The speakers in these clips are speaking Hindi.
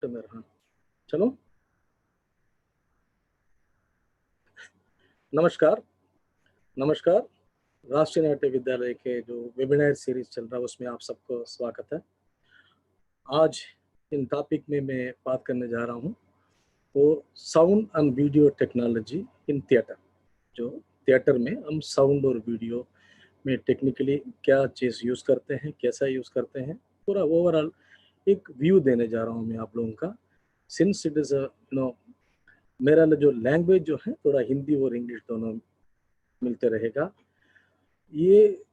मेरा हाँ चलो नमस्कार नमस्कार। राष्ट्रीय नाट्य विद्यालय के जो वेबिनार सीरीज चल रहा है उसमें आप सबको स्वागत है। आज इन टॉपिक में मैं बात करने जा रहा हूँ वो sound and video technology in theatre. जो थिएटर में हम साउंड और वीडियो में टेक्निकली क्या चीज़ यूज़ करते हैं, कैसा यूज़ करते हैं, पूरा ओवरऑल एक व्यू देने जा रहा हूँ मैं आप लोगों का। सिंस इट इज़ मेरा जो लैंग्वेज जो है थोड़ा हिंदी और इंग्लिश दोनों मिलते रहेगा। ये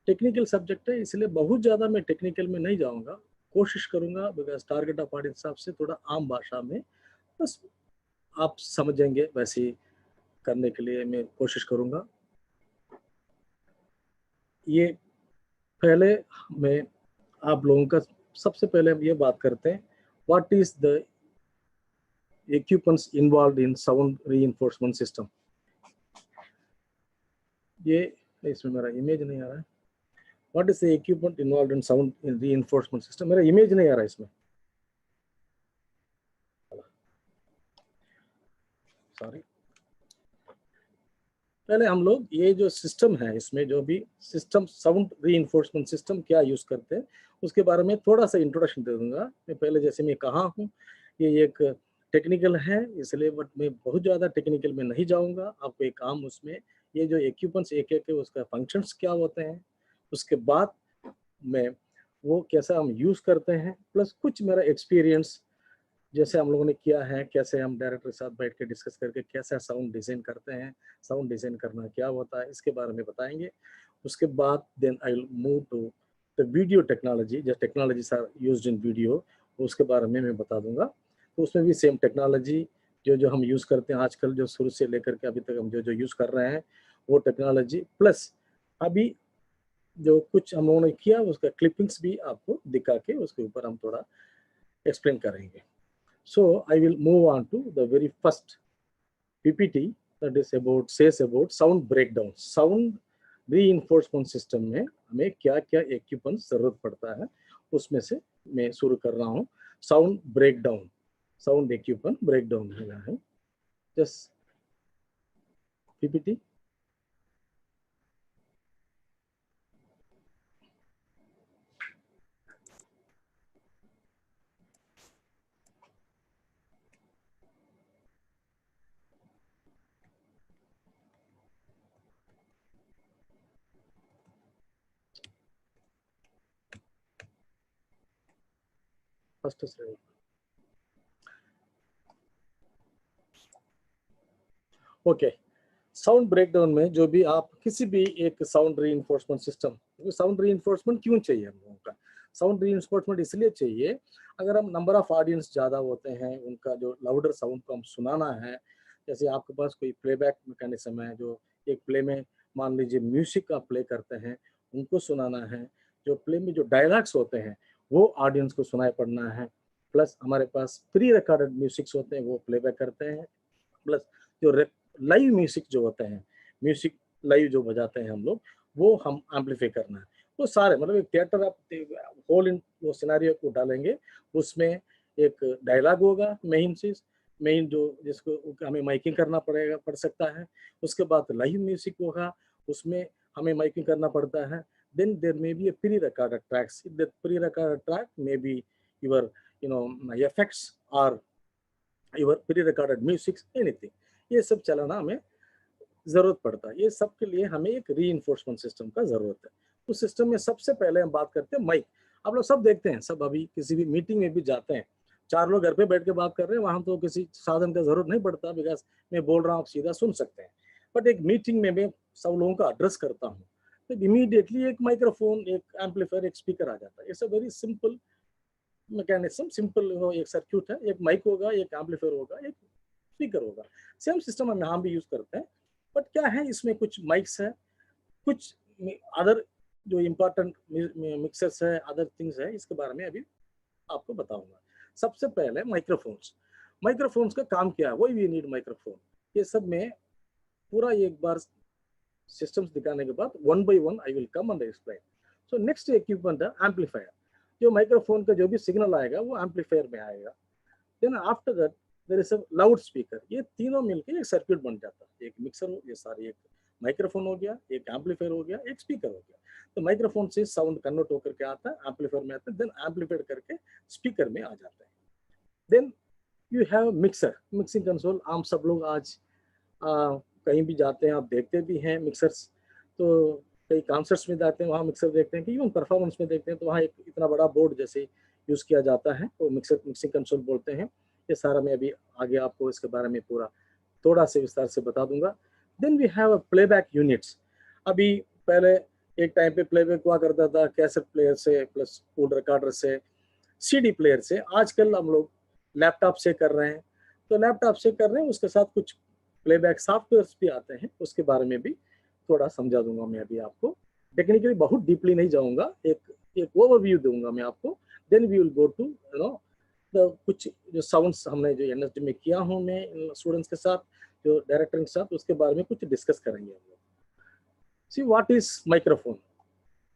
टेक्निकल सब्जेक्ट है इसलिए बहुत ज़्यादा मैं टेक्निकल में नहीं जाऊंगा, कोशिश करूंगा बिकॉज टारगेट ऑफ ऑडियंस हिसाब से थोड़ा आम भाषा में बस आप समझेंगे वैसे ही करने के लिए मैं कोशिश करूंगा। ये पहले मैं आप लोगों का सबसे पहले हम ये बात करते हैं what is the equipments involve in sound reinforcement system. ये इसमें मेरा इमेज नहीं आ रहा है। What is the equipment involve in sound in reinforcement system, मेरा इमेज नहीं आ रहा है इसमें, सॉरी। पहले हम लोग ये जो सिस्टम है इसमें जो भी सिस्टम साउंड रीइंफोर्समेंट सिस्टम क्या यूज करते हैं उसके बारे में थोड़ा सा इंट्रोडक्शन दे दूंगा। मैं पहले जैसे मैं कहा हूँ ये एक टेक्निकल है इसलिए बट मैं बहुत ज़्यादा टेक्निकल में नहीं जाऊंगा। आपको एक काम उसमें ये जो इक्विपमेंट्स एक एक है उसका फंक्शंस क्या होते हैं, उसके बाद में वो कैसा हम यूज़ करते हैं, प्लस कुछ मेरा एक्सपीरियंस जैसे हम लोगों ने किया है, कैसे हम डायरेक्टर के साथ बैठ के डिस्कस करके कैसा साउंड डिज़ाइन करते हैं, साउंड डिज़ाइन करना क्या होता है इसके बारे में बताएंगे। उसके बाद then I will move to the video technology, जो technologies are used in video उसके बारे में मैं बता दूंगा। तो उसमें भी सेम टेक्नोलॉजी जो जो हम यूज़ करते हैं आजकल, जो शुरू से लेकर के अभी तक हम जो जो यूज़ कर रहे हैं वो टेक्नोलॉजी, प्लस अभी जो कुछ हम लोगों ने किया उसका क्लिपिंग्स भी आपको दिखा के उसके ऊपर हम थोड़ा एक्सप्लेन करेंगे। So I will move on to the very first PPT that is about says about sound breakdown. Sound reinforcement system में हमें क्या क्या इक्विपमेंट जरूरत पड़ता है उसमें से मैं शुरू कर रहा हूँ। Sound breakdown, sound equipment breakdown है just PPT। First slide. Okay, sound breakdown में जो भी आप किसी भी एक sound reinforcement system, sound reinforcement क्यों चाहिए हम लोगों का? साउंड रीइंफोर्समेंट इसलिए चाहिए अगर हम नंबर ऑफ ऑडियंस ज़्यादा होते हैं उनका जो लाउडर साउंड को हम सुनाना है। जैसे आपके पास कोई प्लेबैक मैकेनिज्म है, जो एक प्ले में मान लीजिए म्यूजिक आप प्ले करते हैं उनको सुनाना है, जो प्ले में जो डायलॉग्स होते हैं वो ऑडियंस को सुनाई पड़ना है, प्लस हमारे पास प्री रिकॉर्डेड म्यूजिक्स होते हैं वो प्लेबैक करते हैं, प्लस जो लाइव म्यूजिक जो होते हैं, म्यूजिक लाइव जो बजाते हैं हम लोग वो हम एम्पलीफाई करना है। वो सारे मतलब एक थिएटर आप होल इन वो सिनेरियो को डालेंगे, उसमें एक डायलॉग होगा मेन चीज, मेन जो जिसको हमें माइकिंग करना पड़ेगा पड़ सकता है। उसके बाद लाइव म्यूजिक होगा, उसमें हमें माइकिंग करना पड़ता है। Then there may be a pre recorded tracks, that pre recorded track may be your effects और your pre recorded music anything, ये सब चलाना हमें जरूरत पड़ता है। ये सब के लिए हमें एक रीइंफोर्समेंट सिस्टम का जरूरत है। उस सिस्टम में सबसे पहले हम बात करते हैं माइक। आप लोग सब देखते हैं, सब अभी किसी भी मीटिंग में भी जाते हैं, चार लोग घर पे बैठ के बात कर रहे हैं वहां तो किसी साधन का जरूरत नहीं पड़ता बिकॉज मैं बोल रहा हूँ आप सीधा सुन सकते हैं। बट एक मीटिंग में मैं सब लोगों का एड्रेस करता हूँ तो इमीडिएटली एक माइक्रोफोन, एक एम्पलीफायर, एक स्पीकर आ जाता है। It's a very simple mechanism, simple एक सर्क्यूट है, एक माइक होगा, एक एम्पलीफायर होगा, एक स्पीकर होगा। सेम सिस्टम हम यहाँ भी यूज करते हैं। बट क्या है इसमें कुछ माइक्स है, कुछ अदर जो इम्पोर्टेंट मिक्सर्स है, अदर थिंग्स है, इसके बारे में अभी आपको बताऊंगा। सबसे पहले माइक्रोफोन्स। माइक्रोफोन्स का काम क्या है, वही वी नीड माइक्रोफोन। ये सब में पूरा एक बार सिस्टम्स दिखाने के बाद one by one I will come and explain. So next equipment है एम्पलीफायर। जो माइक्रोफोन का जो भी सिग्नल आएगा वो एम्पलीफायर में आएगा। Then after that there is a loud speaker. ये तीनों मिलकर एक सर्किट बन जाता है। एक मिक्सर हो, ये सारी एक माइक्रोफोन हो गया, एक एम्पलीफायर हो गया, एक स्पीकर हो गया। तो माइक्रोफोन से साउंड कन्वर्ट होकर के आता है, एम्पलीफायर में आता है, देन एम्पलीफायर करके स्पीकर में आ जाता है। Then you have mixer, mixing console. हम सब लोग आज कहीं भी जाते हैं, आप देखते भी हैं मिक्सर्स। तो कई कॉन्सर्ट्स में जाते हैं, वहाँ मिक्सर देखते हैं, कि इवन परफॉर्मेंस में देखते हैं तो वहाँ एक इतना बड़ा बोर्ड जैसे यूज़ किया जाता है, तो मिक्सर मिक्सिंग कंसोल बोलते हैं। ये सारा मैं अभी आगे आपको इसके बारे में पूरा थोड़ा से विस्तार से बता दूंगा। Then we have a playback units. अभी पहले एक टाइम पे प्लेबैक हुआ करता था कैसेट प्लेयर से प्लस कोड रिकॉर्डर से, सीडी प्लेयर से। आजकल हम लोग लैपटॉप से कर रहे हैं। तो लैपटॉप से कर रहे हैं, उसके साथ कुछ प्लेबैक सॉफ्टवेयर्स भी आते हैं, उसके बारे में भी थोड़ा समझा दूंगा मैं अभी आपको। टेक्निकली बहुत डीपली नहीं जाऊंगा, एक ओवरव्यू दूंगा मैं आपको। Then we will go to कुछ जो साउंड्स हमने जो एनएसडी में किया हूँ मैं स्टूडेंट्स के साथ, जो डायरेक्टर के साथ, उसके बारे में कुछ डिस्कस करेंगे हम लोग। See what is microphone.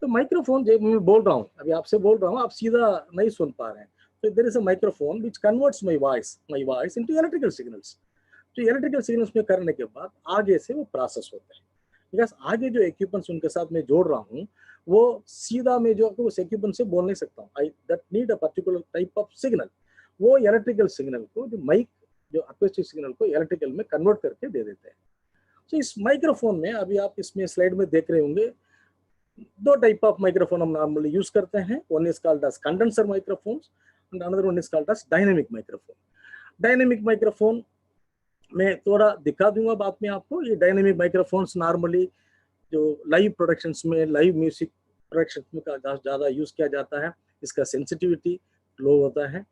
तो माइक्रोफोन जो मैं बोल रहा हूँ, अभी आपसे बोल रहा हूँ, आप सीधा नहीं सुन पा रहे हैं। तो there is a microphone which converts my voice into electrical signals. तो इलेक्ट्रिकल सिग्नल्स में करने के बाद आगे से वो प्रोसेस होता है। बिकॉज आगे जो इक्विपमेंट्स उनके साथ मैं जोड़ रहा हूँ, वो सीधा मैं जो उस इक्विपमेंट से बोल नहीं सकता हूँ। I that need a particular type of signal. वो इलेक्ट्रिकल सिग्नल को, जो माइक जो अक्यूस्टिक सिग्नल को इलेक्ट्रिकल में कन्वर्ट करके दे देते हैं। तो इस माइक्रोफोन में अभी आप इसमें स्लाइड में देख रहे होंगे, दो टाइप ऑफ माइक्रोफोन हम नॉर्मली यूज करते हैं। One is called as condenser microphones and another one is called as dynamic microphone. Dynamic microphone मैं थोड़ा दिखा दूंगा बाद में आपको। ये डायनेमिक माइक्रोफोन्स नॉर्मली जो लाइव प्रोडक्शंस में, लाइव म्यूजिक प्रोडक्शन में ज़्यादा यूज किया जाता है। इसका सेंसिटिविटी लो होता है,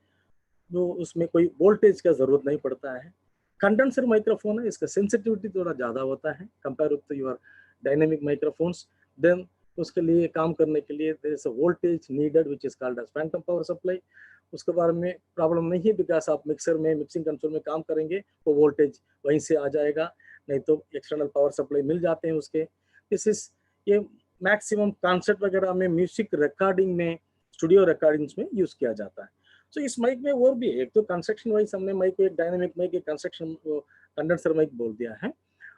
तो उसमें कोई वोल्टेज का जरूरत नहीं पड़ता है। कंडेंसर माइक्रोफोन है, इसका सेंसिटिविटी थोड़ा ज़्यादा होता है compare to your dynamic microphones. Then उसके लिए काम करने के लिए there is a voltage needed which is called as phantom power supply. उसके बारे में प्रॉब्लम नहीं है, बिकॉज आप मिक्सर में, मिक्सिंग कंसोल में काम करेंगे वो वोल्टेज वहीं से आ जाएगा, नहीं तो एक्सटर्नल पावर सप्लाई मिल जाते हैं उसके। दिस इज ये मैक्सिमम कॉन्सर्ट वगैरह में, म्यूजिक रिकॉर्डिंग में, स्टूडियो रिकॉर्डिंग्स में यूज किया जाता है। तो इस माइक में और भी एक तो कंस्ट्रक्शन वाइज हमने माइक को एक डायनेमिक माइक, एक कंस्ट्रक्शन कंडेंसर माइक बोल दिया है।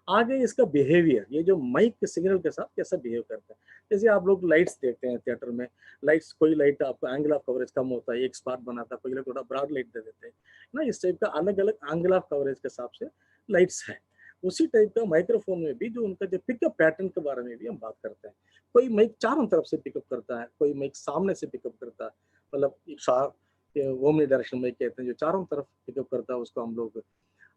आगे इसका बिहेवियर, ये जो माइक के सिग्नल के साथ कैसा बिहेव करता है। जैसे आप लोग लाइट्स देखते हैं थिएटर में, लाइट्स, कोई लाइट आपको एंगल ऑफ कवरेज कम होता है, एक स्पॉट बनाता है, कोई लोग थोड़ा ब्रॉड लाइट दे देते हैं ना। इस टाइप का अलग अलग एंगल ऑफ कवरेज के हिसाब से लाइट्स है। उसी टाइप का माइक्रोफोन में भी जो उनका जो पिकअप पैटर्न के बारे में भी हम बात करते हैं। कोई माइक चारों तरफ से पिकअप करता है, कोई माइक सामने से पिकअप करता है, मतलब ओमनी डायरेक्शन माइक कहते हैं, जो चारों तरफ पिकअप करता है उसको हम लोग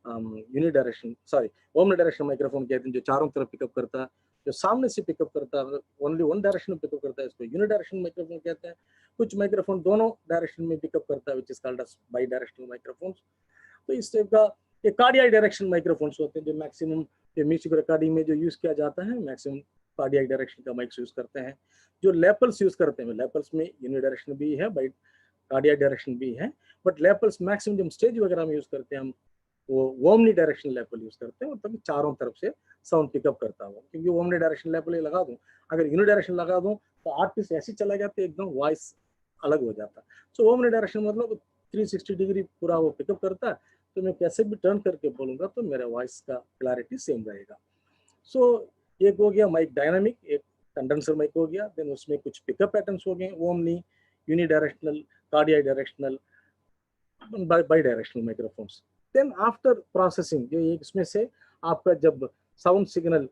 यूनिडायरेक्शन सॉरी ओमनी डायरेक्शन माइक्रोफोन कहते हैं। जो चारों तरफ पिकअप करता है, जो सामने से पिकअप करता है, ओनली वन डायरेक्शन में पिकअप करता है, इसको यूनिडायरेक्शन माइक्रोफोन कहते हैं। कुछ माइक्रोफोन दोनों डायरेक्शन में पिकअप करता है, which is called as by directional microphones. तो इस टाइप का ये कार्डियाई डायरेक्शन माइक्रोफोन्स होते हैं, जो मैक्सिमम म्यूजिक रिकॉर्डिंग में जो यूज किया जाता है, मैक्सिमम कार्डियाई डायरेक्शन का माइक्स यूज करते हैं। जो लेपल्स यूज करते हैं, लेपल्स में यूनिडायरेक्शन भी है, बाई कार्डियाई डायरेक्शन भी है, बट लेपल्स मैक्सिमम जब स्टेज वगैरह में यूज करते हैं हम, वो ओमनी डायरेक्शन लेपल यूज करते हैं, मतलब चारों तरफ से साउंड पिकअप करता हूँ। क्योंकि ओमनी डायरेक्शन लेपल ही लगा दूं, अगर यूनि डायरेक्शन लगा दूं तो आर्टिस्ट ऐसी चला जाता है, एकदम वॉइस अलग हो जाता है। सो ओमनी डायरेक्शन मतलब 360 डिग्री पूरा वो पिकअप करता है, तो मैं कैसे भी टर्न करके बोलूंगा तो मेरा वॉइस का क्लैरिटी सेम रहेगा। सो एक हो गया माइक डायनामिक, एक कंडेंसर माइक हो गया। देन उसमें कुछ पिकअप पैटर्न्स हो गए, omni, uni directional, cardioid directional, bi directional microphones. Then after processing, जो इसमें से आपका जब साउंड सिग्नल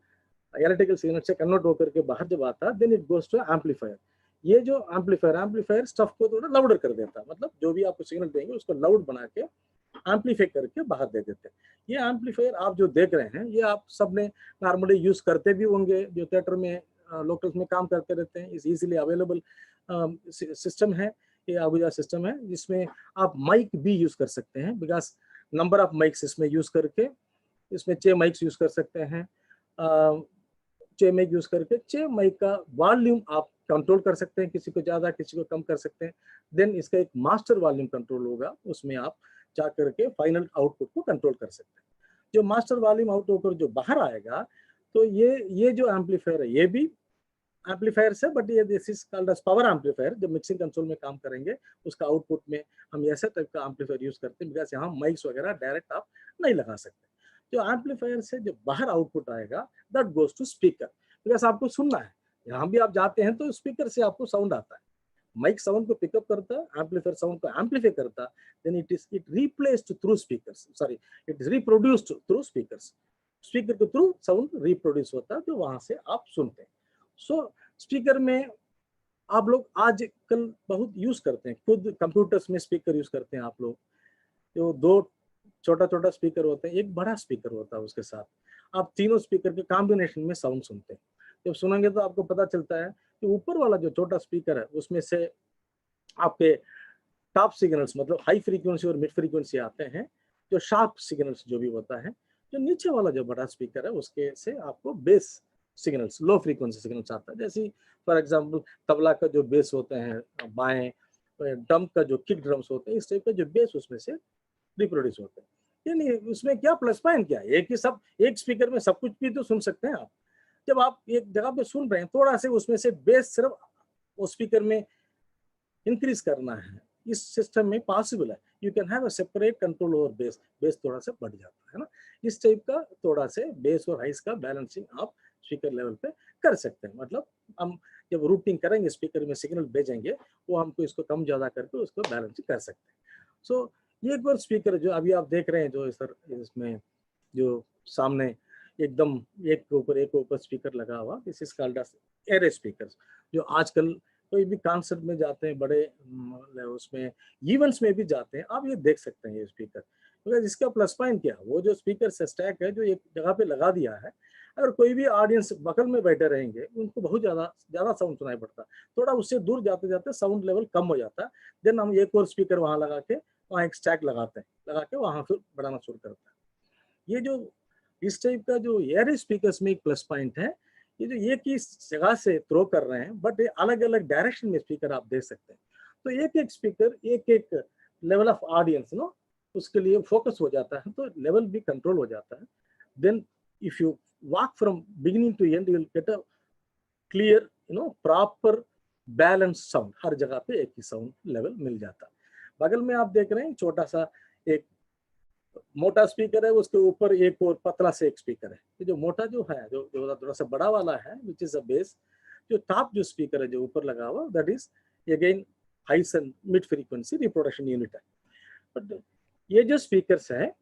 इलेक्ट्रिकल सिग्नल से कन्वर्ट होकर के बाहर जब आता है, then it goes to amplifier. ये जो एम्पलीफायर स्टफ को थोड़ा लाउडर कर देता है, मतलब जो भी आपको सिग्नल देंगे उसको लाउड बना के एम्पलीफाई करके बाहर दे देते हैं। ये एम्पलीफायर आप जो देख रहे हैं, ये आप सबने नॉर्मली यूज करते भी होंगे, जो थिएटर में लोकल्स में काम करते रहते हैं। इस इजीली अवेलेबल सिस्टम है, ये आगुजा सिस्टम है, जिसमें आप माइक भी यूज कर सकते हैं। बिकॉज नंबर ऑफ माइक्स इसमें यूज करके, इसमें 6 माइक्स यूज कर सकते हैं। 6 माइक यूज करके 6 माइक का वॉल्यूम आप कंट्रोल कर सकते हैं, किसी को ज्यादा किसी को कम कर सकते हैं। देन इसका एक मास्टर वॉल्यूम कंट्रोल होगा, उसमें आप जा करके फाइनल आउटपुट को कंट्रोल कर सकते हैं। जो मास्टर वॉल्यूम आउट होकर जो बाहर आएगा, तो ये जो एम्पलीफायर है, ये भी एम्पलीफायर से, बट ये this is called as power amplifier. जब मिक्सिंग कंसोल में काम करेंगे उसका आउटपुट में हम ऐसा टाइप का एम्पलीफायर यूज करते हैं, बिकॉज यहाँ माइक्स वगैरह डायरेक्ट आप नहीं लगा सकते। जो एम्पलीफायर से जो बाहर आउटपुट आएगा that goes to speaker, because आपको सुनना है। यहाँ भी आप जाते हैं तो स्पीकर से आपको साउंड आता है, माइक साउंड को पिकअप करता है, एम्पलीफायर साउंड को एम्पलीफाई करता है, then it replaced through speakers, sorry it is reproduced through speakers. Speaker के थ्रू साउंड रिप्रोड्यूस होता है जो वहां से आप सुनते हैं। सो स्पीकर में आप लोग आजकल बहुत यूज करते हैं, खुद कंप्यूटर्स में स्पीकर यूज करते हैं आप लोग। जो दो छोटा छोटा स्पीकर होते हैं, एक बड़ा स्पीकर होता है, उसके साथ आप तीनों स्पीकर के कॉम्बिनेशन में साउंड सुनते हैं। जब सुनेंगे तो आपको पता चलता है कि ऊपर वाला जो छोटा स्पीकर है उसमें से आपके टॉप सिग्नल्स मतलब हाई फ्रीक्वेंसी और मिड फ्रीक्वेंसी आते हैं, जो शार्प सिग्नल्स जो भी होता है। जो नीचे वाला जो बड़ा स्पीकर है उसके से आपको base signals, low frequency signals आता है। जैसे फॉर एग्जांपल तबला का जो बेस होते हैं बाएं, ड्रम का जो किक ड्रम्स होते हैं, इस टाइप का जो बेस उसमें से रिप्रोड्यूस होते हैं। यानी उसमें क्या प्लस पॉइंट क्या है, एक ही सब एक स्पीकर में सब कुछ भी तो सुन सकते हैं आप। जब आप एक जगह पे सुन रहे हैं, थोड़ा से उसमें से बेस सिर्फ उस स्पीकर में इंक्रीज करना है, इस सिस्टम में पॉसिबल है। You can have a separate control over base, base थोड़ा सा बढ़ जाता है ना, इस टाइप का थोड़ा से बेस और हाइस का बैलेंसिंग आप स्पीकर लेवल पे कर सकते हैं। मतलब हम जब रूटिंग करेंगे स्पीकर में सिग्नल भेजेंगे, वो हमको इसको कम ज्यादा करके उसको बैलेंसिंग कर सकते हैं। सो ये एक और स्पीकर जो अभी आप देख रहे हैं, जो सर इसमें जो सामने एकदम एक के ऊपर स्पीकर लगा हुआ, this is called array speaker. जो आजकल कोई भी कॉन्सर्ट में जाते हैं, बड़े उसमें इवेंट्स में भी जाते हैं, आप ये देख सकते हैं ये स्पीकर। तो इसका प्लस पॉइंट क्या है, वो जो स्पीकर से स्टैक है जो एक जगह पे लगा दिया है, अगर कोई भी ऑडियंस बगल में बैठे रहेंगे उनको बहुत ज्यादा ज्यादा साउंड सुनाई पड़ता है, थोड़ा उससे दूर जाते जाते साउंड लेवल कम हो जाता है। देन हम एक और स्पीकर वहां लगा के वहाँ एक स्टैक लगाते हैं, लगा के वहां फिर बढ़ाना शुरू करते हैं। ये जो इस टाइप का जो एयर स्पीकर्स में एक प्लस पॉइंट है, ये जो एक ही जगह से थ्रो कर रहे हैं, बट अलग अलग डायरेक्शन में स्पीकर आप देख सकते हैं। तो एक एक स्पीकर एक एक लेवल ऑफ ऑडियंस नो उसके लिए फोकस हो जाता है, तो लेवल भी कंट्रोल हो जाता है। Then if you walk from beginning to end, you will get a clear proper balance sound, हर जगह पे एक ही साउंड लेवल मिल जाता है। बगल में आप देख रहे हैं छोटा सा एक मोटा स्पीकर है, उसके ऊपर एक और पतला से एक स्पीकर है। ये जो मोटा जो है, जो थोड़ा सा बड़ा वाला है, विच इज अ बेस, जो टॉप जो स्पीकर है जो ऊपर लगा हुआ, that is again highs and mid frequency reproduction unit है। बट ये जो स्पीकर्स है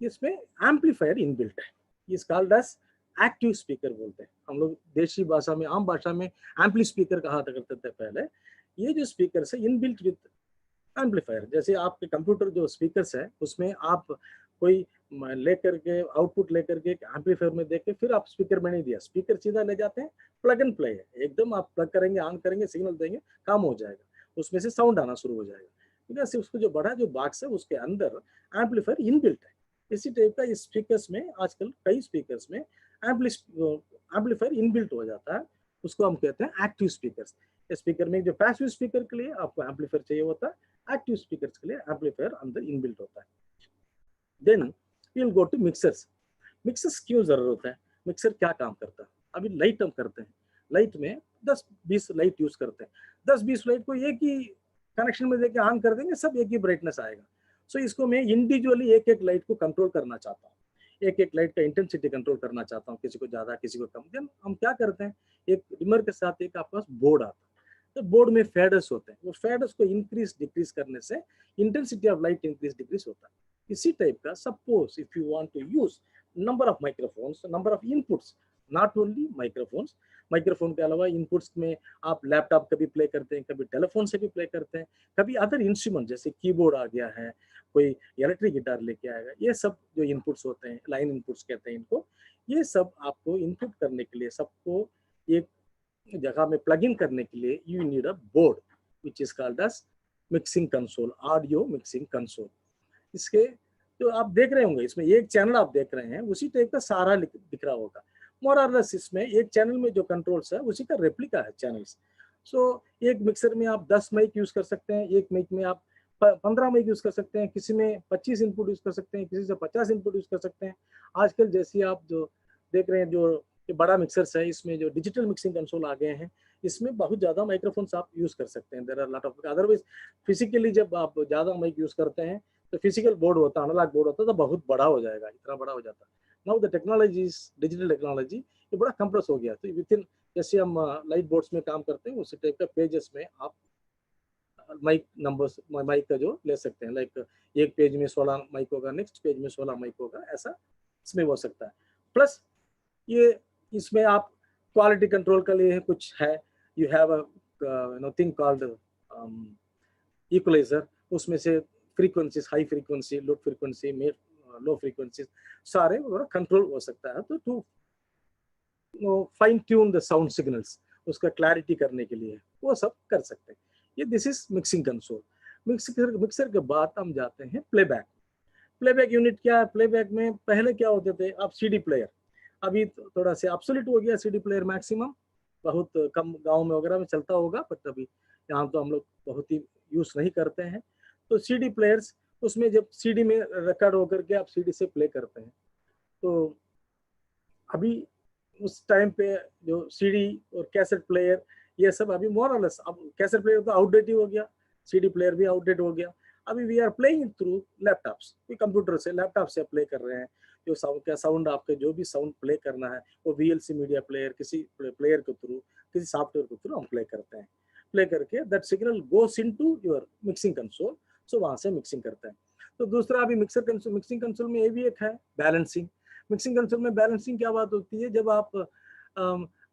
इसमें एम्पलीफायर इनबिल्ट है, इस कॉल्ड एज एक्टिव स्पीकर बोलते हैं हम लोग देशी भाषा में, आम भाषा में एम्पली स्पीकर कहा करते थे पहले। ये जो स्पीकर है इनबिल्ट विद एम्पलीफायर, जैसे आपके कंप्यूटर जो स्पीकर्स है उसमें आप कोई लेकर के आउटपुट लेकर के एम्पलीफायर में देख के फिर आप स्पीकर में नहीं दिया, स्पीकर सीधा ले जाते हैं, प्लग एंड प्ले है, एकदम आप प्लग करेंगे, ऑन करेंगे, सिग्नल देंगे, काम हो जाएगा, उसमें से साउंड आना शुरू हो जाएगा। क्योंकि उसको जो बड़ा जो बॉक्स है उसके अंदर एम्पलीफायर इनबिल्ट है। इसी टाइप का इस स्पीकर्स में आजकल कई स्पीकर्स में एम्पलीफायर इनबिल्ट हो जाता है, उसको हम कहते हैं एक्टिव स्पीकर्स। स्पीकर में जो पैसिव स्पीकर के लिए आपको एम्पलीफायर चाहिए होता है, एक्टिव स्पीकर्स के लिए एम्पलीफायर अंदर इनबिल्ट होता है। Then we will go to mixers. Mixers क्यों जरूरत है, मिक्सर क्या काम करता है? अभी लाइट हम करते हैं, लाइट में 10-20 लाइट यूज करते हैं, 10-20 लाइट को एक ही कनेक्शन में देके ऑन कर देंगे, सब एक ही ब्राइटनेस आएगा। सो इसको मैं इंडिविजुअली एक एक लाइट को कंट्रोल करना चाहता हूँ, एक एक लाइट का इंटेंसिटी कंट्रोल करना चाहता हूँ, किसी को ज्यादा किसी को कम। देन हम क्या करते हैं, एक डिमर के साथ एक आपके पास बोर्ड आता है, तो बोर्ड में फेडर्स होते हैं, वो फेडर्स को इंक्रीज डिक्रीज करने से intensity of light increase decrease होता है। इसी टाइप का suppose if you want to use number of microphones, number of inputs, not only microphones, microphone के अलावा इनपुट्स में आप लैपटॉप कभी प्ले करते हैं, कभी टेलीफोन से भी प्ले करते हैं, कभी अदर इंस्ट्रूमेंट जैसे कीबोर्ड आ गया है, कोई इलेक्ट्रिक गिटार लेके आएगा, ये सब जो इनपुट्स होते हैं, लाइन इनपुट्स कहते हैं इनको, ये सब आपको इनपुट करने के लिए, सबको एक जगह में प्लग इन करने के लिए you need a board which is called as mixing console, audio mixing console. इसके जो आप देख रहे होंगे, इसमें एक चैनल आप देख रहे हैं, उसी टाइप का सारा दिख रहा होगा मोर और लेस। इसमें एक चैनल में जो कंट्रोल्स है उसी का रेप्लिका है चैनल्स। सो एक मिक्सर में आप 10 माइक यूज कर सकते हैं, एक माइक में आप 15 माइक यूज कर सकते हैं, किसी में 25 इनपुट यूज कर सकते हैं, किसी से 50 इनपुट यूज कर सकते हैं। आजकल जैसी आप जो देख रहे हैं, जो बड़ा मिक्सर्स है, इसमें जो डिजिटल मिक्सिंग कंसोल आ गए हैं, इसमें बहुत ज़्यादा माइक्रोफोन्स आप यूज़ कर सकते हैं। There are lot of, otherwise physically जब आप ज़्यादा माइक यूज़ करते हैं तो फिजिकल बोर्ड होता है, एनालॉग बोर्ड होता है, तो बहुत बड़ा हो जाएगा, इतना बड़ा हो जाता है। Now the technology is digital technology, ये बड़ा कंप्रेस हो गया। तो विद इन, जैसे हम लाइट बोर्ड्स में काम करते हैं उसी टाइप का पेजेस में आप माइक नंबर्स, माइक का जो ले सकते हैं, लाइक एक पेज में 16 माइक होगा, नेक्स्ट पेज में 16 माइक होगा, ऐसा इसमें हो सकता है। प्लस ये इसमें आप क्वालिटी कंट्रोल के लिए कुछ है, you have a thing called equalizer, उसमें से frequencies, high frequency, low frequency, low frequencies सारे कंट्रोल हो सकता है। तो to fine tune the sound signals, उसका क्लैरिटी करने के लिए वो सब कर सकते हैं। ये this is mixing console. Mixer के बाद हम जाते हैं प्लेबैक। प्लेबैक यूनिट क्या है? प्लेबैक में पहले क्या होते थे, आप सीडी प्लेयर, अभी थोड़ा सा ऑब्सोलीट हो गया सीडी प्लेयर, मैक्सिमम बहुत कम गांव में वगैरह में चलता होगा, बट अभी यहाँ तो हम लोग बहुत ही यूज नहीं करते हैं। तो सीडी प्लेयर्स, उसमें जब सीडी में रिकॉर्ड होकर के आप सीडी से प्ले करते हैं, तो अभी उस टाइम पे जो सीडी और कैसेट प्लेयर ये सब अभी मोर और लेस, अब कैसेट प्लेयर तो आउटडेट ही हो गया, सीडी प्लेयर भी आउटडेट हो गया। अभी we are playing through laptops, computer से, लैपटॉप से प्ले कर रहे हैं। जो साउंड क्या साउंड आपके जो भी साउंड प्ले करना है वो वीएलसी मीडिया प्लेयर, किसी प्लेयर के थ्रू, किसी सॉफ्टवेयर के थ्रू हम प्ले करते हैं। प्ले करके that signal goes into your mixing console, so वहां से मिक्सिंग करते हैं। तो दूसरा अभी मिक्सिंग कंसोल में ये भी एक है बैलेंसिंग। मिक्सिंग कंसोल में बैलेंसिंग क्या बात होती है, जब आप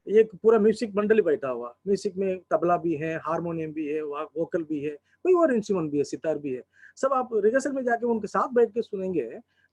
एक पूरा म्यूजिक मंडली बैठा हुआ, म्यूजिक में तबला भी है, हारमोनियम भी है, वोकल भी है, कोई और इंस्ट्रूमेंट भी है, सितार भी है, सब आप रिहर्सल में जाके उनके साथ बैठ के सुनेंगे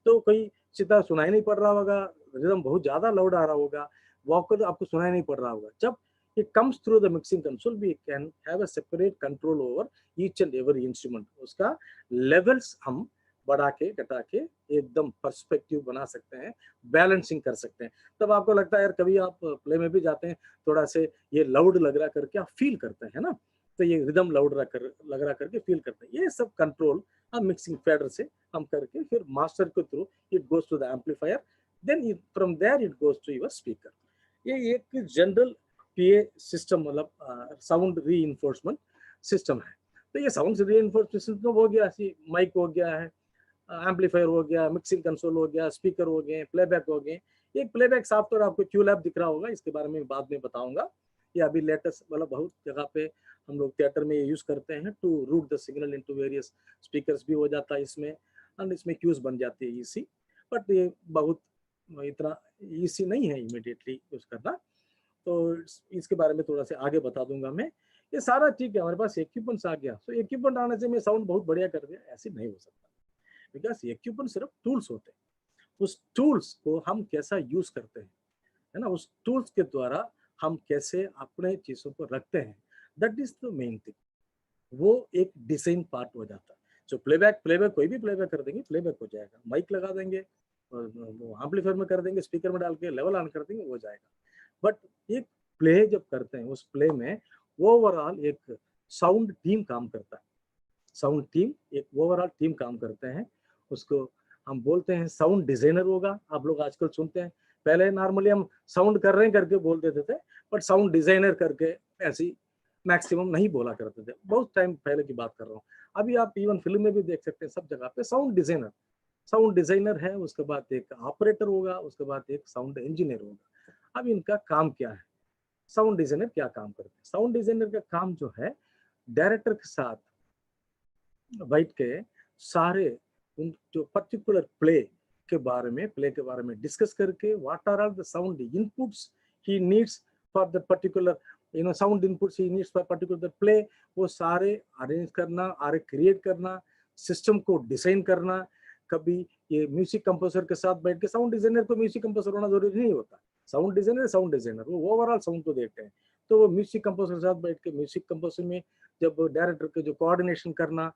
तो कोई सितार सुनाई नहीं पड़ रहा होगा, रिदम बहुत ज्यादा लाउड आ रहा होगा, वोकल आपको सुनाई नहीं पड़ रहा होगा। जब it comes through the mixing console, we can have a separate control over each and every instrument, उसका लेवल्स हम बढ़ा के घटा के एकदम पर्सपेक्टिव बना सकते हैं, बैलेंसिंग कर सकते हैं। तब आपको लगता है यार, कभी आप प्ले में भी जाते हैं, थोड़ा से ये लाउड लग रहा करके आप फील करते हैं ना, तो ये रिदम लाउड लग रहा करके फील करते हैं। ये सब कंट्रोल हम मिक्सिंग फेडर से हम करके फिर मास्टर के through it goes to the amplifier, then from there it goes to your speaker. ये एक जनरल पीए सिस्टम, मतलब साउंड री इन्फोर्समेंट सिस्टम है। तो ये साउंड री इन्फोर्समेंट सिस्टम हो गया, माइक हो गया है, एम्पलीफायर हो गया, मिक्सिंग कंसोल हो गया, स्पीकर हो गए, प्लेबैक हो गए। एक प्लेबैक सॉफ्टवेयर आपको क्यूलैब दिख रहा होगा, इसके बारे में बाद में बताऊंगा। ये अभी लेटेस्ट, मतलब बहुत जगह पे हम लोग थिएटर में ये यूज करते हैं to route the signal into various speakers भी हो जाता है इसमें, एंड इसमें क्यूज बन जाती है ईसी, बट ये बहुत इतना ईसी नहीं है इमीडिएटली यूज करना। तो इसके बारे में थोड़ा सा आगे बता दूंगा मैं। ये सारा ठीक है, हमारे पास इक्विपमेंट्स आ गया, तो इक्विपमेंट आने से मैं साउंड बहुत बढ़िया कर दिया, ऐसे नहीं हो सकता, बिकॉज इक्विपमेंट सिर्फ टूल्स होते हैं। उस टूल्स को हम कैसा यूज करते हैं, है ना, उस टूल्स के द्वारा हम कैसे अपने चीजों को रखते हैं, that is the main thing. वो एक डिजाइन पार्ट हो जाता है। जो प्लेबैक कोई भी प्लेबैक कर देंगे, प्लेबैक हो जाएगा, माइक लगा देंगे और एम्पलीफायर में कर देंगे, स्पीकर में डाल के लेवल ऑन कर देंगे, हो जाएगा। बट एक प्ले जब करते हैं, उस प्ले में ओवरऑल एक साउंड टीम काम करता है, साउंड टीम एक ओवरऑल टीम काम करते हैं। उसको हम बोलते हैं साउंड डिजाइनर होगा, आप लोग आजकल सुनते हैं, पहले नॉर्मली हम साउंड कर रहे हैं करके बोल देते थे, बट साउंड डिजाइनर करके ऐसी मैक्सिमम नहीं बोला करते थे, बहुत टाइम पहले की बात कर रहा हूँ। अभी आप इवन फिल्म में भी देख सकते हैं, सब जगह पे साउंड डिजाइनर है, उसके बाद एक ऑपरेटर होगा, उसके बाद एक साउंड इंजीनियर होगा। अब इनका काम क्या है, साउंड डिजाइनर क्या काम करते हैं? साउंड डिजाइनर का काम जो है, डायरेक्टर के साथ बैठ के सारे उन जो पर्टिकुलर प्ले के बारे में डिस्कस करके, what are all the sound inputs he needs for the particular sound inputs he needs for particular play, वो सारे अरेंज करना, क्रिएट करना, सिस्टम को डिजाइन करना। कभी ये म्यूजिक कंपोजर के साथ बैठ के, साउंड डिजाइनर को म्यूजिक कंपोजर होना जरूरी नहीं होता, साउंड डिजाइनर वो ओवरऑल साउंड को देखते हैं। तो वो म्यूजिक कंपोजर के साथ बैठ के म्यूजिक कंपोजर में जब डायरेक्टर के जो कोऑर्डिनेशन करना,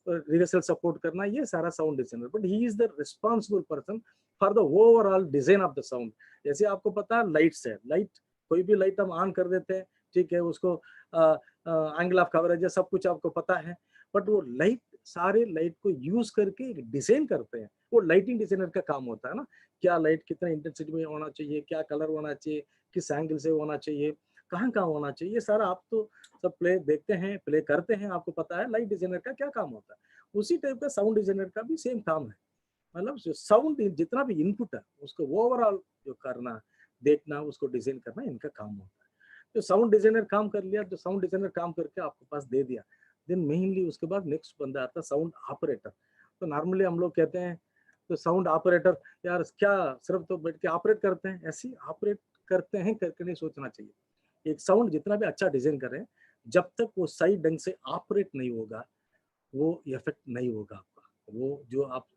रिहर्सल सपोर्ट करना, ये सारा sound designer, but he is the responsible person for the overall design of the sound. जैसे आपको पता है लाइट्स है, लाइट कोई भी लाइट हम ऑन कर देते हैं, ठीक है, उसको एंगल ऑफ कवरेज है, सब कुछ आपको पता है, बट वो लाइट सारे लाइट को यूज करके एक डिजाइन करते हैं, वो लाइटिंग डिजाइनर का काम होता है ना, क्या लाइट कितना इंटेंसिटी में होना चाहिए, क्या कलर होना चाहिए, किस एंगल से होना चाहिए, कहाँ कहाँ होना चाहिए, ये सारा आप तो सब प्ले देखते हैं, प्ले करते हैं, आपको पता है लाइट डिजाइनर का क्या काम होता है। उसी टाइप का साउंड डिजाइनर का भी सेम काम है। मतलब जो साउंड जितना भी इनपुट है उसको ओवरऑल जो करना, देखना, उसको डिजाइन करना, इनका काम होता है। जो साउंड डिजाइनर काम कर लिया, जो साउंड डिजाइनर काम करके आपके पास दे दिया, देन मेनली उसके बाद नेक्स्ट बंदा आता है साउंड ऑपरेटर। तो नॉर्मली हम लोग कहते हैं तो साउंड ऑपरेटर, यार क्या सिर्फ तो बैठ के ऑपरेट करते हैं? ऐसे ही ऑपरेट करते हैं करके नहीं सोचना चाहिए। एक साउंड जितना भी अच्छा डिजाइन करें, जब तक वो सही ढंग से ऑपरेट नहीं होगा, वो इफेक्ट नहीं होगा आपका। वो जो आप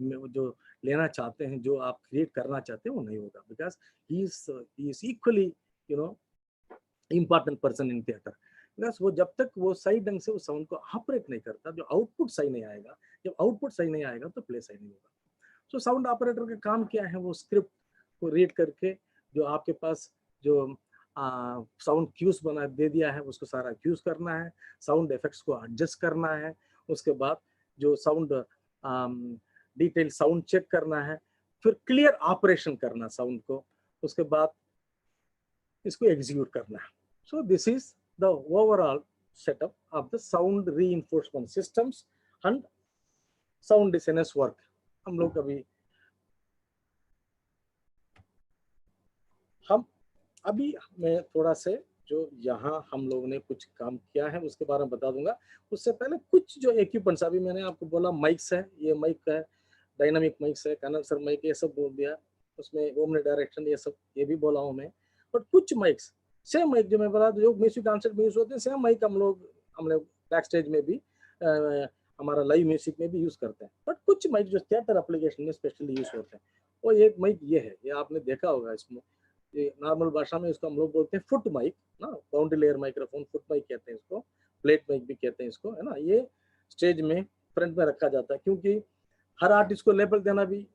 जो लेना चाहते हैं, जो आप क्रिएट करना चाहते हैं, वो नहीं होगा। Because he is equally you know important person in theatre. बस वो जब तक वो सही ढंग से उस साउंड को ऑपरेट नहीं करता, जो आउटपुट सही नहीं आएगा, जब आउटपुट सही नहीं आएगा तो प्ले सही नहीं होगा। तो साउंड ऑपरेटर का काम क्या है? वो स्क्रिप्ट को रीड करके जो आपके पास जो साउंड क्यूज बना दे दिया है, उसको सारा क्यूज करना है, साउंड इफेक्ट्स को एडजस्ट करना है, उसके बाद जो साउंड डिटेल साउंड चेक करना है, फिर क्लियर ऑपरेशन करना साउंड को, उसके बाद इसको एग्जीक्यूट करना है। So this is the overall setup of the sound reinforcement systems and sound designers work. हम लोग अभी मैं थोड़ा से जो यहाँ हम लोगों ने कुछ काम किया है उसके बारे में बता दूंगा। उससे पहले कुछ जो इक्विपमेंट्स, अभी मैंने आपको बोला माइक्स है, ये माइक है, डायनामिक माइक्स है, कंडेंसर माइक, ये सब बोल दिया। उसमें ओमनी डायरेक्शन ये सब ये भी बोला हूँ मैं। बट कुछ माइक्स सेम माइक जो मैं बोला जो म्यूजिक कॉन्सर्ट में यूज होते हैं, सेम माइक हमने बैक स्टेज में भी हमारा लाइव म्यूजिक में भी यूज करते हैं। बट कुछ माइक जो थिएटर एप्लीकेशन में स्पेशली यूज होते हैं, वो एक माइक ये है, ये आपने देखा होगा। इसमें ये नॉर्मल भाषा में इसको हम लोग बोलते हैं फुट माइक ना, boundary layer microphone, foot mic कहते हैं इसको, प्लेट माइक भी कहते हैं इसको, है ना। ये स्टेज में फ्रंट में रखा जाता है, क्योंकि हर आर्टिस्ट को लेबल देना भी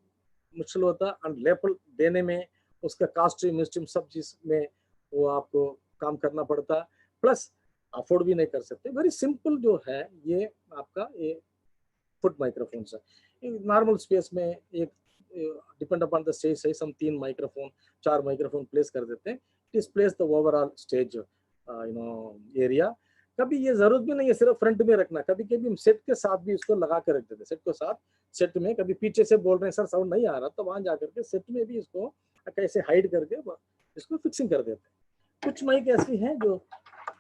मुश्किल होता है, और लेबल देने में उसका कास्ट्यूम मिस्ट्यूम सब चीज में वो आपको काम करना पड़ता है, प्लस अफोर्ड भी नहीं कर सकते। वेरी सिंपल जो है ये आपका ये फुट माइक्रोफोन है। नॉर्मल स्पेस में एक depend upon the stage size हम 3 माइक्रोफोन 4 माइक्रोफोन प्लेस कर देते हैं। It is place the overall stage area. कभी ये जरूरत भी नहीं है सिर्फ फ्रंट में रखना, कभी कभी हम सेट के साथ भी इसको लगा के रख देते हैं। सेट के साथ, सेट में कभी पीछे से बोल रहे हैं सर साउंड नहीं आ रहा, तो वहां जाकर के सेट में भी इसको कैसे हाइड करके इसको फिक्सिंग कर देते हैं। कुछ माइक ऐसी हैं जो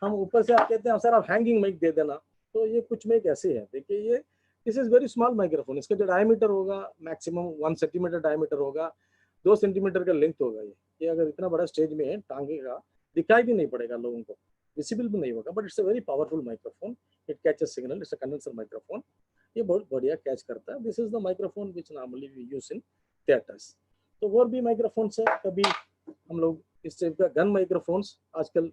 हम ऊपर से आप कहते हैं सर आप हैंगिंग माइक दे देना, तो ये कुछ माइक ऐसे है। देखिए ये this is very small microphone, इसका जो डायमीटर होगा मैक्सिमम 1 सेंटीमीटर डायमीटर होगा, 2 सेंटीमीटर का लेंथ होगा। ये अगर इतना बड़ा स्टेज में टांगेगा दिखाई भी नहीं पड़ेगा लोगों को, विजिबल भी नहीं होगा, but it's a very powerful microphone. It catches signal, it's a condenser microphone, ये बहुत बढ़िया कैच करता है। This is the microphone which normally we use in theatres. तो और भी माइक्रोफोन है, कभी हम लोग इस टाइप का गन माइक्रोफोन्स आजकल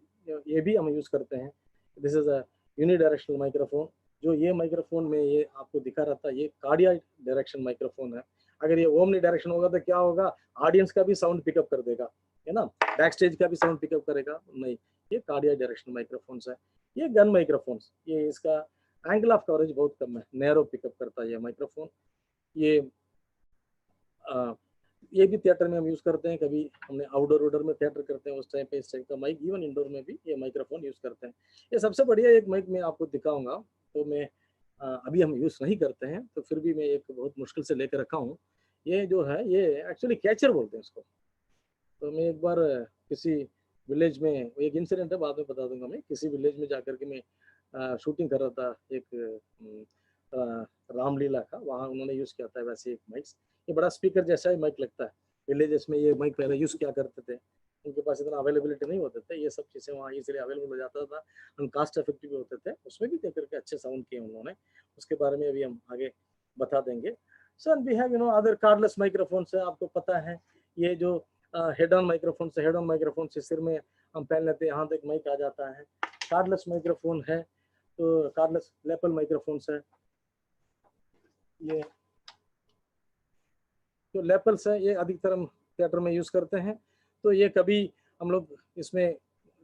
ये भी हम यूज करते हैं। This is a unidirectional microphone. जो ये माइक्रोफोन में ये आपको दिखा रहा था, ये कार्डियल डायरेक्शन माइक्रोफोन है। अगर ये ओमनी डायरेक्शन होगा तो क्या होगा, ऑडियंस का भी साउंड पिकअप कर देगा, है ना, बैक स्टेज का भी साउंड पिकअप करेगा। नहीं, ये कार्डियल डायरेक्शन माइक्रोफोन्स है। ये गन माइक्रोफोन्स, ये इसका एंगल ऑफ कवरेज बहुत कम है, नैरो पिकअप करता है ये माइक्रोफोन। ये भी थिएटर में हम यूज करते हैं। कभी हमने आउटडोर में थिएटर करते हैं उस टाइम पे इस टाइप का माइक, इवन इंडोर में भी ये माइक्रोफोन यूज करते हैं। ये सबसे बढ़िया एक माइक मैं आपको दिखाऊंगा, तो मैं अभी हम यूज नहीं करते हैं, तो फिर भी मैं एक बहुत मुश्किल से लेकर रखा हूँ। ये जो है ये एक्चुअली कैचर बोलते हैं इसको। तो मैं एक बार किसी विलेज में, एक इंसिडेंट है बाद में बता दूंगा, मैं किसी विलेज में जाकर के मैं शूटिंग कर रहा था एक रामलीला का, वहाँ उन्होंने यूज किया था वैसे एक माइक। ये बड़ा स्पीकर जैसा ही माइक लगता है। विलेजेस में ये माइक पहले यूज किया करते थे, उनके पास इतना अवेलेबिलिटी नहीं होते थे, ये सब चीज़ें वहाँ इजीली अवेलेबल हो जाता था, हम कास्ट इफेक्टिव भी होते थे। उसमें भी देख करके अच्छे साउंड किए उन्होंने, उसके बारे में अभी हम आगे बता देंगे। So we have other cordless microphones है, आपको पता है। ये जो हेड ऑन माइक्रोफोन से, हेड ऑन माइक्रोफोन से सिर में हम पहन लेते हैं, यहाँ तक माइक आ जाता है। कार्डलेस माइक्रोफोन है, तो कार्डलेस लेपल माइक्रोफोन्स है। ये जो लेपल्स है ये अधिकतर हम थिएटर में यूज करते हैं। तो ये कभी हम लोग इसमें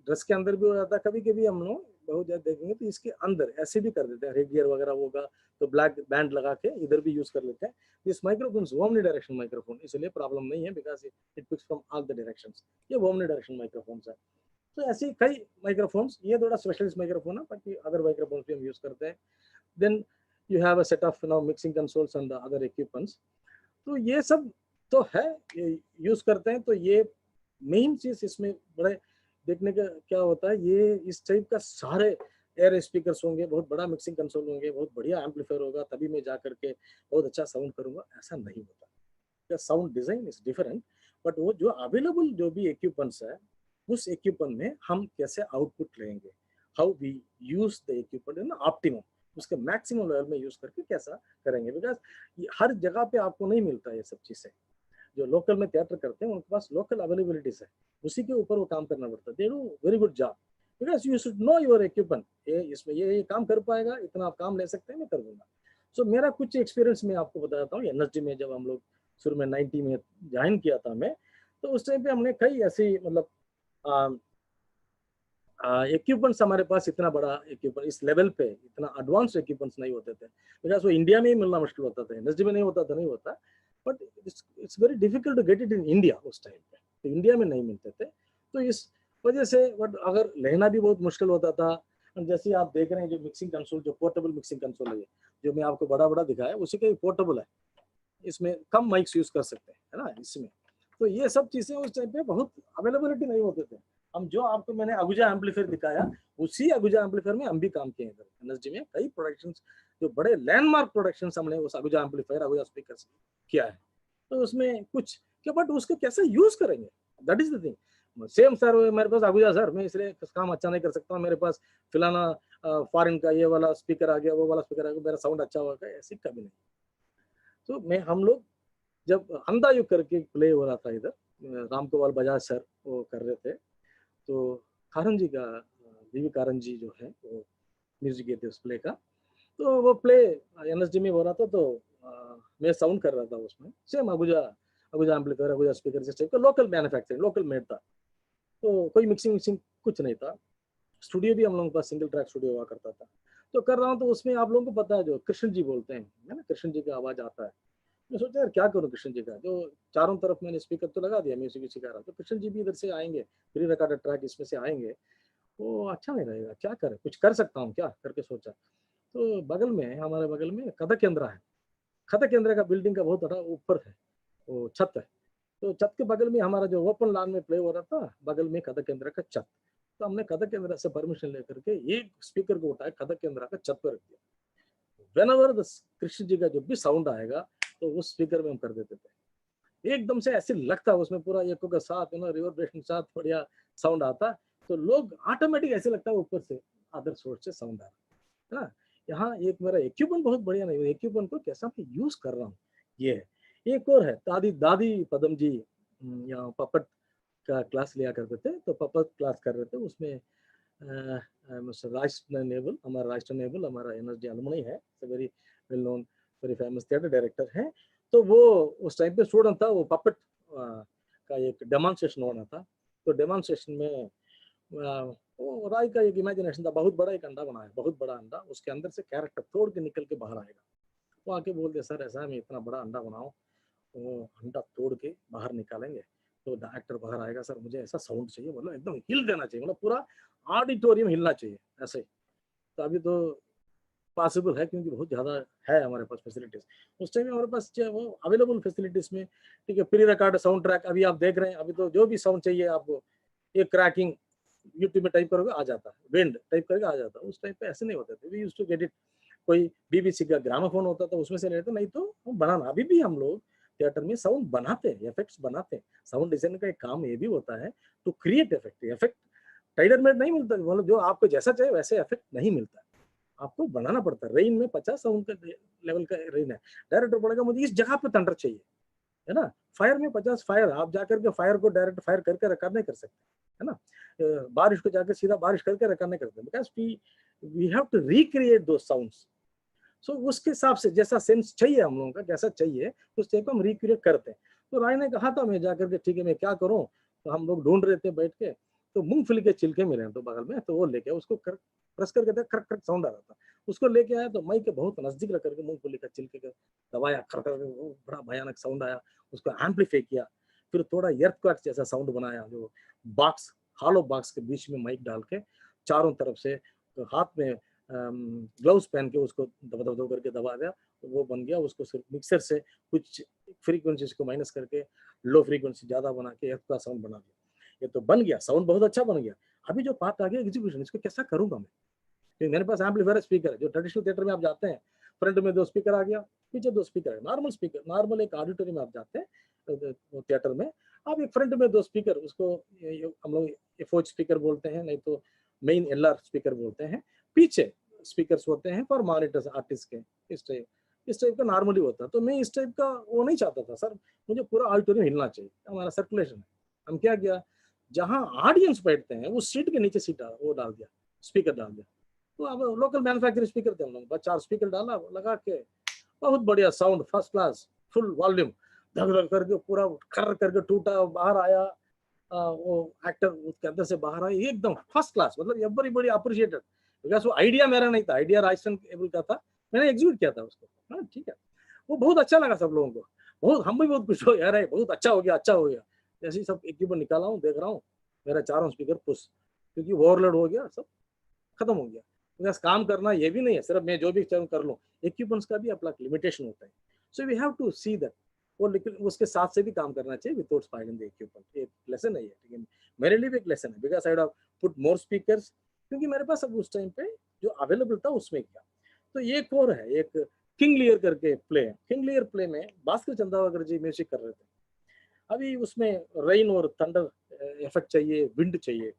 ड्रेस के अंदर भी हो जाता है, कभी कभी हम लोग बहुत ज्यादा देखेंगे तो इसके अंदर ऐसे भी कर देते हैं, रेड गियर वगैरह होगा तो ब्लैक बैंड लगा के इधर भी यूज कर लेते हैं। This microphone omni direction microphone, इसलिए प्रॉब्लम नहीं है, because it picks from all the directions. ये ओमनी डायरेक्शन माइक्रोफोन है। तो ऐसे कई माइक्रोफोन्स, ये थोड़ा स्पेशलिस्ट माइक्रोफोन है, बाकी अदर माइक्रोफोन्स भी हम यूज करते हैं। Then you have a set of now mixing consoles and other equipments. तो ये सब तो है, ये यूज करते हैं। तो ये मेन चीज इसमें बड़े देखने का क्या होता है, ये इस टाइप का सारे एयर स्पीकर्स होंगे, बहुत बड़ा मिक्सिंग कंसोल होंगे, बहुत बढ़िया एम्पलीफायर होगा, तभी मैं जा करके बहुत अच्छा साउंड करूंगा, ऐसा नहीं होता। Sound design is different, but वो जो अवेलेबल जो भी इक्विपमेंट्स है, उस इक्विपमेंट में हम कैसे आउटपुट लेंगे, how we use the equipment in optimum, उसके मैक्सिमम लेवल में यूज करके कैसा करेंगे। बिकॉज हर जगह पे आपको नहीं मिलता ये सब चीजें। जो लोकल में थिएटर करते हैं उनके पास लोकल अवेलेबिलिटीज है, उसी के ऊपर वो काम करना पड़ता है। They do very good job, because you should know your equipment, ये इसमें ये काम कर पाएगा, इतना आप काम ले सकते हैं, मैं कर दूंगा। सो मेरा कुछ एक्सपीरियंस मैं आपको बताता हूँ। एनर्जी में जब हम लोग शुरू में 90 में ज्वाइन किया था मैं, तो उस टाइम पे हमने कई ऐसी मतलब इक्विपमेंट्स, हमारे पास इतना बड़ा इक्विपमेंट इस लेवल पे इतना एडवांस इक्विपमेंट्स नहीं होते थे, बिकॉज वो इंडिया में ही मिलना मुश्किल होता था। एनर्जी में नहीं होता था, नहीं होता, but it's very difficult to get it in India उस टाइम पे, तो इंडिया में नहीं मिलते थे। तो इस वजह से बट अगर लेना भी बहुत मुश्किल होता था। जैसे आप देख रहे हैं जो मिक्सिंग कंसोल, जो पोर्टेबल मिक्सिंग कंसोल है, जो मैं आपको बड़ा बड़ा दिखाया, उसी का पोर्टेबल है, इसमें कम माइक्स यूज कर सकते हैं, है ना इसमें। तो ये सब चीजें उस टाइम पे बहुत अवेलेबिलिटी नहीं होते थे। हम जो आपको मैंने अगुजा एम्पलीफायर दिखाया, उसी अगुजा एम्पलीफायर में हम भी काम किए इधर एनर्जी में। कई प्रोडक्शंस, जो बड़े लैंडमार्क प्रोडक्शंस हमने उस अगुजा एम्पलीफायर, अगुजा स्पीकर से किया है। तो उसमें कुछ क्या, बट उसको कैसे यूज करेंगे, that is the thing. Same sir, मेरे पास अगुजा सर, मैं इसलिए काम अच्छा नहीं कर सकता, मेरे पास फिलाना फॉरेन का ये वाला स्पीकर आ गया, वो वाला स्पीकर आ गया, मेरा साउंड अच्छा होगा, ऐसी कभी नहीं। तो मैं हम लोग जब अंधा युग करके प्ले हो रहा था इधर, राम गोपाल बजाज सर वो कर रहे थे, तो कारण जी का, बीवी कारण जी जो है वो म्यूजिक के थे उस प्ले का। तो वो प्ले एनएसडी में हो रहा था, तो मैं साउंड कर रहा था उसमें, सेम अगुजा अगुजा एम्पलीफायर, अगुजा स्पीकर जिस टाइप का, लोकल मैन्युफैक्चरिंग, लोकल मेड था। तो कोई मिक्सिंग विक्सिंग कुछ नहीं था। स्टूडियो भी हम लोगों के पास सिंगल ट्रैक स्टूडियो हुआ करता था। तो कर रहा हूँ, तो उसमें आप लोगों को पता है जो कृष्ण जी बोलते हैं, है ना, कृष्ण जी का आवाज आता है। मैं सोचा यार क्या करूँ कृष्ण जी का, जो चारों तरफ मैंने स्पीकर तो लगा दिया, म्यूजिक भी सिखा रहा, तो कृष्ण जी भी इधर से आएंगे, प्री रिकॉर्डेड ट्रैक इसमें से आएंगे, वो अच्छा नहीं रहेगा, क्या करें, कुछ कर सकता हूँ क्या करके सोचा। तो बगल में, हमारे बगल में कथक केंद्र है। कथक केंद्र का बिल्डिंग का बहुत बड़ा ऊपर है, वो छत है। तो छत के बगल में हमारा जो ओपन लॉन में प्ले हो रहा था, बगल में कथक केंद्र का छत। तो हमने कथक केंद्र से परमिशन लेकर के एक स्पीकर को उठाया, कथक केंद्र का छत पर रख दिया। व्हेनेवर द कृष्ण जी का जो भी साउंड आएगा, तो उस स्पीकर में हम कर देते थे। एकदम से ऐसे लगता, उसमें पूरा एको के साथ रिवर्बरेशन के साथ बढ़िया साउंड आता। तो लोग ऑटोमेटिक ऐसे लगता है ऊपर से अदर सोर्स से साउंड आ रहा है ना। यहाँ एक मेरा इक्विपमेंट बहुत बढ़िया नहीं, इक्विपमेंट को कैसा मैं यूज कर रहा हूँ, ये है। एक और है, दादी दादी पदम जी यहाँ पपट का क्लास लिया करते थे, तो पपट क्लास कर रहे थे उसमें। राष्ट्र नेवल, हमारा राष्ट्र नेवल, हमारा एनर्जी अलुमनी है, very well known, very famous theatre director है। तो वो उस टाइम पे स्टूडेंट था, वो पपेट का एक डेमोन्स्ट्रेशन होना था। तो डेमोन्स्ट्रेशन में वो राय का एक इमेजिनेशन था, बहुत बड़ा एक अंडा बनाया, बहुत बड़ा अंडा, उसके अंदर से कैरेक्टर तोड़ के निकल के बाहर आएगा। वो आके बोलते सर ऐसा है, मैं इतना बड़ा अंडा बनाऊं, वो अंडा तोड़ के बाहर निकालेंगे, तो डायरेक्टर बाहर आएगा, सर मुझे ऐसा साउंड चाहिए, मतलब एकदम हिल देना चाहिए, मतलब पूरा ऑडिटोरियम हिलना चाहिए ऐसे। तो अभी तो पॉसिबल है, क्योंकि बहुत ज़्यादा है हमारे पास फैसिलिटीज। उस टाइम में हमारे पास वो अवेलेबल फैसिलिटीज में, ठीक है, प्री रिकॉर्ड साउंड ट्रैक अभी आप देख रहे हैं, अभी तो जो भी साउंड चाहिए आपको, ये क्रैकिंग यूट्यूब में टाइप करोगे आ जाता है, विंड टाइप करके आ जाता है। उस टाइम पे ऐसे नहीं होते थे, we used to get it, कोई बीबीसी का ग्रामोफोन होता था उसमें से लेते, नहीं तो बनाना। अभी भी हम लोग थिएटर में साउंड बनाते हैं, इफेक्ट्स बनाते हैं। साउंड डिजाइन का एक काम ये भी होता है to create effect. Effect tailor made नहीं मिलता, मतलब जो आपको जैसा चाहिए वैसे इफेक्ट नहीं मिलता, आपको बनाना पड़ता है। रेन में 50 साउंड का लेवल का रेन है, डायरेक्टर बोलेगा मुझे इस जगह पे थंडर चाहिए, है ना। फायर में 50 फायर, आप जाकर के फायर को डायरेक्ट फायर करके रिकॉर्ड नहीं कर सकते, है ना। बारिश को जाकर सीधा बारिश करके रिकॉर्ड नहीं करते, because we have to recreate the sounds. So उसके हिसाब से जैसा सेंस चाहिए हम लोगों का, कैसा चाहिए उस टाइप को हम रिक्रिएट करते हैं। तो राय ने कहा था मैं जाकर के ठीक है मैं क्या करूं, तो हम लोग ढूंढ रहे थे बैठ के, तो मूंगफली के छिलके मिले तो बगल में, तो वो लेके उसको प्रेस करके था, खरक खरक साउंड आ रहा था, उसको लेके आया, तो माइक के बहुत नजदीक रख करके मूंगफली का छिलके का दबाया, खर खर, वो बड़ा भयानक साउंड आया। उसको एम्पलीफाई किया, फिर थोड़ा एर्थक्वेक जैसा साउंड बनाया, जो बॉक्स हॉलो बॉक्स के बीच में माइक डाल के चारों तरफ से हाथ में ग्लव्स पहन के उसको दबा दबा करके दबा दिया, वो बन गया। उसको सिर्फ मिक्सर से कुछ फ्रीक्वेंसीज को माइनस करके लो फ्रीक्वेंसी ज्यादा बना के एफ का साउंड बना दिया। ये तो बन गया, साउंड बहुत अच्छा बन गया। अभी जो पार्ट आ गया एग्जीक्यूशन, इसको कैसा करूंगा मैं? क्योंकि मेरे पास एम्पलीफायर स्पीकर है, जो ट्रेडिशनल थिएटर में आप जाते हैं, फ्रंट में 2 स्पीकर आ गया, पीछे 2 स्पीकर है, नॉर्मल स्पीकर। नॉर्मल एक ऑडिटोरियम में आप जाते हैं थिएटर में, आप एक फ्रंट में 2 स्पीकर, उसको हम लोग एफओएच स्पीकर बोलते हैं, नहीं तो मेन एलआर स्पीकर बोलते हैं। पीछे स्पीकर्स होते हैं फॉर मॉनिटर्स आर्टिस्ट के, इस टाइप का नॉर्मली होता है। तो मैं इस टाइप का वो नहीं चाहता था सर, मुझे पूरा ऑडिटोरियम हिलना चाहिए, हमारा सर्कुलेशन है। हम क्या किया, जहां ऑडियंस बैठते हैं उस सीट के नीचे सीट वो डाल दिया, स्पीकर डाल दिया। तो अब लोकल मैन्युफैक्चरिंग स्पीकर थे हम लोग, बस 4 स्पीकर डाला, लगा के बहुत बढ़िया sound, first class, full volume, धक धक करके पूरा खर करके टूटा, बाहर आया। वो एक्टर उसके अंदर से बाहर आया एकदम फर्स्ट क्लास, मतलब एवरीबॉडी अप्रिशिएटेड, बिकॉज वो आइडिया मेरा नहीं था, आइडिया राजस्थान केबल का था, मैंने एग्जीक्यूट किया था उसको। हाँ ठीक है, वो बहुत अच्छा लगा सब लोगों को, बहुत, हम भी बहुत खुश हो यार, बहुत अच्छा हो गया, अच्छा हो गया। जैसे ही सब इक्विपमेंट निकाला हूँ, देख रहा हूँ मेरा चारों स्पीकर पुश, क्योंकि ओवरलोड हो गया, सब खत्म हो गया। बस काम करना ये भी नहीं है सिर्फ मैं जो भी कर लूँ, इक्विपमेंट्स का भी अपना लिमिटेशन होता है। So we have to see that, और लेकिन उसके साथ से भी काम करना चाहिए विदाउट स्पॉइलिंग द इक्विपमेंट। एक लेसन है ये, लेकिन मेरे लिए भी एक लेसन है, because I have put more speakers, क्योंकि मेरे पास अब उस टाइम पे जो अवेलेबल था उसमें क्या। तो ये एक और है, एक किंग लियर करके प्ले है। किंग लियर प्ले में भास्कर चंदावरकर जी म्यूजिक कर रहे थे। अभी उसमें रेन और थंडर इफेक्ट चाहिए, विंड चाहिए।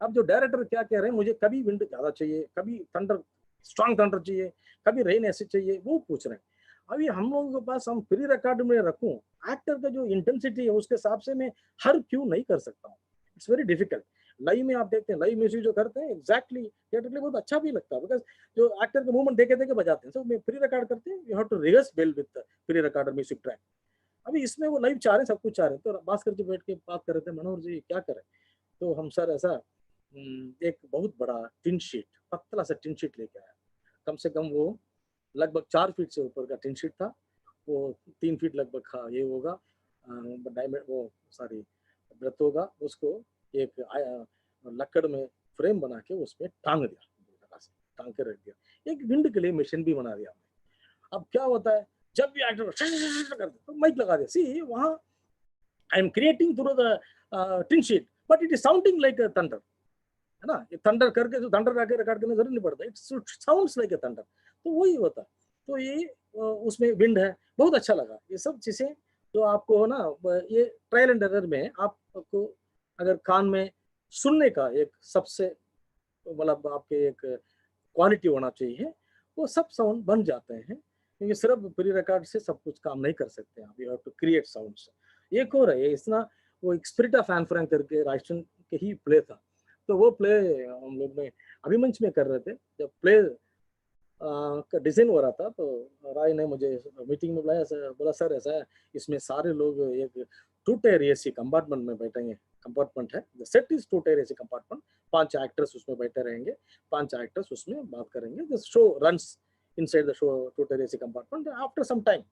अब जो डायरेक्टर क्या कह रहे हैं, मुझे कभी विंड ज्यादा चाहिए, कभी थंडर, स्ट्रॉन्ग थंडर चाहिए, कभी रेन ऐसे चाहिए, वो पूछ रहे हैं। अभी हम लोगों के पास, हम प्री रिकॉर्ड में रखूं, एक्टर का जो इंटेंसिटी है उसके हिसाब से मैं हर क्यों नहीं कर सकता हूँ। It's very difficult. लाइव में आप देखते हैं, लाइव म्यूजिक जो करते हैं एग्जैक्टली थिएटर बहुत अच्छा भी लगता है, बिकॉज जो एक्टर के मूवमेंट देखे देखे बजाते हैं, सो मैं प्री रिकॉर्ड करते हैं, you have to rehearse well with pre recorded music track. अभी इसमें वो लाइव चाह रहे हैं, सब कुछ चाह रहे हैं। तो भास्कर जी बैठ के बात कर रहे थे, मनोहर जी क्या करें? तो हम सर ऐसा एक बहुत बड़ा टिन शीट, पतला सा टिन शीट लेके आया, कम से कम वो लगभग 4 फीट से ऊपर का टिन शीट था, वो 3 फीट लगभग का ये होगा, डायमीटर वो सॉरी ब्रेथ होगा। उसको एक लकड़ में फ्रेम बना के उसमें टांग दिया, टांग के रख दिया। एक विंड के लिए मशीन भी बना दिया। अब क्या होता है, जब भी एक्टर कर तो माइक लगा दिया, सी वहां I am creating through the tin sheet, but it is sounding like a thunder, है ना। ये थंडर करके, जो थंडर आके रिकॉर्ड करने जरूरत नहीं पड़ता, it sounds like a thunder. तो वही होता है। तो ये उसमें विंड है, बहुत अच्छा लगा। ये सब चीजें जो आपको हो ना, ये ट्रायल एंड एरर में आपको अगर कान में सुनने का एक सबसे, मतलब आपके एक क्वालिटी होना चाहिए, वो सब साउंड बन जाते हैं। क्योंकि सिर्फ प्री रिकॉर्ड से सब कुछ काम नहीं कर सकते आप, you have to create sounds. एक और है इतना, वो एक स्पिरिट ऑफ एन फ्रैंक करके राजस्थान के ही प्ले था। तो वो प्ले हम लोग ने अभिमंच में कर रहे थे। जब प्ले का डिजाइन हो रहा था, तो राय ने मुझे मीटिंग में बुलाया, बोला सर ऐसा है, इसमें सारे लोग एक 2 टायर एसी कंपार्टमेंट में बैठेंगे। कंपार्टमेंट है, the set is 2 tier AC compartment, 5 actors उसमें बैठे रहेंगे, 5 एक्टर्स उसमें बात करेंगे। The show runs inside the show 2 tier AC compartment after some time.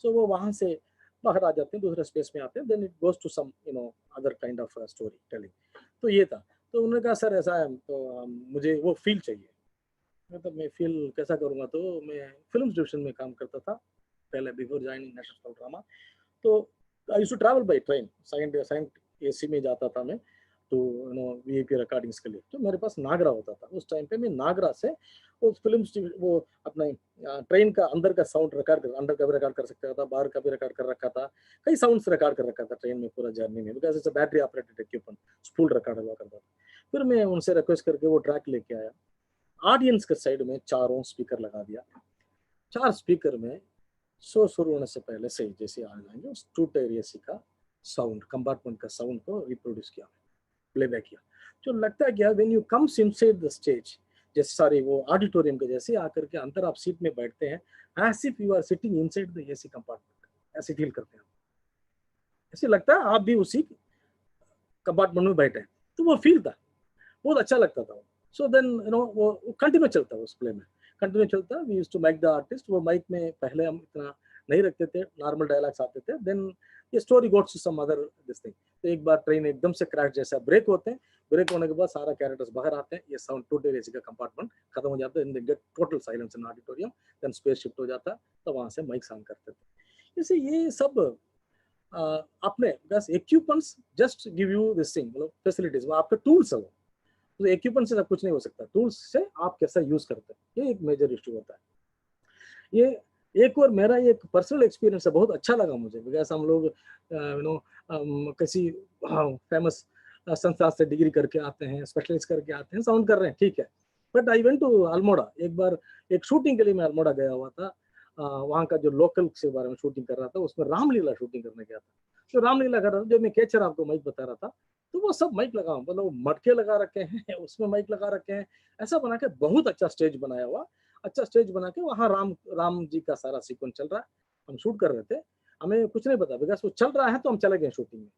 So वो वहां से बाहर आ जाते हैं, दूसरे स्पेस में आते हैं, then it goes to some other kind of story telling. तो ये था। तो उन्होंने कहा सर ऐसा है, तो मुझे वो फील चाहिए। मतलब मैं फील कैसा करूँगा, तो मैं फिल्म डिविजन में काम करता था पहले, बिफोर ज्वाइनिंग नेशनल ड्रामा। तो I used to travel by train, second AC में जाता था मैं, तो वीआईपी रिकॉर्डिंग्स के लिए। तो मेरे पास नागरा होता था उस टाइम पे, मैं नागरा से वो फिल्म, वो अपने ट्रेन का अंदर का साउंड रिकॉर्ड कर, अंदर का भी रिकॉर्ड कर सकता था, बाहर का भी रिकॉर्ड कर रखा था, कई साउंड्स रिकॉर्ड कर रखा था ट्रेन में पूरा जर्नी में, because it's a battery operated equipment, spool record हुआ करता था। फिर मैं उनसे रिक्वेस्ट करके वो ट्रैक लेके आया, ऑडियंस के साइड में चारों स्पीकर लगा दिया। 4 स्पीकर में शो शुरू होने से पहले से ही जैसे आ जाएंगे, उस 2 टायर एसी का साउंड, कंपार्टमेंट का साउंड को रिप्रोड्यूस किया, प्लेबैक किया। जो लगता है क्या, when you comes inside the stage, जैसे सारे वो ऑडिटोरियम के जैसे आकर के अंदर आप सीट में बैठते हैं, as if you are sitting inside the AC compartment, ऐसे फील करते हैं। ऐसे लगता है आप भी उसी कंपार्टमेंट में बैठे हैं। तो वो फील था, बहुत अच्छा लगता था। सो देन वो कंटिन्यू चलता उस प्ले में, कंटिन्यू चलता। We used to mic the artist. वो माइक में पहले हम इतना नहीं रखते थे, नॉर्मल डायलॉग्स आते थे, देन ये story goes to some other this thing. तो एक बार ट्रेन एकदम से क्रैश, जैसा ब्रेक होते हैं ब्रेक होने के बाद सारा कैरेक्टर्स बाहर आते हैं, ये साउंड टोटल एसी का कंपार्टमेंट खत्म हो जाता है, get total silence in auditorium, then space shift हो जाता है, तो वहां से माइक ऑन करते थे। इसे ये सब अपने बस equipments just give you this thing, मतलब फैसिलिटीज, वो आपके टूल्स है, वो तो इक्विपमेंट से सब कुछ नहीं हो सकता, टूल्स से आप कैसा यूज करते हैं, ये एक मेजर इश्यू होता है। ये एक और मेरा एक पर्सनल एक्सपीरियंस है, बहुत अच्छा लगा मुझे, बिकॉज हम लोग यू नो किसी फेमस संस्था से डिग्री करके आते हैं, स्पेशलाइज करके आते हैं, साउंड कर रहे हैं, ठीक है, but I went to Almora, एक बार एक शूटिंग के लिए मैं अल्मोड़ा गया हुआ था, वहाँ का जो लोकल के बारे में शूटिंग कर रहा था, उसमें रामलीला शूटिंग करने गया था, तो रामलीला कर रहा था, जो मैं कैचर आपको माइक बता रहा था, तो वो सब माइक लगा, मतलब मटके लगा रखे हैं, उसमें माइक लगा रखे हैं, ऐसा बना के बहुत अच्छा स्टेज बनाया हुआ, अच्छा स्टेज बना के वहाँ राम जी का सारा सीक्वेंस चल रहा है, हम शूट कर रहे थे, हमें कुछ नहीं पता, बिकॉज वो चल रहा है तो हम चले गए शूटिंग में,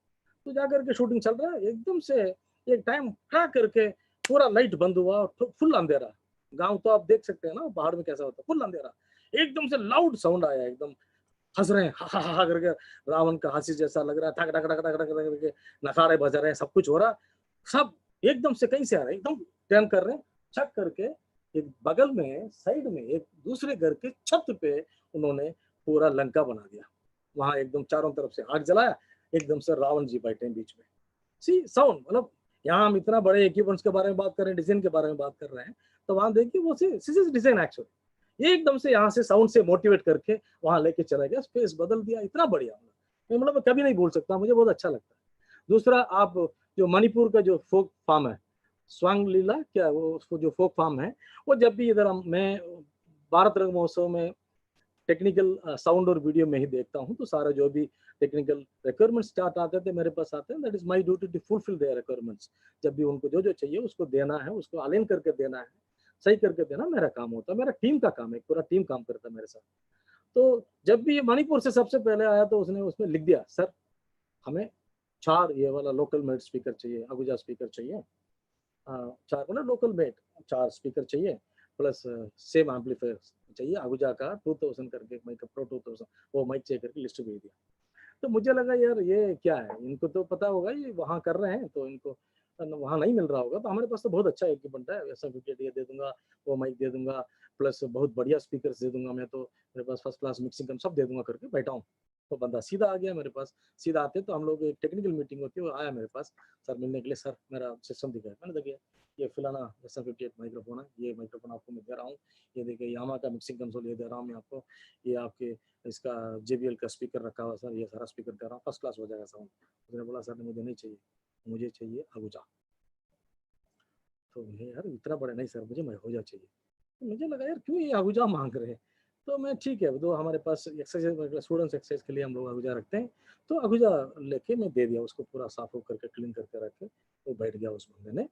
तो जाकर के शूटिंग चल रहा है, एकदम से एक टाइम क्या करके पूरा लाइट बंद हुआ, फुल अंधेरा, गांव तो आप देख सकते हैं ना पहाड़ में कैसा होता है, फुल अंधेरा, एकदम से लाउड साउंड आया, एकदम हंस रहे हैं, हा हा हा करके, रावण का हंसी जैसा लग रहा है, ठक ठक ठक ठक ठक करके नखारे बज रहे हैं, सब कुछ हो रहा, सब एकदम से कहीं से आ रहा है, एकदम टर्न कर रहे हैं, छक करके एक बगल में साइड में एक दूसरे घर के छत पे उन्होंने पूरा लंका बना दिया, वहां एकदम चारों तरफ से आग जलाया, एकदम से रावण जी बैठे हैं बीच में, सी साउंड, मतलब यहाँ हम इतना बड़े इक्विपमेंट्स के बारे में बात कर रहे हैं, डिजाइन के बारे में बात कर रहे हैं, तो वहां देखिए वो डिजाइन एक्चुअली, ये एकदम से यहाँ से साउंड से मोटिवेट करके वहां लेके चला गया, स्पेस बदल दिया, इतना बढ़िया, मतलब मैं कभी नहीं भूल सकता, मुझे बहुत अच्छा लगता है। दूसरा, आप जो मणिपुर का जो फोक फार्म है, स्वांग लीला क्या वो, उसको जो फोक फार्म है, वो जब भी इधर मैं भारत रंग महोत्सव में टेक्निकल साउंड और वीडियो में ही देखता हूँ, तो सारा जो भी टेक्निकल रिक्वायरमेंट स्टार्ट आते थे मेरे पास आते हैं, that is my duty to fulfil their requirements, जब भी उनको जो जो चाहिए उसको देना है, उसको अलाइन करके देना है, सही करके देना मेरा काम होता है, मेरा टीम का काम है, पूरा टीम काम करता है मेरे साथ। तो जब भी ये मणिपुर से सबसे पहले आया तो उसने उसमें लिख दिया, सर हमें 4 ये वाला लोकल मेड स्पीकर चाहिए, अगुजा स्पीकर चाहिए, 4 मतलब लोकल मेड 4 स्पीकर चाहिए, प्लस सेम एम्पलीफायर चाहिए अगुजा का 2000 करके माइक प्रो 2000, वो माइक चाहिए करके लिस्ट भेज दिया। तो मुझे लगा यार ये क्या है, इनको तो पता होगा ये वहाँ कर रहे हैं, तो इनको वहाँ नहीं मिल रहा होगा, तो हमारे पास तो बहुत अच्छा इक्विपमेंट है, वैसा ये दे दूंगा, वो माइक दे दूंगा, प्लस बहुत बढ़िया स्पीकर दे दूंगा, मैं तो मेरे पास फर्स्ट क्लास मिक्सिंग का सब दे दूंगा करके बैठा हूँ। तो बंदा सीधा आ गया मेरे पास, सीधा आते तो हम लोग एक टेक्निकल मीटिंग होती है, वो आया मेरे पास सर मिलने के लिए, सर मेरा सिस्टम दिखाया, मैंने देखिए ये फिलाना SM58 माइक्रोफोन है, ये माइक्रोफोन आपको मैं दे रहा हूँ, ये देखिए यामा का मिक्सिंग कंसोल ये दे रहा हूँ मैं आपको, ये आपके इसका JBL का स्पीकर रखा हुआ सर, ये सारा स्पीकर दे रहा हूँ, फर्स्ट क्लास हो जाएगा साउंड। उसने बोला सर मुझे नहीं चाहिए, मुझे चाहिए अगुजा। तो मैं यार इतना बड़ा नहीं सर, मुझे अगुजा चाहिए। तो मुझे लगा यार क्यों ये अगुजा मांग रहे हैं, तो मैं ठीक है, तो हमारे पास एक्सरसाइज स्टूडेंट्स एक्सरसाइज के लिए हम लोग अगुजा रखते हैं, तो अगुजा लेके मैं दे दिया उसको, पूरा साफ करके क्लीन करके रख के वो बैठ गया उस बंदे ने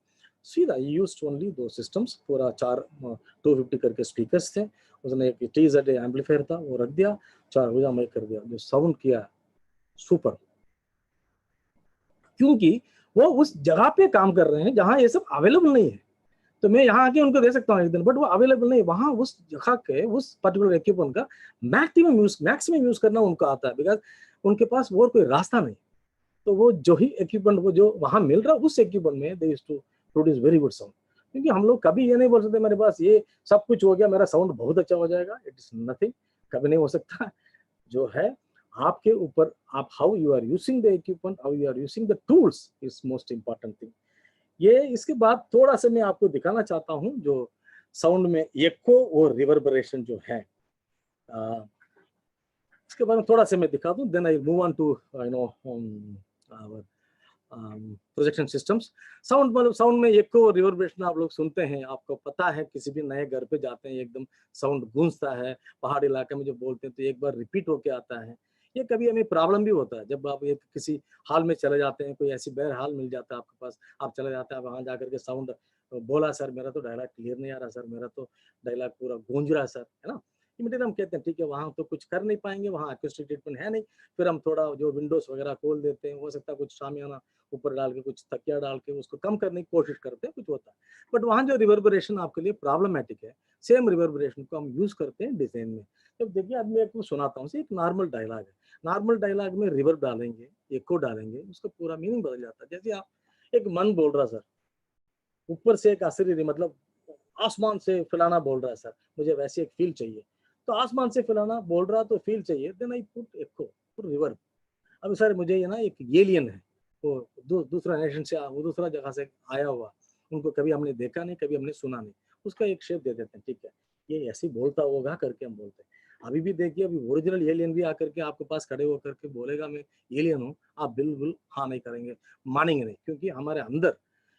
सीधा, यूज ओनली 2 सिस्टम्स, पूरा 4 250 करके स्पीकर्स थे, उसने एक TZ एम्पलीफायर था वो रख दिया, 4 अगुजा माइक कर दिया, जो साउंड किया सुपर, क्योंकि वो उस जगह पे काम कर रहे हैं जहां ये सब अवेलेबल नहीं है, तो मैं यहाँ आके उनको दे सकता हूँ एक दिन, बट वो अवेलेबल नहीं, वहाँ उस जगह के उस पर्टिकुलर इक्विपमेंट का मैक्सिमम यूज करना उनको आता है, बिकॉज उनके पास और कोई रास्ता नहीं, तो वो जो ही इक्विपमेंट वो जो वहाँ मिल रहा है उस इक्विपमेंट में they used to produce very good sound, क्योंकि हम लोग कभी ये नहीं बोल सकते मेरे पास ये सब कुछ हो गया मेरा साउंड बहुत अच्छा हो जाएगा, इट इज नथिंग, कभी नहीं हो सकता। जो है आपके ऊपर, आप how you are using the equipment, how you are using the tools is most important thing. ये इसके बाद थोड़ा सा मैं आपको दिखाना चाहता हूँ जो साउंड में एको और रिवर्बरेशन जो है, इसके बारे में थोड़ा सा मैं दिखा दूं, then I move on to you know projection systems. Sound मतलब साउंड में एको रिवर्बरेशन आप लोग सुनते हैं, आपको पता है किसी भी नए घर पे जाते हैं एकदम साउंड गूंजता है, पहाड़ी इलाके में जो बोलते हैं तो एक बार रिपीट होके आता है, ये कभी हमें प्रॉब्लम भी होता है जब आप एक किसी हॉल में चले जाते हैं, कोई ऐसी बैर हाल मिल जाता है आपके पास, आप चले जाते हैं वहां जाकर के साउंड बोला सर मेरा तो डायलॉग क्लियर नहीं आ रहा सर, मेरा तो डायलॉग पूरा गूंज रहा है सर, है ना, इमीडिएट हम कहते हैं ठीक है वहां तो कुछ कर नहीं पाएंगे, वहां एक्यूस्टिक ट्रीटमेंट है नहीं, फिर हम थोड़ा जो विंडोज वगैरह खोल देते हैं, हो सकता है कुछ शामियाना ऊपर डाल के कुछ तकिया डाल के उसको कम करने की कोशिश करते हैं, कुछ होता है, बट वहां जो रिवर्बरेशन आपके लिए प्रॉब्लमेटिक है, सेम रिवर्बरेशन को हम यूज करते हैं डिजाइन में। जब देखिए अब मैं आपको सुनाता हूँ, एक नॉर्मल डायलॉग है, नॉर्मल डायलॉग में रिवर्ब डालेंगे, एको डालेंगे, उसका पूरा मीनिंग बदल जाता है, जैसे आप एक मन बोल रहा सर, ऊपर से एक अशरीरी, मतलब आसमान से फलाना बोल रहा है सर, मुझे वैसे एक फील चाहिए, तो आसमान से फलाना बोल रहा तो फील चाहिए, then I put echo, reverb. अब सर मुझे ये ना एक एलियन है, वो दूसरा नेशन से, वो दूसरा जगह से आया हुआ, उनको कभी हमने देखा नहीं, कभी हमने सुना नहीं, उसका एक शेप दे देते हैं, ठीक है ये ऐसे बोलता होगा करके हम बोलते हैं। अभी भी देखिए, अभी ओरिजिनल एलियन भी आकर के आपके पास खड़े होकर के बोलेगा मैं एलियन हूँ, आप बिल्कुल हाँ नहीं करेंगे, मानेंगे नहीं, क्योंकि हमारे अंदर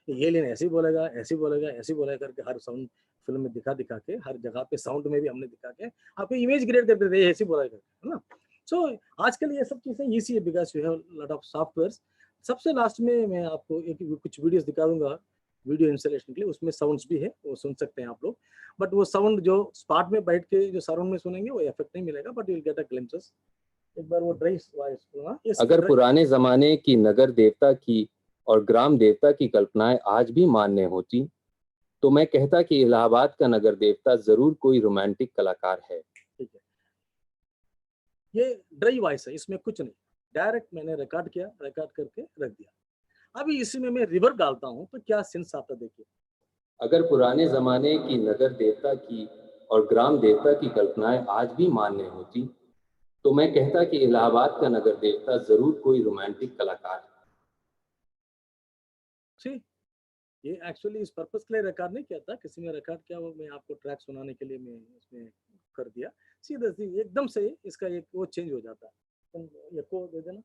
एलियन ऐसे बोलेगा, ऐसे बोलेगा, ऐसे बोलेगा करके हर साउंड फिल्म में दिखा दिखा के, हर जगह पे साउंड में भी हमने दिखा के आपको इमेज क्रिएट कर देते हैं, ऐसे बोलेगा, है ना। सो आजकल ये सब चीजें इजी है, because you have lot of softwares. सबसे लास्ट में मैं आपको एक कुछ वीडियोस दिखा दूंगा वीडियो इंस्टॉलेशन के लिए, उसमें साउंड्स भी है, वो सुन सकते हैं आप लोग, बट वो साउंड जो स्पॉट में बैठ के जो सराउंड में सुनेंगे वो इफेक्ट नहीं मिलेगा, but you will get a glimpses. एक बार वो ड्राई वॉइस सुना। अगर पुराने जमाने की नगर देवता की और ग्राम देवता की कल्पनाएं आज भी मान्य होती, तो मैं कहता कि इलाहाबाद का नगर देवता जरूर कोई रोमांटिक कलाकार है। ठीक है, ये ड्राई वॉइस है, इसमें कुछ नहीं, डायरेक्ट मैंने रिकॉर्ड किया, रिकॉर्ड करके रख दिया। अभी इसी में मैं रिवर्ब डालता हूँ तो क्या सेंस आता देखिए। अगर पुराने जमाने की नगर देवता की और ग्राम देवता की कल्पनाएं आज भी मान्य होती, तो मैं कहता कि इलाहाबाद का नगर देवता जरूर कोई रोमांटिक कलाकार है। ठीक, ये एक्चुअली इस पर्पस के लिए रिकॉर्ड नहीं किया था, किसी ने रिकॉर्ड किया, वो मैं आपको ट्रैक सुनाने के लिए मैं इसमें कर दिया, सीधा सी एकदम से इसका एक वो चेंज हो जाता है, तुम ये को दे देना।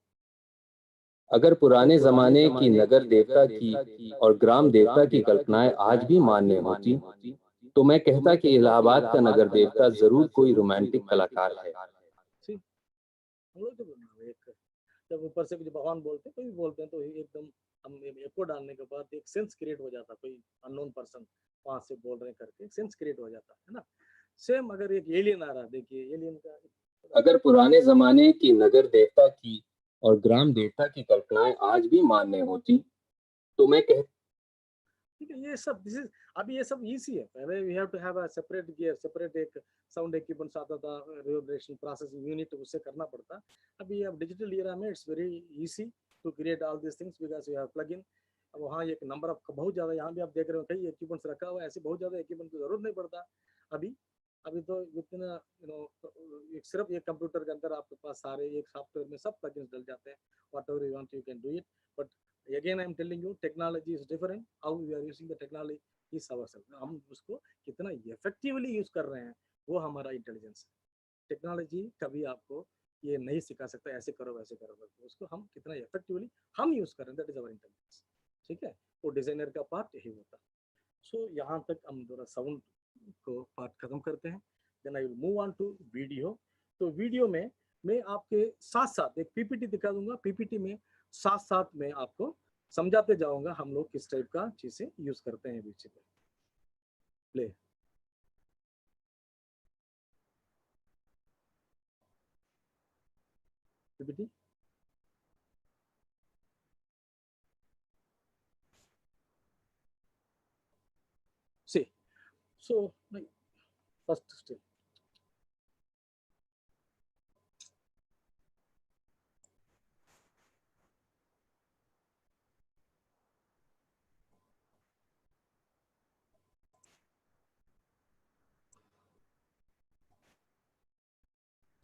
अगर पुराने जमाने की नगर देवता की और ग्राम देवता की कल्पनाएं आज भी मान्य होती, तो मैं कहता कि इलाहाबाद का नगर देवता जरूर कोई रोमांटिक कलाकार है। हम लोग तो एक जब ऊपर से कुछ भगवान बोलते हैं, कोई भी बोलते हैं, तो एकदम हम एको डालने के बाद एक सेंस क्रिएट हो जाता, कोई अननोन पर्सन वहां से बोल रहे हैं करके एक सेंस क्रिएट हो जाता है ना। सेम अगर एक एलियन आ रहा, देखिए एलियन का, अगर पुराने जमाने की नगर देवता की और ग्राम देवता की कल्पनाएं आज भी मान्य होती, तो मैं कह ठीक है, ये सब दिस इज, अभी ये सब इजी है, पहले we have to have a separate gear, separate एक साउंड इक्विपमेंट आता था, रिवर्बरेशन प्रोसेसिंग यूनिट, उससे करना पड़ता। अभी अब डिजिटल एरा में it's very easy to create all this things because you have plug in. अब वहाँ एक नंबर ऑफ बहुत ज्यादा, यहाँ भी आप देख रहे हो कई इक्विपमेंट्स रखा हुआ है, ऐसे बहुत ज्यादा इक्विपमेंट की जरूरत नहीं पड़ता अभी। अभी तो इतना यू नो सिर्फ एक कंप्यूटर के अंदर आपके पास सारे एक सॉफ्टवेयर में सब प्लगइन्स डल जाते हैं, what ever you want you can do it, but again I'm telling you technology is different, how we are using the technology is ourselves, हम उसको कितना effectively यूज कर रहे हैं वो हमारा इंटेलिजेंस है। टेक्नोलॉजी कभी आपको ये नहीं सिखा सकता ऐसे करो वैसे करो, उसको हम कितना इफेक्टिवली हम यूज कर रहे हैं, दैट इज आवर इंटेलिजेंस। ठीक है, वो डिजाइनर का पार्ट यही होता है। सो यहाँ तक हम थोड़ा साउंड को पार्ट खत्म करते हैं, then I will move on to video. तो वीडियो में मैं आपके साथ साथ एक पीपीटी दिखा दूंगा, पीपीटी में साथ साथ में आपको समझाते जाऊंगा हम लोग किस टाइप का चीजें यूज करते हैं बीच में। Play. PPT see, so first step,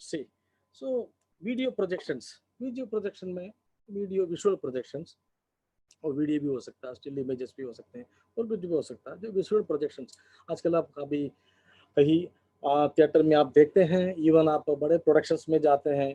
see so video projections. Video projection में वीडियो विजुअल प्रोजेक्शंस, और वीडियो भी हो सकता है, स्टिल इमेजेस भी हो सकते हैं, और कुछ भी हो सकता है। जो विजुअल प्रोजेक्शंस आजकल आप अभी कहीं थिएटर में आप देखते हैं, इवन आप बड़े प्रोडक्शंस में जाते हैं,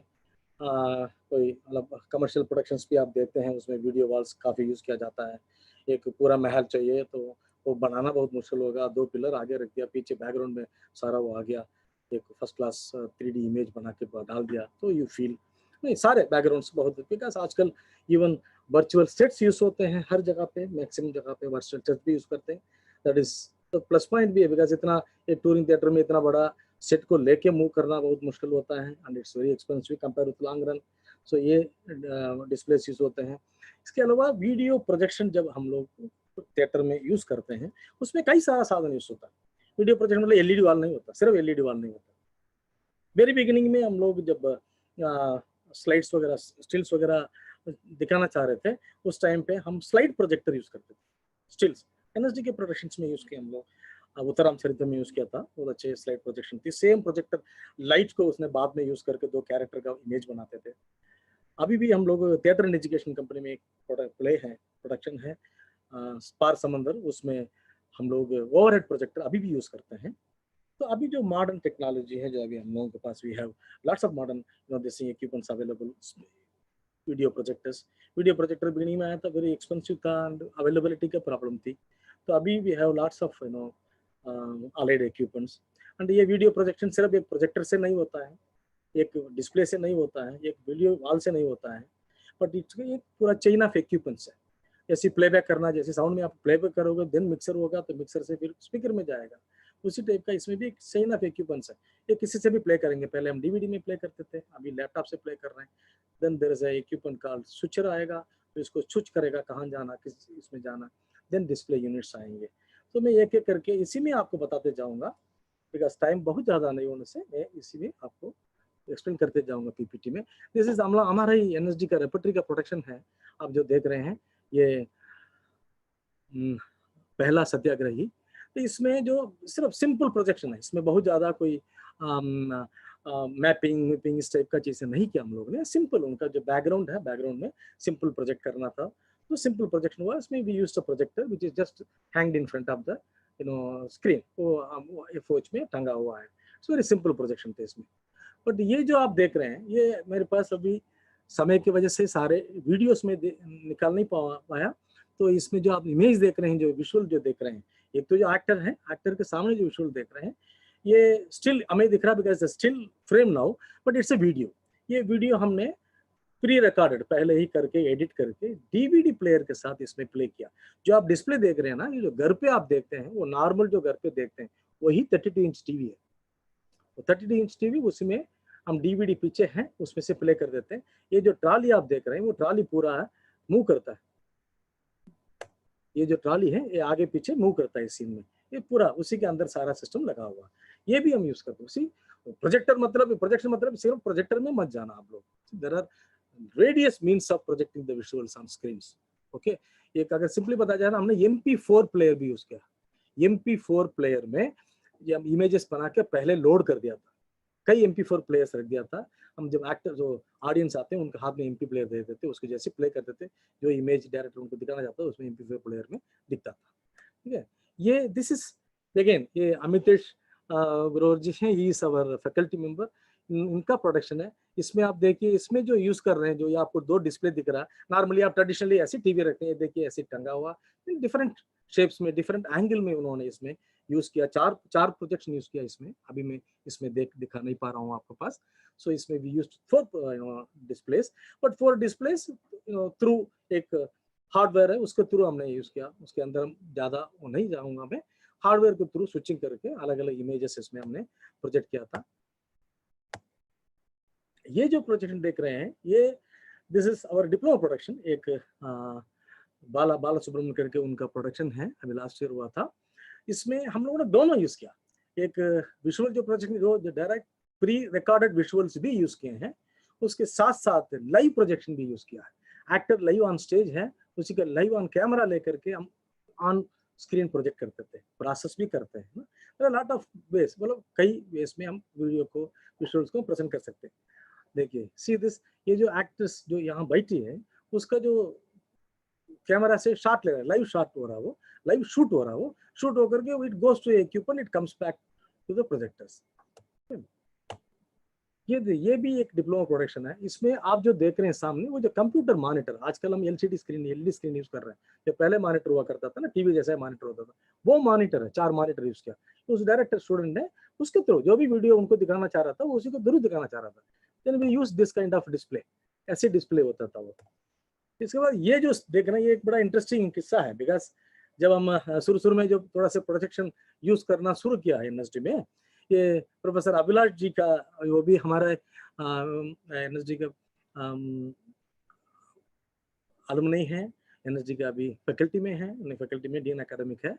कोई मतलब कमर्शियल प्रोडक्शंस भी आप देखते हैं, उसमें वीडियो वॉल्स काफ़ी यूज़ किया जाता है। एक पूरा महल चाहिए तो वो बनाना बहुत मुश्किल होगा, 2 पिलर आगे रख दिया, पीछे बैकग्राउंड में सारा वो आ गया, एक फर्स्ट क्लास 3D इमेज बना के डाल दिया, तो यू फील नहीं, सारे बैकग्राउंड्स बहुत, बिकॉज आजकल इवन वर्चुअल सेट्स यूज होते हैं हर जगह पे, मैक्सिमम जगह पे वर्चुअल सेट्स भी यूज करते हैं। दैट इज तो प्लस पॉइंट भी है, बिकॉज इतना एक टूरिंग थिएटर में इतना बड़ा सेट को लेके मूव करना बहुत मुश्किल होता है, and it's very expensive compare with long run. So ये डिस्प्ले यूज होते हैं। इसके अलावा वीडियो प्रोजेक्शन जब हम लोग थिएटर में यूज करते हैं, उसमें कई सारा साधन यूज होता है। वीडियो प्रोजेक्शन मतलब एलईडी वाल नहीं होता, सिर्फ एलईडी वाल नहीं होता। वेरी बिगिनिंग में हम लोग जब स्लाइड्स वगैरह, स्टिल्स वगैरह दिखाना चाह रहे थे, उस टाइम पे हम स्लाइड प्रोजेक्टर यूज करते थे, स्टिल्स एनएसडी के प्रोडक्शंस में यूज किया हम लोग। उत्तराम चरित्र में यूज किया था, बहुत अच्छे स्लाइड प्रोजेक्शन थी। सेम प्रोजेक्टर लाइट को उसने बाद में यूज करके दो कैरेक्टर का इमेज बनाते थे। अभी भी हम लोग थिएटर एंड एजुकेशन कंपनी में एक प्ले है, प्रोडक्शन है पार समंदर, उसमें हम लोग ओवरहेड प्रोजेक्टर अभी भी यूज करते हैं। तो अभी जो मॉडर्न टेक्नोलॉजी है, जो अभी हम लोगों के पास, we have lots of modern this equipments available. Video projector beginning में आया था, वेरी एक्सपेंसिव था, अवेलेबिलिटी का प्रॉब्लम थी। तो अभी we have lots of already equipments. And ये वीडियो प्रोजेक्शन सिर्फ एक प्रोजेक्टर से नहीं होता है, एक डिस्प्ले से नहीं होता है, एक वीडियो वॉल से नहीं होता है, बट इट्स एक पूरा चेन ऑफ इक्विपमेंट्स है। जैसे प्लेबैक करना, जैसे साउंड में आप प्लेबैक करोगे देन मिक्सर होगा, तो मिक्सर से फिर स्पीकर में जाएगा, उसी टाइप का इसमें भी एक चेन ऑफ इक्विपमेंट्स है। ये किसी से भी प्ले करेंगे, पहले हम डीवीडी में प्ले करते थे, अभी लैपटॉप से प्ले कर रहे हैं। Then there is a equipment called switcher आएगा, तो इसको स्विच करेगा कहाँ जाना, किस इसमें जाना, देन डिस्प्ले यूनिट्स आएंगे। तो मैं एक एक करके इसी में आपको बताते जाऊँगा, बिकॉज टाइम बहुत ज़्यादा नहीं होने से मैं इसी में आपको एक्सप्लेन करते जाऊंगा पीपीटी में। दिस इज हमारा ही एनएसडी का रेपर्टरी का प्रोडक्शन है, आप जो देख रहे हैं ये पहला सत्याग्रही। तो इसमें जो सिर्फ सिंपल प्रोजेक्शन है, इसमें बहुत ज़्यादा कोई मैपिंग इस टाइप का चीज़ें नहीं किया हम लोगों ने। सिंपल उनका जो बैकग्राउंड है, बैकग्राउंड में सिंपल प्रोजेक्ट करना था, तो सिंपल प्रोजेक्शन हुआ। इसमें we used a projector which is just hanged in front of the screen, वो एफओएच में टंगा हुआ है। इट्स वेरी सिंपल प्रोजेक्शन थे इसमें। बट ये जो आप देख रहे हैं, ये मेरे पास अभी समय की वजह से सारे वीडियोस में निकाल नहीं पाया। तो इसमें जो आप इमेज देख रहे हैं, जो विजुअल जो देख रहे हैं, एक तो जो एक्टर है, एक्टर के सामने जो विजुअल देख रहे हैं, ये स्टिल हमें दिख रहा है because still frame now, but it's a video. ये वीडियो हमने प्री रिकॉर्डेड पहले ही करके एडिट करके डीवीडी प्लेयर के साथ इसमें प्ले किया। जो आप डिस्प्ले देख रहे हैं ना, ये जो घर पे आप देखते हैं, वो नॉर्मल जो घर पे देखते हैं वही 32 इंच टीवी है। 32 इंच टीवी, उसमें हम डीवीडी पीछे हैं उसमें से प्ले कर देते हैं। ये जो ट्रॉली आप देख रहे हैं, वो ट्रॉली पूरा है मूव करता है। ये जो ट्रॉली है ये आगे पीछे मूव करता है इस सीन में, ये पूरा उसी के अंदर सारा सिस्टम लगा हुआ। ये भी हम यूज करते हैं उसी प्रोजेक्टर। मतलब सिर्फ प्रोजेक्टर में मत जाना आप लोग, there are various means of projecting the visuals on screens. Okay, एक अगर सिंपली बताया जाए ना, हमने MP4 प्लेयर भी यूज किया। MP4 प्लेयर में ये इमेजेस बना के पहले लोड कर दिया था, कई MP4 प्लेयर्स रख दिया था। हम जब एक्टर जो ऑडियंस आते हैं उनके हाथ में MP प्लेयर दे देते, उसके जैसे प्ले करते थे, जो इमेज डायरेक्टर उनको दिखाना चाहता है उसमें MP4 प्लेयर में दिखता था। ठीक है, ये दिस इज अगेन, ये अमितेश ग्रोवर जी हैं, he is our faculty member, इनका प्रोडक्शन है। इसमें आप देखिए, इसमें जो यूज कर रहे हैं, जो ये आपको दो डिस्प्ले दिख रहा है, नॉर्मली आप ट्रेडिशनली ऐसी टीवी रखते हैं, देखिए ऐसे टंगा हुआ, डिफरेंट शेप्स में, डिफरेंट एंगल में उन्होंने इसमें यूज किया। चार प्रोजेक्शन यूज किया इसमें। अभी मैं इसमें दिखा नहीं पा रहा हूँ आपके पास। सो इसमें we used 4 displays, but 4 displays through एक हार्डवेयर है, उसके थ्रू हमने यूज किया। उसके अंदर ज्यादा नहीं जाऊंगा मैं, हार्डवेयर के थ्रू स्विचिंग करके अलग अलग इमेजेस इसमें हमने प्रोजेक्ट किया था। ये जो प्रोजेक्शन देख रहे हैं, ये this is our diploma production. एक बाला सुब्रमण्यम करके उनका प्रोडक्शन है, अभी लास्ट ईयर हुआ था। इसमें हम लोगों ने दोनों यूज किया, एक विजुअल जो प्रोजेक्शन जो डायरेक्ट प्री रिकॉर्डेड विजुअल्स भी यूज किए हैं, उसके साथ साथ लाइव प्रोजेक्शन भी यूज किया है। एक्टर लाइव ऑन स्टेज है, उसी का लाइव ऑन कैमरा लेकर के हम ऑन स्क्रीन प्रोजेक्ट करते थे, प्रोसेस भी करते हैं ना, लॉट ऑफ वेज, मतलब कई वेज में हम वीडियो को, विजुअल्स को प्रेजेंट कर सकते हैं। देखिए, सी दिस, ये जो एक्ट्रेस जो यहाँ बैठी है, उसका जो कैमरा से शॉट ले रहा है, लाइव शॉट हो रहा है, वो लाइव शूट हो रहा है, वो शूट होकर के it goes to equipment, it comes back to the projectors. ये भी एक डिप्लोमा प्रोडक्शन है। इसमें आप जो देख रहे हैं सामने, वो जो कंप्यूटर मॉनिटर, आजकल हम LCD screen, LED screen use कर रहे हैं, जो पहले मॉनिटर हुआ करता था ना, टीवी जैसा मॉनिटर होता था, वो मॉनिटर है। 4 मॉनिटर यूज किया उस डायरेक्टर स्टूडेंट ने, उसके थ्रू जो भी वीडियो उनको दिखाना चाह रहा था, वो उसी को जरूर दिखाना चाह रहा था। Then we use this kind of display, ऐसे डिस्प्ले होता था वो। इसके बाद ये जो देख रहे हैं, ये एक बड़ा इंटरेस्टिंग किस्सा है, बिकॉज जब हम शुरू में जब थोड़ा सा प्रोजेक्शन यूज करना शुरू किया है NSD में, ये प्रोफेसर अभिलाष जी का, वो भी हमारे NSD का अलुमनी है, NSD का अभी फैकल्टी में है, फैकल्टी में डीन एकेडमिक है।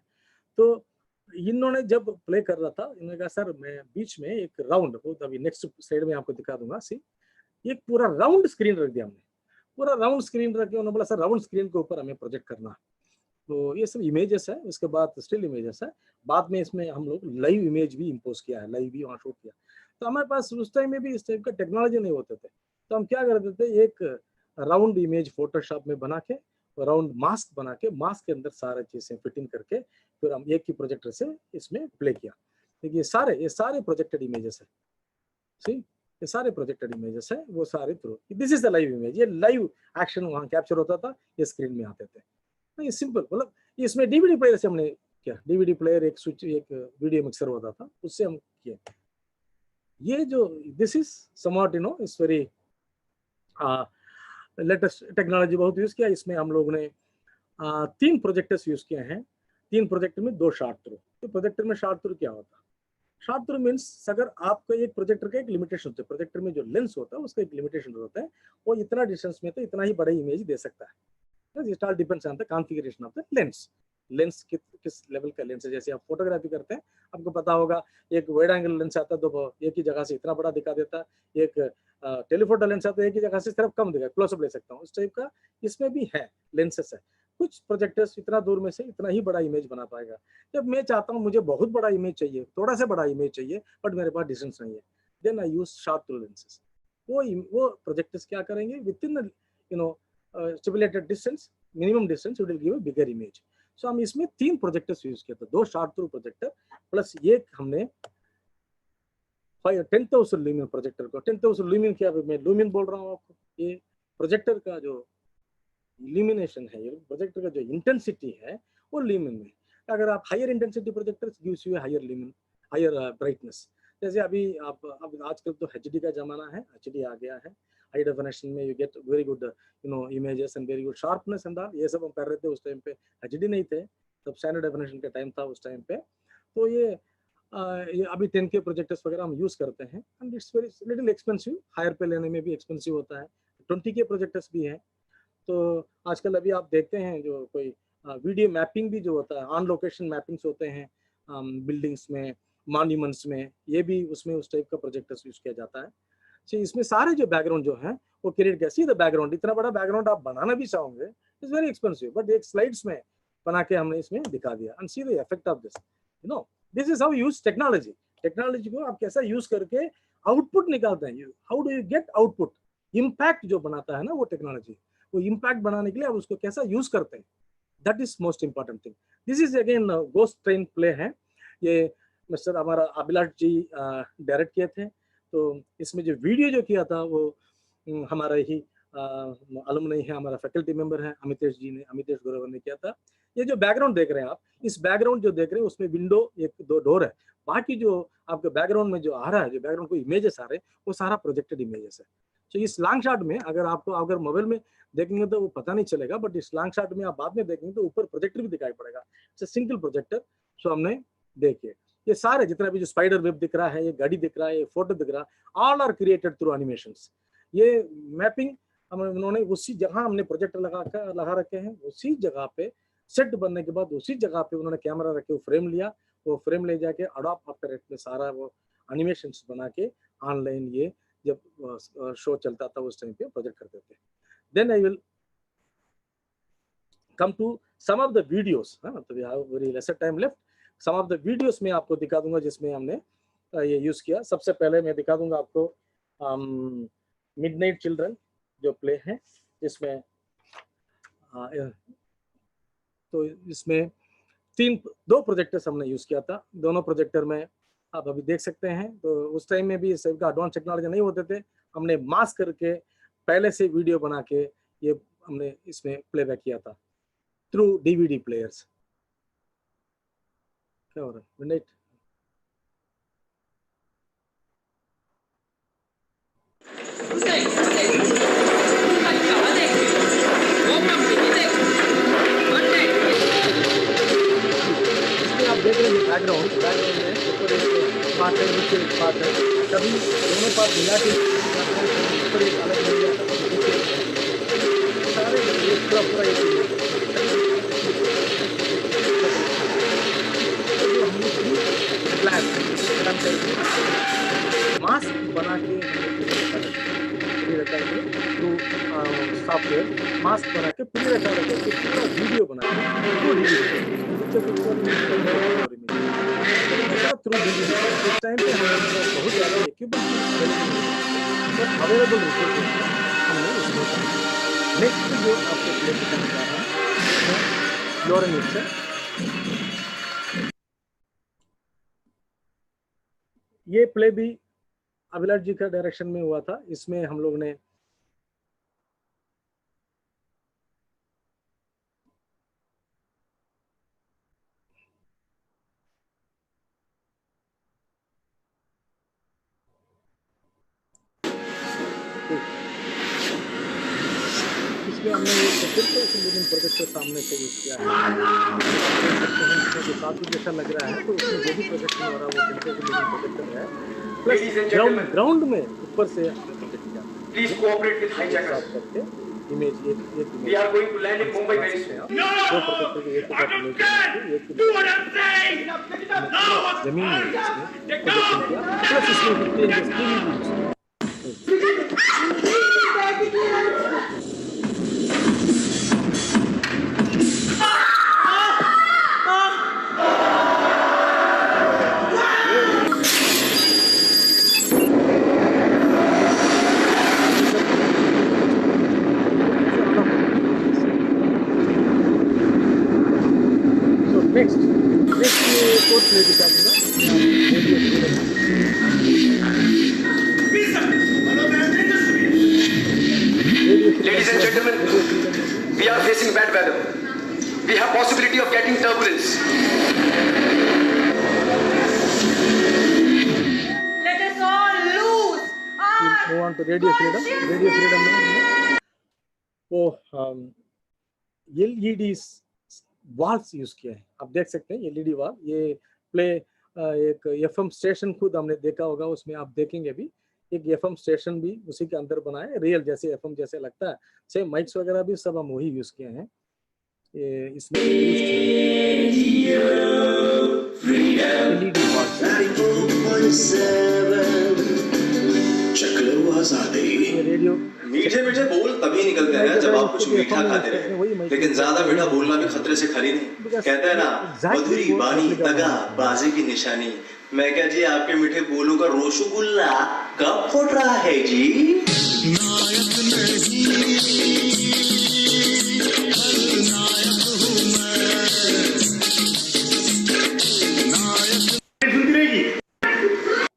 तो इन्होंने जब प्ले कर रहा था, इन्होंने कहा सर मैं बीच में एक राउंड, अभी नेक्स्ट स्लाइड में आपको दिखा दूंगा, सी एक पूरा राउंड स्क्रीन रख दिया हमने, पूरा राउंड स्क्रीन रख के उन्होंने बोला सर राउंड स्क्रीन के ऊपर हमें प्रोजेक्ट करना। तो ये सब इमेजेस है, उसके बाद स्टिल इमेजेस है। बाद में इसमें हम लोग लाइव इमेज भी इम्पोज किया है, लाइव भी वहाँ शूट किया। तो हमारे पास उस टाइम में भी इस टाइप का टेक्नोलॉजी नहीं होते थे, तो हम क्या करते थे, एक राउंड इमेज फोटोशॉप में बना के, राउंड मास्क बना के, मास्क के अंदर सारी चीजें फिटिंग करके फिर हम एक ही प्रोजेक्टर से इसमें प्ले किया। देखिए ये सारे प्रोजेक्टेड इमेजेस है, सी ये सारे प्रोजेक्टेड इमेजेस है, वो सारे through, this is the live image. ये लाइव एक्शन वहाँ कैप्चर होता था, ये स्क्रीन में आते थे। तो ये सिंपल, मतलब इसमें डीवीडी प्लेयर से हमने क्या, डीवीडी प्लेयर एक स्विच, एक वीडियो मिक्सर होता था, उससे हम किए। ये जो this is somewhat you know it's very latest technology बहुत यूज किया। इसमें हम लोग ने 3 प्रोजेक्टर्स यूज किए हैं, 3 प्रोजेक्टर में 2 शॉर्ट थ्रू। तो प्रोजेक्टर में शॉर्ट थ्रू क्या होता है? शॉर्ट थ्रू मीन्स अगर आपका एक प्रोजेक्टर का एक लिमिटेशन होता है, प्रोजेक्टर में जो लेंस होता है उसका एक लिमिटेशन होता है, वो इतना डिस्टेंस में तो इतना ही बड़ा इमेज दे सकता है। It all depends on the configuration of the lens. Lens किस लेवल का लेंस है, जैसे आप फोटोग्राफी करते हैं आपको पता होगा, एक वाइड एंगल लेंस आता है तो एक ही जगह से इतना बड़ा दिखा देता है, एक टेलीफोटो लेंस आता है एक ही जगह से सिर्फ कम दिखा, क्लोजअप ले सकता हूँ, उस टाइप का इसमें भी है, लेंसेस है। कुछ प्रोजेक्टर्स इतना दूर में से इतना ही बड़ा इमेज बना पाएगा। जब मैं चाहता हूँ मुझे बहुत बड़ा इमेज चाहिए, थोड़ा सा बड़ा इमेज चाहिए, बट मेरे पास डिस्टेंस नहीं है, then I use short throw lenses. वो प्रोजेक्टर्स क्या करेंगे, within you know stipulated distance, minimum distance, it will give a bigger image. So हम इसमें 3 प्रोजेक्टर्स यूज किए थे, 2 शॉर्ट थ्रू प्रोजेक्टर प्लस एक हमने 10,000 लुमेन प्रोजेक्टर को। 10,000 लुमेन क्या, मैं लुमेन बोल रहा हूँ आपको, ये प्रोजेक्टर का जो इल्यूमिनेशन है, ये प्रोजेक्टर का जो इंटेंसिटी है वो लुमेन में। अगर आप higher intensity projector gives you higher lumen, higher brightness. जैसे अभी आप अब आजकल तो एचडी का जमाना है, एचडी आ गया है, हाई डेफिनेशन में you get very good you know images and very good sharpness and all, ये सब हम कर रहे थे। उस टाइम पे एचडी नहीं थे, तब स्टैंडर्ड डेफिनेशन का टाइम था उस टाइम पे। तो ये अभी 10K प्रोजेक्टर्स वगैरह हम यूज करते हैं, and it's very little expensive, hire पे लेने में भी एक्सपेंसिव होता है। 20K प्रोजेक्टर्स भी हैं। तो आजकल अभी आप देखते हैं जो कोई वीडियो मैपिंग भी जो होता है, ऑन लोकेशन मैपिंग्स होते हैं बिल्डिंग्स में, मॉन्यूमेंट्स में, ये भी उसमें उस टाइप का प्रोजेक्टर्स यूज किया जाता है। तो इसमें सारे जो बैकग्राउंड जो है वो क्रिएट किया। सी द बैकग्राउंड, इतना बड़ा बैकग्राउंड आप बनाना भी चाहोगे, इट्स वेरी एक्सपेंसिव, बट एक स्लाइड्स में बना के हमने इसमें दिखा दिया। And see the effect of this, you know this is how use technology. Technology को आप कैसा यूज करके आउटपुट निकालते हैं, how do you get output, impact जो बनाता है ना वो टेक्नोलॉजी, वो इम्पैक्ट बनाने के लिए आप उसको कैसा यूज करते हैं, that is most important thing. This is again ghost train play है, ये मिस्टर हमारा अभिलाष जी डायरेक्ट किए थे। तो इसमें जो वीडियो जो किया था वो हमारा ही अलुमनी है, हमारा फैकल्टी मेंबर है अमितेश जी ने, अमितेश गोरेवर ने किया था। ये जो बैकग्राउंड देख रहे हैं आप, इस बैकग्राउंड जो देख रहे हैं उसमें विंडो 1-2 डोर है, बाकी जो आपके बैकग्राउंड में जो आ रहा है, जो बैकग्राउंड को इमेजेस आ रहे हैं वो सारा प्रोजेक्टेड इमेजेस है। तो इस लॉन्ग शॉट में अगर आपको, अगर मोबाइल में देखेंगे तो वो पता नहीं चलेगा, बट इस लॉन्ग शॉट में आप बाद में देखेंगे तो ऊपर प्रोजेक्टर भी दिखाई पड़ेगा, इट्स सिंगल प्रोजेक्टर। सो हमने देखिए ये सारे जितना भी जो स्पाइडर वेब दिख रहा है, ये गाड़ी दिख रहा है, ये फोटो दिख रहा है, all are created through animations. ये मैपिंग उन्होंने उसी जगह हमने प्रोजेक्टर लगा रखे हैं, उसी जगह पे सेट बनने के बाद उसी जगह पे उन्होंने कैमरा रखे, वो फ्रेम लिया, वो फ्रेम ले जाके अडोब आफ्टर इफेक्ट में सारा वो एनिमेशंस बना के ऑनलाइन ये जब शो चलता था उस टाइम पे प्रोजेक्ट करते थे। Then I will come to some of the videos, तो we have very lesser time left. Some of the videos में आपको दिखा दूंगा जिसमें हमने ये यूज किया। सबसे पहले मैं दिखा दूंगा आपको मिडनाइट चिल्ड्रन जो प्ले है, जिसमें तो इसमें 2 प्रोजेक्टर्स हमने यूज किया था। दोनों प्रोजेक्टर में आप अभी देख सकते हैं। तो उस टाइम में भी इस टाइप का एडवांस टेक्नोलॉजी नहीं होते थे, हमने मास्क करके पहले से वीडियो बना के ये हमने इसमें प्लेबैक किया था थ्रू डीवीडी प्लेयर्स। क्या हो रहा है मिडनाइट? आप देख रहे हैं बैकग्राउंड में ऊपर एक पार्ट है, नीचे एक पार्ट है, कभी दोनों पार्ट मिला के ऊपर एक अलग बन जाता है, नीचे सारे एक पूरा एक प्लान करके मास्क बना के थ्रू सॉफ्टवेयर मास्क बना के पूरी रिकॉर्ड करके पूरा वीडियो बना के थ्रू इस टाइम पे हमारे पास बहुत ज़्यादा इक्विपमेंट अवेलेबल रिसोर्सेज हमने उसमें नेक्स्ट जो आपको प्ले करना चाह रहा हूँ फ्लोरेंस से ये प्ले भी अभिलाष जी का डायरेक्शन में हुआ था। इसमें हम लोग ने हमने ये फिर से लिविंग प्रोजेक्टर सामने से यूज किया है। जो काफी जैसा लग रहा है, तो उसमें जो भी प्रोजेक्शन हो रहा है वो फिर से लिविंग प्रोजेक्टर है, प्लस ग्राउंड में ऊपर से प्रोजेक्ट किया। प्लीज कोऑपरेट विद हाईजैकर्स करके इमेज एक we are going to land in Mumbai very soon. दो प्रोजेक्टर के एक जमीन में प्रोजेक्शन किया, प्लस इसमें 15 इंच टीवी भी यूज किया। नेक्स्ट एक और प्ले दिखा दूंगा। Ladies and gentlemen, we are facing bad weather. We have possibility of getting turbulence. Let us all lose. Move on to Radio Freedom. Radio Freedom में वो LEDs वाल्स यूज किए हैं। आप देख सकते हैं LED वाल। ये प्ले एक FM स्टेशन खुद हमने देखा होगा, उसमें आप देखेंगे भी एक FM स्टेशन भी उसी के अंदर बना है, रियल जैसे FM जैसे लगता है। सेम माइक्स वगैरह भी सब हम वही यूज किए हैं। ये इसमें LED वाल्स रेडियो मीठे मीठे बोल तभी निकलते हैं जब आप कुछ मीठा खाते रहे, लेकिन ज्यादा मीठा बोलना भी खतरे से खरी नहीं। कहते हैं ना, मधुरी वाणी तगा बाजी की निशानी। मैं क्या जी, आपके मीठे बोलों का रसगुल्ला कब फूट रहा है जी?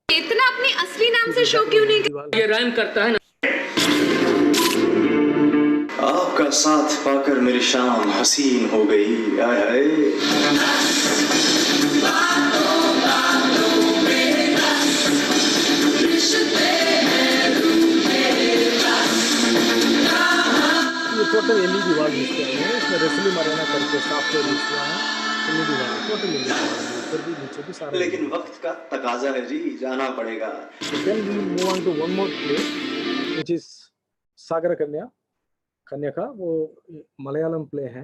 इतना अपने असली नाम से शो क्यों नहीं? ये राइम करता है ना। आपका साथ पाकर मेरी शाम हसीन हो गई। आय हाय। ये टोटल LED वाल यूज किया है। इसमें रेसलिंग अरेना करके सॉफ्टवेयर यूज किया है। LED वाल टोटल LED वाल ऊपर भी नीचे भी सारा। लेकिन वक्त का तकाजा है जी, जाना पड़ेगा। Then we move on to one more play which is Sagar Kanya का वो मलयालम प्ले है।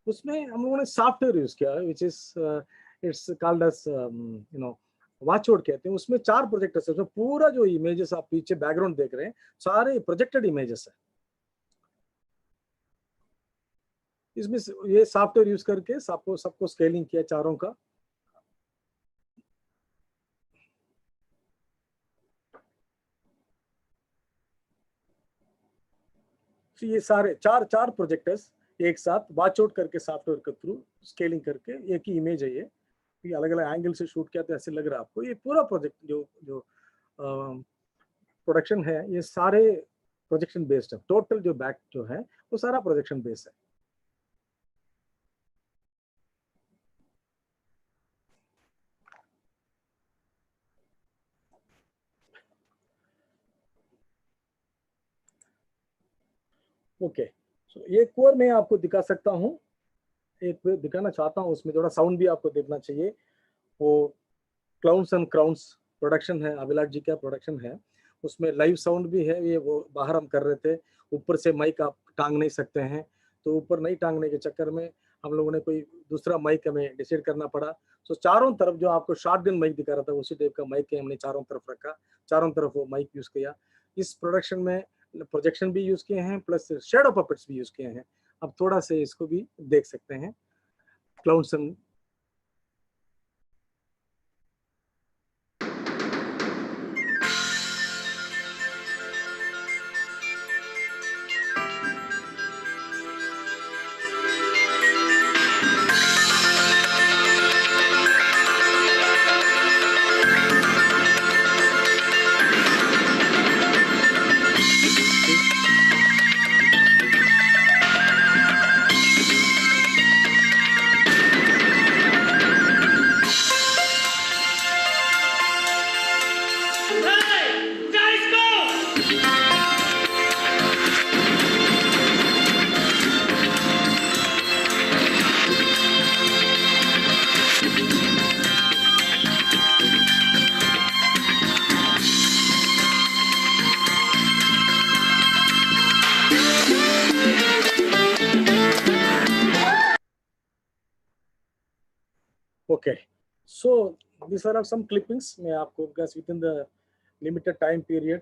उसमें हम लोगों ने सॉफ्टवेयर यूज किया है which is it's called as Watchout कहते हैं। उसमें 4 प्रोजेक्टर्स है। उसमें पूरा जो इमेजेस आप पीछे बैकग्राउंड देख रहे हैं सारे प्रोजेक्टेड इमेजेस है। इसमें ये सॉफ्टवेयर यूज करके सबको स्केलिंग किया चारों का। तो ये सारे चार प्रोजेक्टर्स एक साथ वॉच आउट करके सॉफ्टवेयर के थ्रू स्केलिंग करके एक ही इमेज है। ये अलग अलग एंगल से शूट किया तो ऐसे लग रहा है आपको। ये पूरा प्रोजेक्ट जो प्रोडक्शन है ये सारे प्रोजेक्शन बेस्ड है। टोटल जो बैक जो है वो सारा प्रोजेक्शन बेस्ड है। ओके सो एक और मैं आपको दिखा सकता हूँ, एक दिखाना चाहता हूँ। उसमें थोड़ा साउंड भी आपको देखना चाहिए। वो क्लाउन्स एंड क्राउन्स प्रोडक्शन है, अभिलाष जी का प्रोडक्शन है। उसमें लाइव साउंड भी है। ये वो बाहर हम कर रहे थे, ऊपर से माइक आप टांग नहीं सकते हैं, तो ऊपर नहीं टांगने के चक्कर में हम लोगों ने कोई दूसरा माइक हमें डिसाइड करना पड़ा। सो चारों तरफ जो आपको शॉटगन माइक दिखा रहा था उसी टाइप का माइक है, हमने चारों तरफ रखा, चारों तरफ वो माइक यूज किया। इस प्रोडक्शन में प्रोजेक्शन भी यूज किए हैं प्लस शेडो पपेट्स भी यूज किए हैं। अब थोड़ा से इसको भी देख सकते हैं clouds. Okay, so these are some clippings मैं आपको बस within the limited time period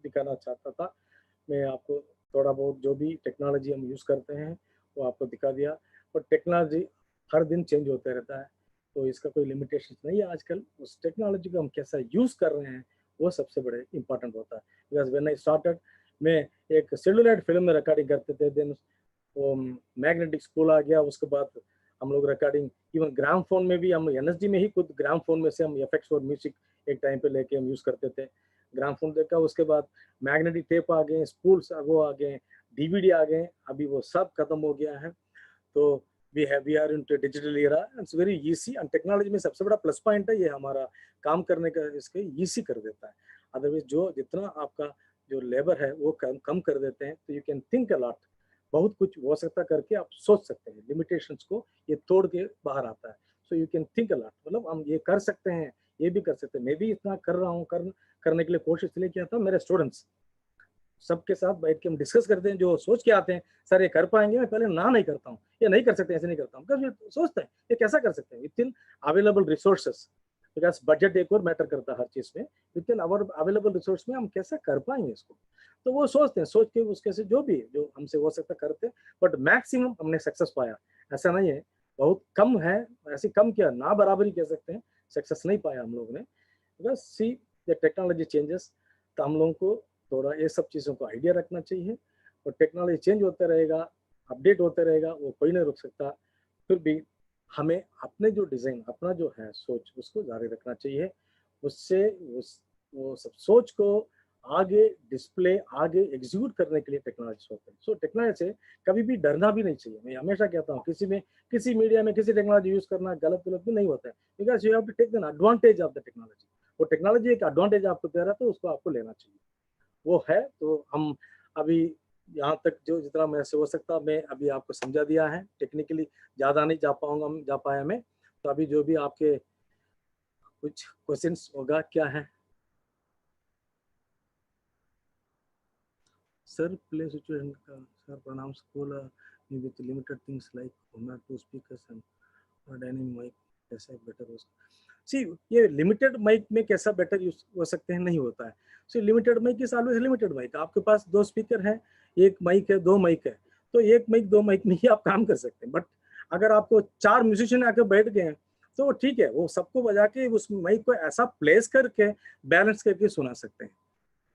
दिखाना चाहता था। मैं आपको थोड़ा बहुत जो भी टेक्नोलॉजी हम यूज़ करते हैं वो आपको दिखा दिया। और टेक्नोलॉजी हर दिन चेंज होता रहता है, तो इसका कोई लिमिटेशन नहीं है। आजकल उस टेक्नोलॉजी को हम कैसा यूज़ कर रहे हैं वो सबसे बड़े इंपॉर्टेंट होता है। बिकॉज व्हेन आई स्टार्टेड, मैं एक सेलुलॉइड फिल्म में रिकॉर्डिंग करते थे, देन वो मैग्नेटिक स्कूल आ गया, उसके बाद हम लोग रिकॉर्डिंग इवन ग्राम फोन में भी, हम एनएसडी में ही खुद ग्राम फोन में से हम एफेक्ट्स और म्यूजिक एक टाइम पे लेके हम यूज़ करते थे। ग्राम फोन देखा, उसके बाद मैग्नेटिक टेप आ गए, स्पूल्स वो आ गए, डीवीडी आ गए, अभी वो सब खत्म हो गया है। तो we are into digital era, it's very easy. And technology में सबसे बड़ा प्लस पॉइंट है ये हमारा काम करने का इसके इजी कर देता है। अदरवाइज जो जितना आपका जो लेबर है वो कम कर देते हैं, तो you can think a lot, बहुत कुछ हो सकता करके आप सोच सकते हैं। लिमिटेशंस को ये तोड़ के बाहर आता है। So you can think a lot, मतलब हम ये कर सकते हैं, ये भी कर सकते हैं। मैं भी इतना कर रहा हूँ, करने के लिए कोशिश इसलिए किया था, मेरे स्टूडेंट्स सबके साथ बैठ के हम डिस्कस करते हैं। जो सोच के आते हैं सर ये कर पाएंगे, मैं पहले ना नहीं करता हूँ, ये नहीं कर सकते, ऐसे नहीं करता हूँ, बिकॉज सोचते हैं ये कैसा कर सकते हैं within available resources. Because budget एक और मैटर करता है हर चीज में, within our available resource में हम कैसा कर पाएंगे इसको। तो वो सोचते हैं, सोच के उसके से जो भी जो हमसे हो सकता करते हैं, बट मैक्सिमम हमने सक्सेस पाया। ऐसा नहीं है बहुत कम है, ऐसे कम क्या ना बराबरी कह सकते हैं, सक्सेस नहीं पाया हम लोगों ने। Because see the technology changes, तो हम लोगों को थोड़ा ये सब चीज़ों को आइडिया रखना चाहिए। और टेक्नोलॉजी चेंज होता रहेगा, अपडेट होता रहेगा, वो कोई नहीं रोक सकता। फिर भी हमें अपने जो डिज़ाइन, अपना जो है सोच, उसको जारी रखना चाहिए। उससे वो सब सोच को आगे डिस्प्ले, आगे एग्जीक्यूट करने के लिए टेक्नोलॉजी होते हैं। सो टेक्नोलॉजी से कभी भी डरना भी नहीं चाहिए। मैं हमेशा कहता हूँ किसी मीडिया में किसी टेक्नोलॉजी यूज़ करना गलत भी नहीं होता है, because you have to take an advantage of the technology. वो टेक्नोलॉजी एक एडवांटेज आपको दे रहा है, तो उसको आपको लेना चाहिए। वो है, तो हम अभी यहाँ तक जो जितना मेरे से हो सकता मैं अभी आपको समझा दिया है। टेक्निकली ज़्यादा नहीं जा पाया मैं। तो अभी जो भी आपके कुछ क्वेश्चंस होगा, क्या है सर? प्ले सिचुएशन का सर प्रणाम school with limited things like two speakers and dynamic mic, कैसा बेटर हो सी ये लिमिटेड माइक में कैसा बेटर यूज हो सकते हैं, नहीं होता है। So limited mic is always limited mic. आपके पास 2 स्पीकर है, एक माइक है, 2 माइक है, तो एक माइक 2 माइक में ही आप काम कर सकते हैं। बट अगर आपको 4 म्यूजिशियन आके बैठ गए तो ठीक है, वो सबको बजा के उस माइक को ऐसा प्लेस करके बैलेंस करके सुना सकते हैं,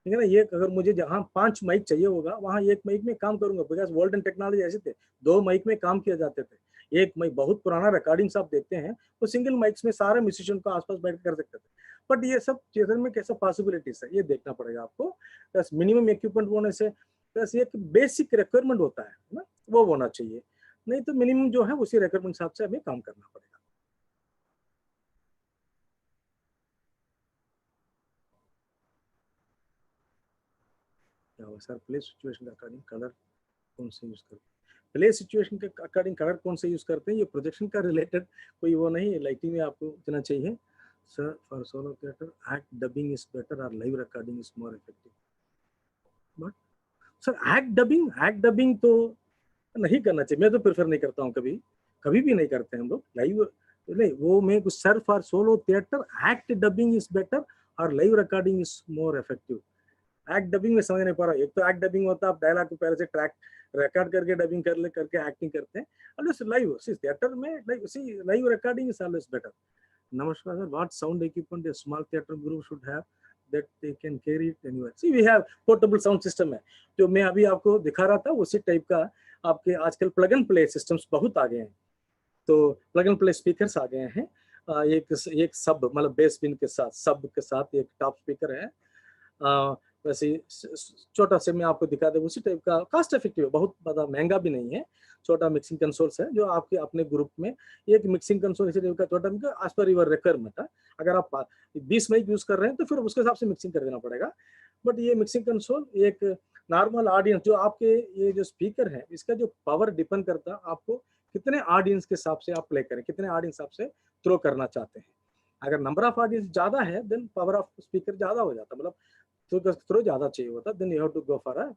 ठीक है ना। ये अगर मुझे जहाँ 5 माइक चाहिए होगा, वहाँ 1 माइक में काम करूंगा, बिकॉज वर्ल्ड एंड टेक्नोलॉजी ऐसे थे, 2 माइक में काम किया जाते थे। एक माइक, बहुत पुराना रिकॉर्डिंग्स आप देखते हैं, तो सिंगल माइक्स में सारे म्यूजिशियन को आसपास बैठ कर सकते थे। बट ये सब चीजों में कैसा पॉसिबिलिटीज है, ये देखना पड़ेगा आपको। बस मिनिमम इक्विपमेंट होने से बस एक बेसिक रिक्वायरमेंट होता है ना, वो होना चाहिए। नहीं तो मिनिमम जो है उसी रिक्वायरमेंट हिसाब से हमें काम करना पड़ेगा। क्या हुआ सर? प्ले सिचुएशन का अकॉर्डिंग कलर कौन से यूज करते हैं? प्ले सिचुएशन के अकॉर्डिंग कलर कौन से यूज करते हैं, ये प्रोजेक्शन का रिलेटेड कोई वो नहीं है। लाइटिंग में आपको इतना चाहिए। Sir for solo theatre act dubbing is better और live recording is more effective. But sir act dubbing तो नहीं करना चाहिए, मैं तो प्रेफर नहीं करता हूँ, कभी भी नहीं करते हैं हम लोग लाइव। नहीं, वो मैं sir for solo theatre act dubbing is better और live recording is more effective, act dubbing में समझ नहीं पा रहा, एक तो एक्ट डबिंग होता है, आप डायलॉग को पहले से ट्रैक रिकॉर्ड करके डबिंग करके एक्टिंग करते हैं, ऑलवेज लाइव सी थिएटर में live see live recording is always better. नमस्कार sir, what sound equipment a small theatre group should have that they can carry it anywhere? See, we have portable sound system है, जो मैं अभी आपको दिखा रहा था उसी टाइप का। आपके आजकल प्लग एंड प्ले सिस्टम्स बहुत आ गए हैं, तो प्लग एंड प्ले स्पीकर्स आ गए हैं। एक सब मतलब बेस पिन के साथ, सब के साथ एक टॉप स्पीकर है। वैसे छोटा से मैं आपको दिखा दूं, उसी टाइप का, कॉस्ट इफेक्टिव है, बहुत ज़्यादा महंगा भी नहीं है। छोटा मिक्सिंग कंसोल्स है जो आपके अपने ग्रुप में एक मिक्सिंग कंसोल इसी टाइप का छोटा एज पर योर रिक्वायरमेंट है। अगर आप 20 माइक यूज कर रहे हैं तो फिर उसके हिसाब से मिक्सिंग कर देना पड़ेगा। बट ये मिक्सिंग कंसोल एक नॉर्मल ऑडियंस, जो आपके ये जो स्पीकर है इसका जो पावर डिपेंड करता है आपको कितने ऑडियंस के हिसाब से आप प्ले करें, कितने ऑडियंस हिसाब से थ्रो करना चाहते हैं। अगर नंबर ऑफ ऑडियंस ज्यादा है देन पावर ऑफ स्पीकर ज्यादा हो जाता है, मतलब थ्रो ज्यादा चाहिए होता, then you have to go for a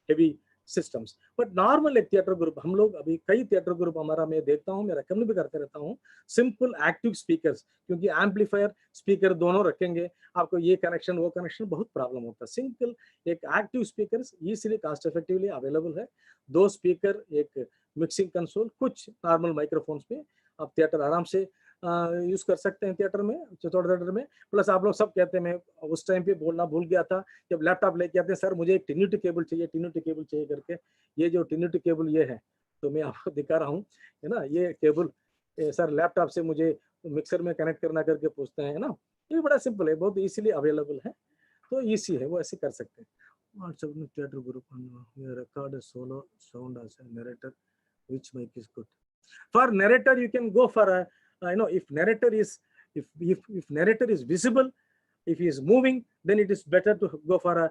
heavy systems. But normal एक थिएटर ग्रुप, हम लोग अभी कई थिएटर ग्रुप हमारा मैं देखता हूँ, मैं रिकमेंड भी करते रहता हूँ, सिंपल एक्टिव स्पीकर्स, क्योंकि एम्पलीफायर स्पीकर दोनों रखेंगे, आपको ये कनेक्शन वो कनेक्शन बहुत प्रॉब्लम होता है। सिंपल एक active speakers easily cost effectively available है। 2 स्पीकर, एक मिक्सिंग कंसोल, कुछ नॉर्मल माइक्रोफोन्स पे आप थिएटर आराम से यूज कर सकते हैं थिएटर में, छोटे थिएटर में। प्लस आप लोग सब कहते हैं, मैं उस टाइम पे बोलना भूल गया था, जब लैपटॉप लेके आते हैं सर मुझे एक टिन्यूटी केबल चाहिए, टिन्यूटी केबल चाहिए करके। ये जो टिन्यूटी केबल ये है, तो मैं आपको दिखा रहा हूँ, है ना, ये केबल सर लैपटॉप से मुझे मिक्सर में कनेक्ट करना करके पूछते हैं ना। ये बड़ा सिंपल है, बहुत इजीली अवेलेबल है, तो ईजी है, वो ऐसे कर सकते हैं। Theatre group record solo sound as a narrator, which mic is good for narrator? You can go for a if narrator is if narrator is visible, if he is moving, then it is better to go for a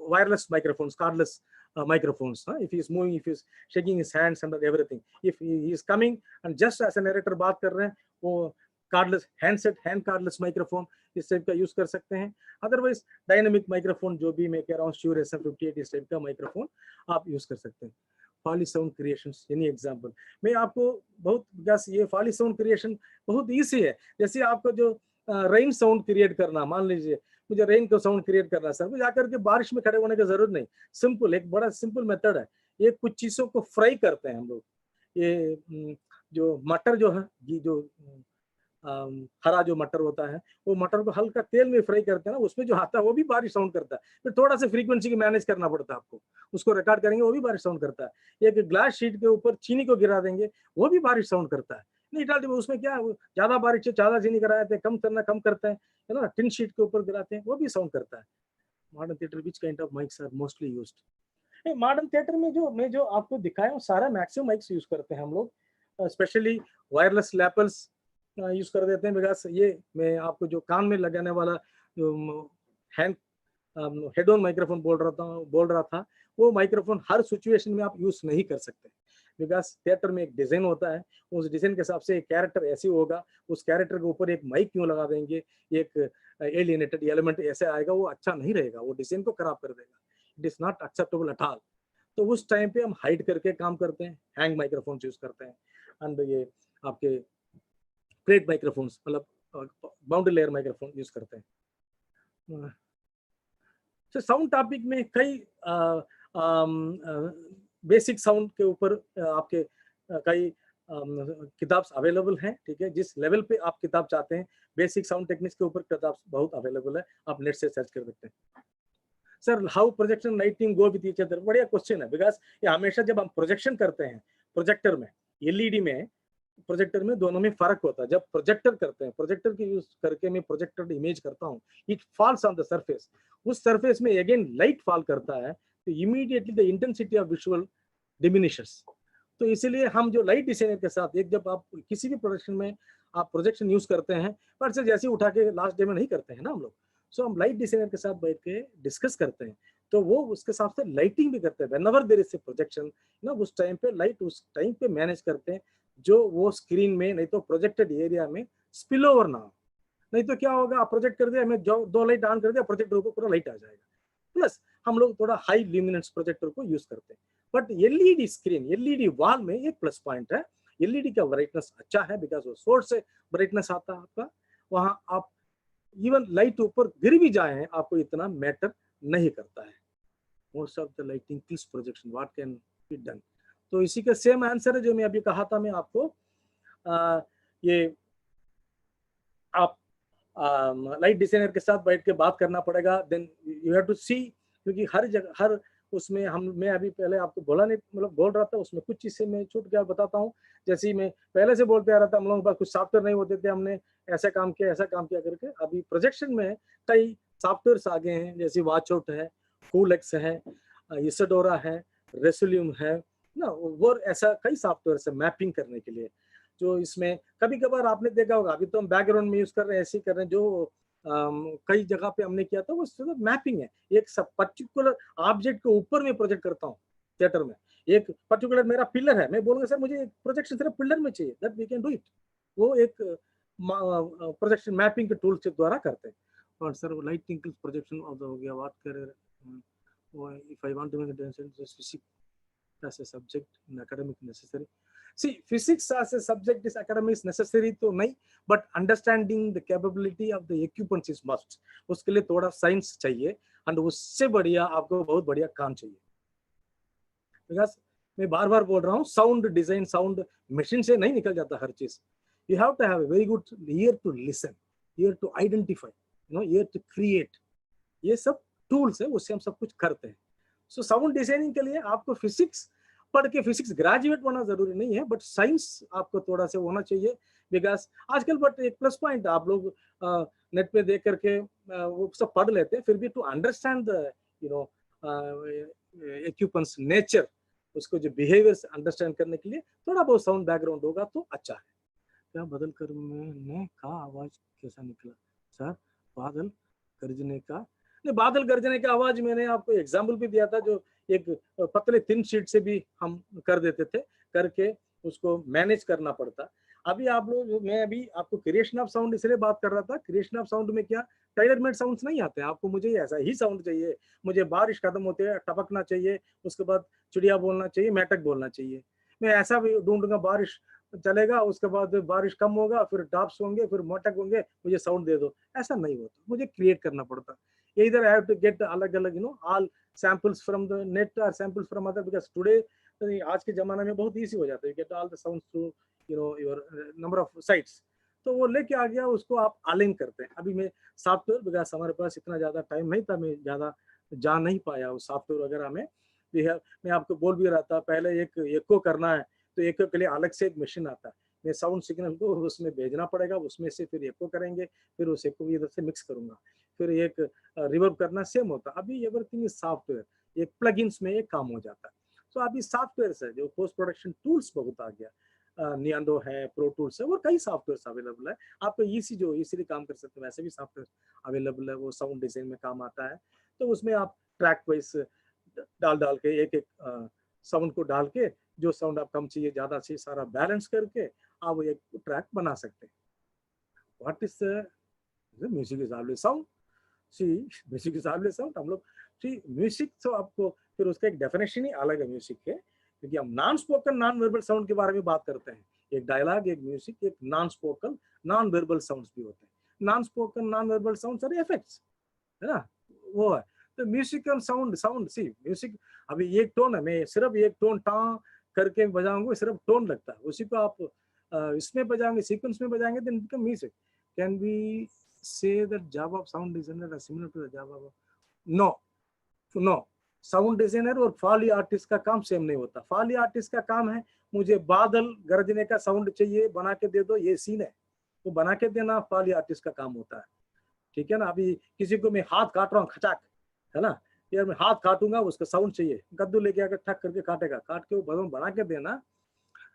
wireless microphones, cordless microphones. If he is moving, if he is shaking his hands and everything, if he is coming and just as a narrator बात कर रहे हैं, वो cardless handset, hand cardless microphone इस टाइप का यूज कर सकते हैं। अदरवाइज डायनामिक माइक्रोफोन, जो भी मैं कह रहा हूँ, श्योर SM58 इस टाइप का माइक्रोफोन आप यूज कर सकते हैं। Foley sound creations, any example मैं आपको बहुत, बस ये फॉली साउंड क्रिएशन बहुत ईजी है। जैसे आपको जो रेन साउंड क्रिएट करना, मान लीजिए मुझे रेन का साउंड क्रिएट करना है सर, मुझे आकर के बारिश में खड़े होने की जरूरत नहीं, सिंपल एक बड़ा सिंपल मेथड है। ये कुछ चीजों को फ्राई करते हैं हम लोग, ये जो मटर जो है, ये जो हरा जो मटर होता है, वो मटर को हल्का तेल में फ्राई करते हैं ना, उसमें जो आता है वो भी बारिश साउंड करता है। फिर थोड़ा सा फ्रीक्वेंसी की मैनेज करना पड़ता है आपको, उसको रिकॉर्ड करेंगे वो भी बारिश साउंड करता है। एक ग्लास शीट के ऊपर चीनी को गिरा देंगे, वो भी बारिश साउंड करता है। नहीं डालते उसमें क्या, ज्यादा बारिश से ज्यादा चीनी गिराते हैं, कम करना कम करते हैं, है ना, टिन शीट के ऊपर गिराते हैं, वो भी साउंड करता है। Modern theatre which kind of mics are mostly used? Modern theatre में जो मैं जो आपको दिखाया हूँ, सारा मैक्सिमम माइक्स यूज करते हैं हम लोग, स्पेशली वायरलेस लैपल्स यूज कर देते हैं। बिकॉज ये मैं आपको जो कान में लगाने वाला हैंड हेड ऑन माइक्रोफोन बोल रहा था, वो माइक्रोफोन हर सिचुएशन में आप यूज नहीं कर सकते, बिकॉज थिएटर में एक डिजाइन होता है, उस डिजाइन के हिसाब से एक कैरेक्टर ऐसे होगा, उस कैरेक्टर के ऊपर एक माइक क्यों लगा देंगे, एक एलियनेटेड एलिमेंट ऐसे आएगा, वो अच्छा नहीं रहेगा, वो डिजाइन को खराब कर देगा। It is not acceptable at all. तो उस टाइम पे हम हाइड करके काम करते हैं, हैंग माइक्रोफोन यूज करते हैं, एंड ये आपके प्लेट माइक्रोफोन्स, मतलब बाउंड्री लेयर माइक्रोफोन यूज करते हैं। तो साउंड टॉपिक में कई बेसिक साउंड के ऊपर आपके कई किताब अवेलेबल हैं, ठीक है। जिस लेवल पे आप किताब चाहते हैं, बेसिक साउंड टेक्निक्स के ऊपर किताब बहुत अवेलेबल है, आप नेट से सर्च कर सकते हैं। Sir how projection lighting go with each other? बढ़िया क्वेश्चन है, बिकॉज ये हमेशा जब हम प्रोजेक्शन करते हैं, प्रोजेक्टर में, एलईडी में, प्रोजेक्टर में, दोनों में फर्क होता है। जब प्रोजेक्टर करते हैं, प्रोजेक्टर की यूज करके मैं प्रोजेक्टर इमेज करता हूँ, it falls on the surface, उस सरफेस में अगेन लाइट फॉल करता है, तो immediately the intensity of visual diminishes. तो इसीलिए हम जो लाइट डिजाइनर के साथ, एक जब आप किसी भी प्रोडक्शन में आप प्रोजेक्शन यूज करते हैं, पर से जैसे उठा के लास्ट डे में नहीं करते हैं ना हम लोग, सो हम लाइट डिजाइनर के साथ बैठ के डिस्कस करते हैं, तो वो उसके हिसाब से लाइटिंग भी करते हैं। Whenever there is a projection ना, उस टाइम पे लाइट उस टाइम पे मैनेज करते हैं, जो वो स्क्रीन में नहीं तो प्रोजेक्टेड एरिया में स्पिल ओवर ना हो। नहीं तो क्या होगा, आप प्रोजेक्ट कर दिया, हमें जो 2 लाइट ऑन कर दिया, प्रोजेक्टर को पूरा लाइट आ जाएगा। प्लस हम लोग थोड़ा हाई ल्यूमिनेंस प्रोजेक्टर को यूज करते हैं। But LED screen, LED wall में एक प्लस पॉइंट है, एलईडी का ब्राइटनेस अच्छा है, बिकॉज वो सोर्स से ब्राइटनेस आता है आपका, वहां आप इवन लाइट ऊपर गिर भी जाए आपको इतना मैटर नहीं करता है। Most of the lighting kills projection, what can be done. तो इसी का सेम आंसर है जो मैं अभी कहा था मैं आपको। ये आप लाइट डिजाइनर के साथ बैठ के बात करना पड़ेगा, देन यू हैव टू सी, क्योंकि हर जगह हर उसमें मैं अभी पहले आपको बोला नहीं, मतलब बोल रहा था, उसमें कुछ चीज़ें मैं छूट गया बताता हूँ। जैसे ही मैं पहले से बोलते आ रहा था, हम लोगों के पास कुछ सॉफ्टवेयर नहीं होते थे, हमने ऐसा काम किया करके। अभी प्रोजेक्शन में कई सॉफ्टवेयर आ गए हैं, जैसे वॉच आउट है, कूलेक्स है, इसडोरा है, रेसोल्यूम है ना, वो ऐसा कई सॉफ्टवेयर है मैपिंग करने के लिए। जो इसमें कभी कभार आपने देखा होगा, अभी तो हम बैकग्राउंड में यूज कर रहे हैं, ऐसे ही कर रहे हैं, जो कई जगह पे हमने किया था वो सिर्फ मैपिंग है। एक सब पर्टिकुलर ऑब्जेक्ट के ऊपर में प्रोजेक्ट करता हूँ थिएटर में, एक पर्टिकुलर मेरा पिलर है, मैं बोलूंगा सर मुझे प्रोजेक्शन सिर्फ पिलर में चाहिए, that we can do it. वो एक प्रोजेक्शन मैपिंग के टूल के द्वारा करते हैं। और sir lighting projection of the हो गया, बात करें if I want to make a decision, just physics as a subject in academic necessary. See, physics as a subject is academic necessary तो नहीं, but understanding the capability of the equipments is must. उसके लिए थोड़ा साइंस चाहिए, and उससे बढ़िया आपको बहुत बढ़िया काम चाहिए। Because मैं बार बार बोल रहा हूँ, साउंड डिजाइन, साउंड मशीन से नहीं निकल जाता हर चीज। You have to have a very good ear to listen, ear to identify, ear to create. ये सब टूल्स है, उससे हम सब कुछ करते हैं। सो साउंड डिजाइनिंग के लिए आपको फिजिक्स पढ़ के फिजिक्स ग्रेजुएट होना जरूरी नहीं है, बट साइंस आपको थोड़ा सा होना चाहिए। बिकॉज आजकल बट एक प्लस पॉइंट, आप लोग नेट पे देख करके वो सब पढ़ लेते हैं, फिर भी to understand the equipments nature, उसको जो बिहेवियर्स अंडरस्टैंड करने के लिए थोड़ा बहुत साउंड बैकग्राउंड होगा तो अच्छा है। क्या बदल कर मैंने कहा आवाज कैसा निकला सर? बादल गरजने का, बादल गरजने की आवाज मैंने आपको एग्जाम्पल भी दिया था, जो एक पतले थिन शीट से भी हम कर देते थे, करके उसको मैनेज करना पड़ता। अभी आप लोग, मैं अभी आपको क्रिएशन ऑफ साउंड इसलिए बात कर रहा था, क्रिएशन ऑफ साउंड में क्या टेलर मेड साउंड्स नहीं आते हैं आपको, मुझे ऐसा ही साउंड चाहिए, मुझे बारिश खत्म होते हैं टपकना चाहिए, उसके बाद चिड़िया बोलना चाहिए, मेंढक बोलना चाहिए। मैं ऐसा भी ढूंढूंगा, बारिश चलेगा, उसके बाद बारिश कम होगा, फिर डॉप्स होंगे, फिर मेंढक होंगे, मुझे साउंड दे दो, ऐसा नहीं होता, मुझे क्रिएट करना पड़ता। Either I have to get अलग-अलग all samples from the net or samples from other, because today आज के जमाने में बहुत इजी हो जाता है, you get all the sounds through your number of sites, तो वो लेके आ गया, उसको आप अलाइन करते हैं। अभी मैं सॉफ्टवेयर, बिकॉज हमारे पास इतना ज्यादा टाइम नहीं था, मैं ज्यादा जा नहीं पाया उस सॉफ्टवेयर वगैरह में। मैं आपको बोल भी रहा था, पहले एक एको करना है तो एको के लिए अलग से एक मशीन आता है, मैं साउंड सिग्नल को उसमें भेजना पड़ेगा, उसमें से फिर एको करेंगे, फिर उस एको इधर से मिक्स करूंगा, फिर एक रिवर्ब करना, सेम होता। अभी एवरीथिंग इज सॉफ्टवेयर, एक प्लगइन्स में एक काम हो जाता है। तो अभी सॉफ्टवेयर है, जो पोस्ट प्रोडक्शन टूल्स बहुत आ गया, नियांडो है, प्रो टूल्स है, और कई सॉफ्टवेयर अवेलेबल है। आपको इजीली काम कर सकते हैं, वैसे भी सॉफ्टवेयर अवेलेबल है, वो साउंड डिजाइन में काम आता है। तो उसमें आप ट्रैक वाइज डाल के एक साउंड को डाल के, जो साउंड आप कम चाहिए ज्यादा चाहिए, सारा बैलेंस करके आप एक ट्रैक बना सकते हैं। What is the music is always sound. See music is always sound. हम लोग सी म्यूजिक, तो आपको फिर उसका एक डेफिनेशन ही अलग है म्यूजिक के, क्योंकि हम non spoken non verbal sound के बारे में बात करते हैं। एक डायलॉग, एक म्यूजिक, एक non spoken non verbal sounds भी होते हैं। Non spoken non verbal sounds are effects, है ना, वो है। तो म्यूजिक और साउंड सी म्यूजिक, अभी एक टोन है, मैं सिर्फ एक टोन टा करके बजाऊंगा, सिर्फ टोन लगता है, उसी को आप इसमें बजाएंगे, सीक्वेंस में बजाएंगे, then become music. Can we say that job of sound designer are similar to the job of, no, sound designer और फॉली आर्टिस्ट का काम सेम नहीं होता। फॉली आर्टिस्ट का काम है, मुझे बादल गरजने का साउंड चाहिए, बना के दे दो, ये सीन है, वो बना के देना फॉली आर्टिस्ट का काम होता है, ठीक है ना। अभी किसी को मैं हाथ काट रहा हूँ, खचाक, है ना, यार मैं हाथ काटूंगा, उसका साउंड चाहिए, कद्दू लेके आकर ठक करके काटेगा, काट के वो बना के देना,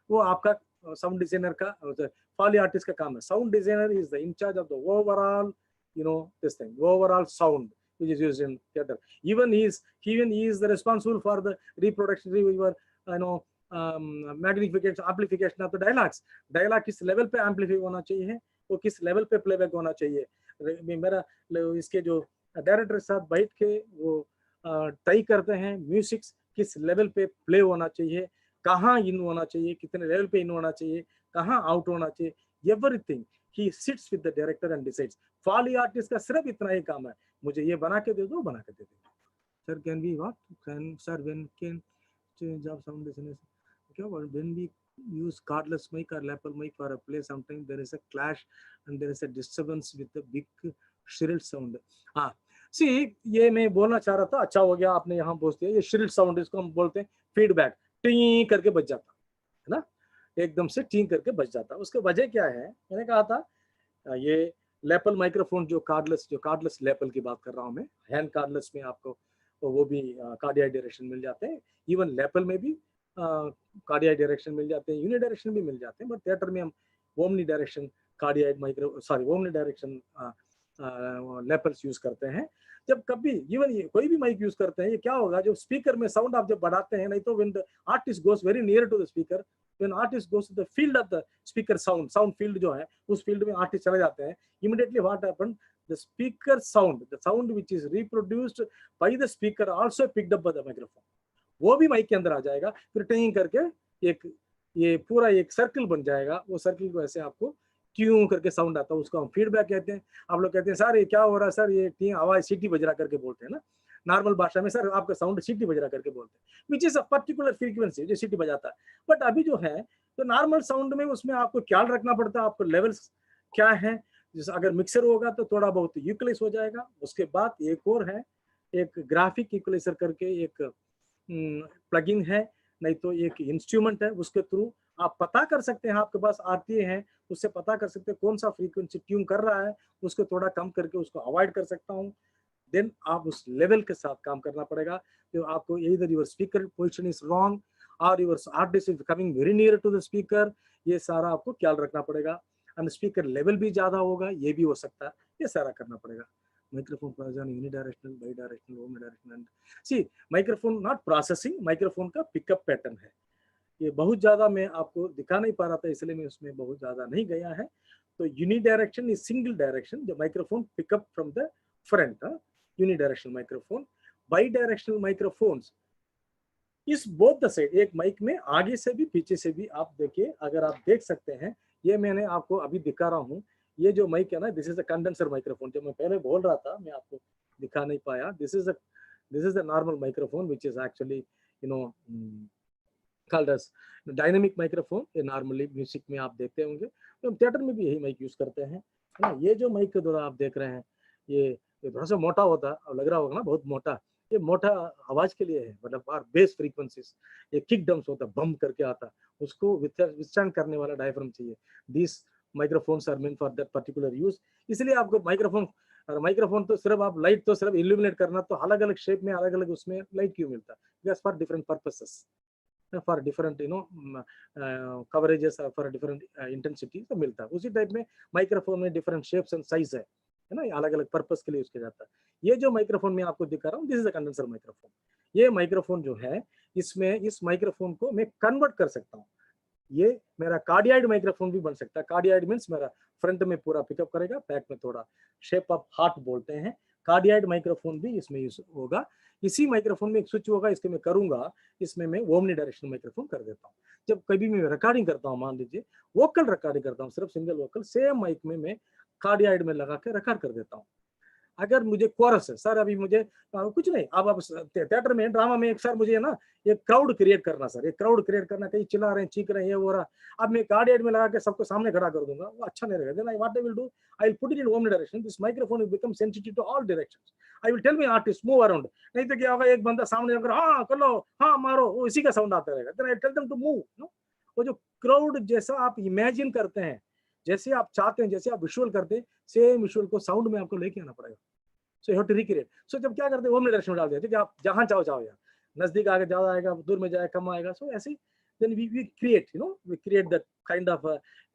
वो आपका साउंड डिजाइनर का, फॉली आर्टिस्ट का काम है। Sound designer is the incharge of the overall, this thing, overall sound which is used in theater. Even he is the responsible for the reproduction, magnification, amplification of the dialogues. Dialogue किस लेवल पे एम्पलीफाई होना चाहिए, वो किस लेवल पे प्लेबैक होना चाहिए। मेरा इसके जो डायरेक्टर साथ बैठ के वो तय करते हैं, म्यूजिक किस लेवल पे प्ले होना चाहिए, कहाँ इन होना चाहिए, कितने लेवल पे इन होना चाहिए, कहाँ आउट होना चाहिए, everything he sits with the director and decides. Foley artist का सिर्फ इतना ही काम है, मुझे ये बना के दे दो, बना के दे देंगे. Sir, can we what? When can change of sound designation? Okay, well, when we use cordless mic or lapel mic for a play, sometimes there is a clash and there is a disturbance with the big shrill sound. हाँ, see, ये मैं बोलना चाह रहा था, अच्छा हो गया आपने यहाँ बोल दिया. ये shrill sound, इसको हम बोलते हैं फीडबैक, टी करके बज जाता है ना, एकदम से टी करके बज जाता. उसके वजह क्या है, मैंने कहा था ये लेपल माइक्रोफोन जो कार्डलेस लेपल की बात कर रहा हूँ मैं, हैंड कार्डलेस में आपको वो भी कार्डियक डायरेक्शन मिल जाते हैं. इवन लेपल में भी कार्डियक डायरेक्शन मिल जाते हैं, यूनि डायरेक्शन भी मिल जाते हैं. बट थिएटर में हम omni direction omni direction lapels use करते हैं. जब कभी इवन ये कोई भी माइक यूज करते हैं, ये क्या होगा, जो स्पीकर में साउंड आप जब बढ़ाते हैं, नहीं तो when the artist goes very near to the speaker, when artist goes to the field of the speaker sound field जो है, उस फील्ड में आर्टिस्ट चले जाते हैं. Immediately what happen, the speaker sound, the sound which is reproduced by the speaker also picked up by the microphone, वो भी माइक के अंदर आ जाएगा. फिर टिंग करके ये पूरा एक सर्कल बन जाएगा. वो सर्कल को ऐसे आपको ट्यून करके साउंड आता है, उसको हम फीडबैक कहते हैं. आप लोग कहते हैं सर ये क्या हो रहा है सर, ये टी आवाज सीटी बजरा करके बोलते हैं ना, नॉर्मल भाषा में सर आपका साउंड सीटी बजरा करके बोलते हैं, विच इज अ पर्टिकुलर फ्रीक्वेंसी जो सीटी बजाता है. बट अभी जो है तो नॉर्मल साउंड में उसमें आपको ख्याल रखना पड़ता है, आपको लेवल्स क्या है. जैसे अगर मिक्सर होगा तो थोड़ा बहुत इक्वलाइज हो जाएगा. उसके बाद एक और है, एक ग्राफिक इक्वलाइजर करके एक प्लगइन है, नहीं तो एक इंस्ट्रूमेंट है, उसके थ्रू आप पता कर सकते हैं, आपके पास आरटीए है, उससे पता कर सकते हैं कौन सा फ्रीक्वेंसी ट्यून कर रहा है, उसको थोड़ा कम करके उसको अवॉइड कर सकता हूँ. देन आप उस लेवल के साथ काम करना पड़ेगा. तो आपको इधर your speaker position is wrong और your artist is coming very near to the speaker, ये सारा आपको ख्याल रखना पड़ेगा. एंड स्पीकर लेवल भी ज्यादा होगा, ये भी हो सकता है, ये सारा करना पड़ेगा. Microphone projection unidirectional, bidirectional, omnidirectional. See microphone not processing, microphone का पिकअप पैटर्न है. ये बहुत ज्यादा मैं आपको दिखा नहीं पा रहा था, इसलिए मैं उसमें बहुत ज्यादा नहीं गया है. तो यूनिडायरेक्शन इज सिंगल डायरेक्शन, जो microphone pickup from the front, unidirectional microphone. Bidirectional microphones is both the side, एक माइक में आगे से भी पीछे से भी आप देखिए, अगर आप देख सकते हैं, ये मैंने आपको अभी दिखा रहा हूँ. ये जो माइक है ना, this is a condenser microphone, जो मैं पहले बोल रहा था, मैं आपको दिखा नहीं पाया. This is a normal microphone which is actually called as dynamic microphone. ये नॉर्मली म्यूजिक में आप देखते होंगे, तो थिएटर में भी यही माइक यूज करते हैं, है ना. ये जो माइक के द्वारा आप देख रहे हैं, ये थोड़ा सा मोटा होता है, अब लग रहा होगा ना बहुत मोटा. ये मोटा आवाज के लिए है, मतलब बेस फ्रीक्वेंसीज, ये किक डम्स होता है, बम करके आता है, उसको विथस्टैंड करने वाला डायफ्राम चाहिए. This microphones are meant for that particular use. इसलिए आपको माइक्रोफोन तो सिर्फ आप लाइट तो सिर्फ इल्यूमिनेट करना, तो अलग अलग शेप में अलग अलग उसमें लाइट क्यों मिलता है, because for different purposes, for different coverages, for different intensity तो मिलता है. उसी टाइप में माइक्रोफोन में डिफरेंट शेप्स एंड साइज है ना, ये अलग अलग पर्पस के लिए यूज किया जाता है. ये जो माइक्रोफोन में आपको दिखा रहा हूँ, this is a condenser microphone. ये माइक्रोफोन जो है, इसमें इस माइक्रोफोन को मैं कन्वर्ट कर सकता हूँ. ये मेरा कार्डियड माइक्रोफोन भी बन सकता है. कार्डियड मीन्स मेरा फ्रंट में पूरा पिकअप करेगा, बैक में थोड़ा शेप ऑफ हार्ट बोलते हैं. कार्डियड माइक्रोफोन भी इसमें यूज होगा. इसी माइक्रोफोन में एक स्विच होगा, इसके मैं करूंगा, इसमें मैं ओमनी डायरेक्शनल माइक्रोफोन कर देता हूँ. जब कभी मैं रिकॉर्डिंग करता हूँ, मान लीजिए वोकल रिकॉर्डिंग करता हूँ, सिर्फ सिंगल वोकल, सेम माइक में मैं कार्डियड में लगा के रिकॉर्ड कर देता हूँ. अगर मुझे कोरस है सर, अभी मुझे कुछ नहीं, अब थिएटर में ड्रामा में एक सर मुझे ना एक क्राउड क्रिएट करना, सर एक क्राउड क्रिएट करना, कहीं चिल्ला रहे हैं, चीख रहे हैं, ये हो रहा. अब मैं कार्डियड में लगा के सबको सामने खड़ा कर दूंगा, वो अच्छा नहीं रहेगा. Then what I will do, I will put it in omni direction. This microphone will become sensitive to all directions. I will tell my artist move around. नहीं तो क्या होगा, एक बंदा सामने अगर हाँ कर लो, हाँ मारो, वो इसी का साउंड आता रहेगा. Then I tell them to move. वो जो क्राउड जैसा आप इमेजिन करते हैं, जैसे आप चाहते हैं, जैसे आप विजुअल करते हैं, सेम विजुअल को साउंड में आपको लेके आना पड़ेगा. So you have to recreate. So जब क्या करते हैं, ओमनी डायरेक्शन में डाल देते हैं कि आप जहां चाहो चाहो, यार नजदीक आगे ज्यादा आएगा, दूर में जाए कम आएगा. सो ऐसे then we create that kind of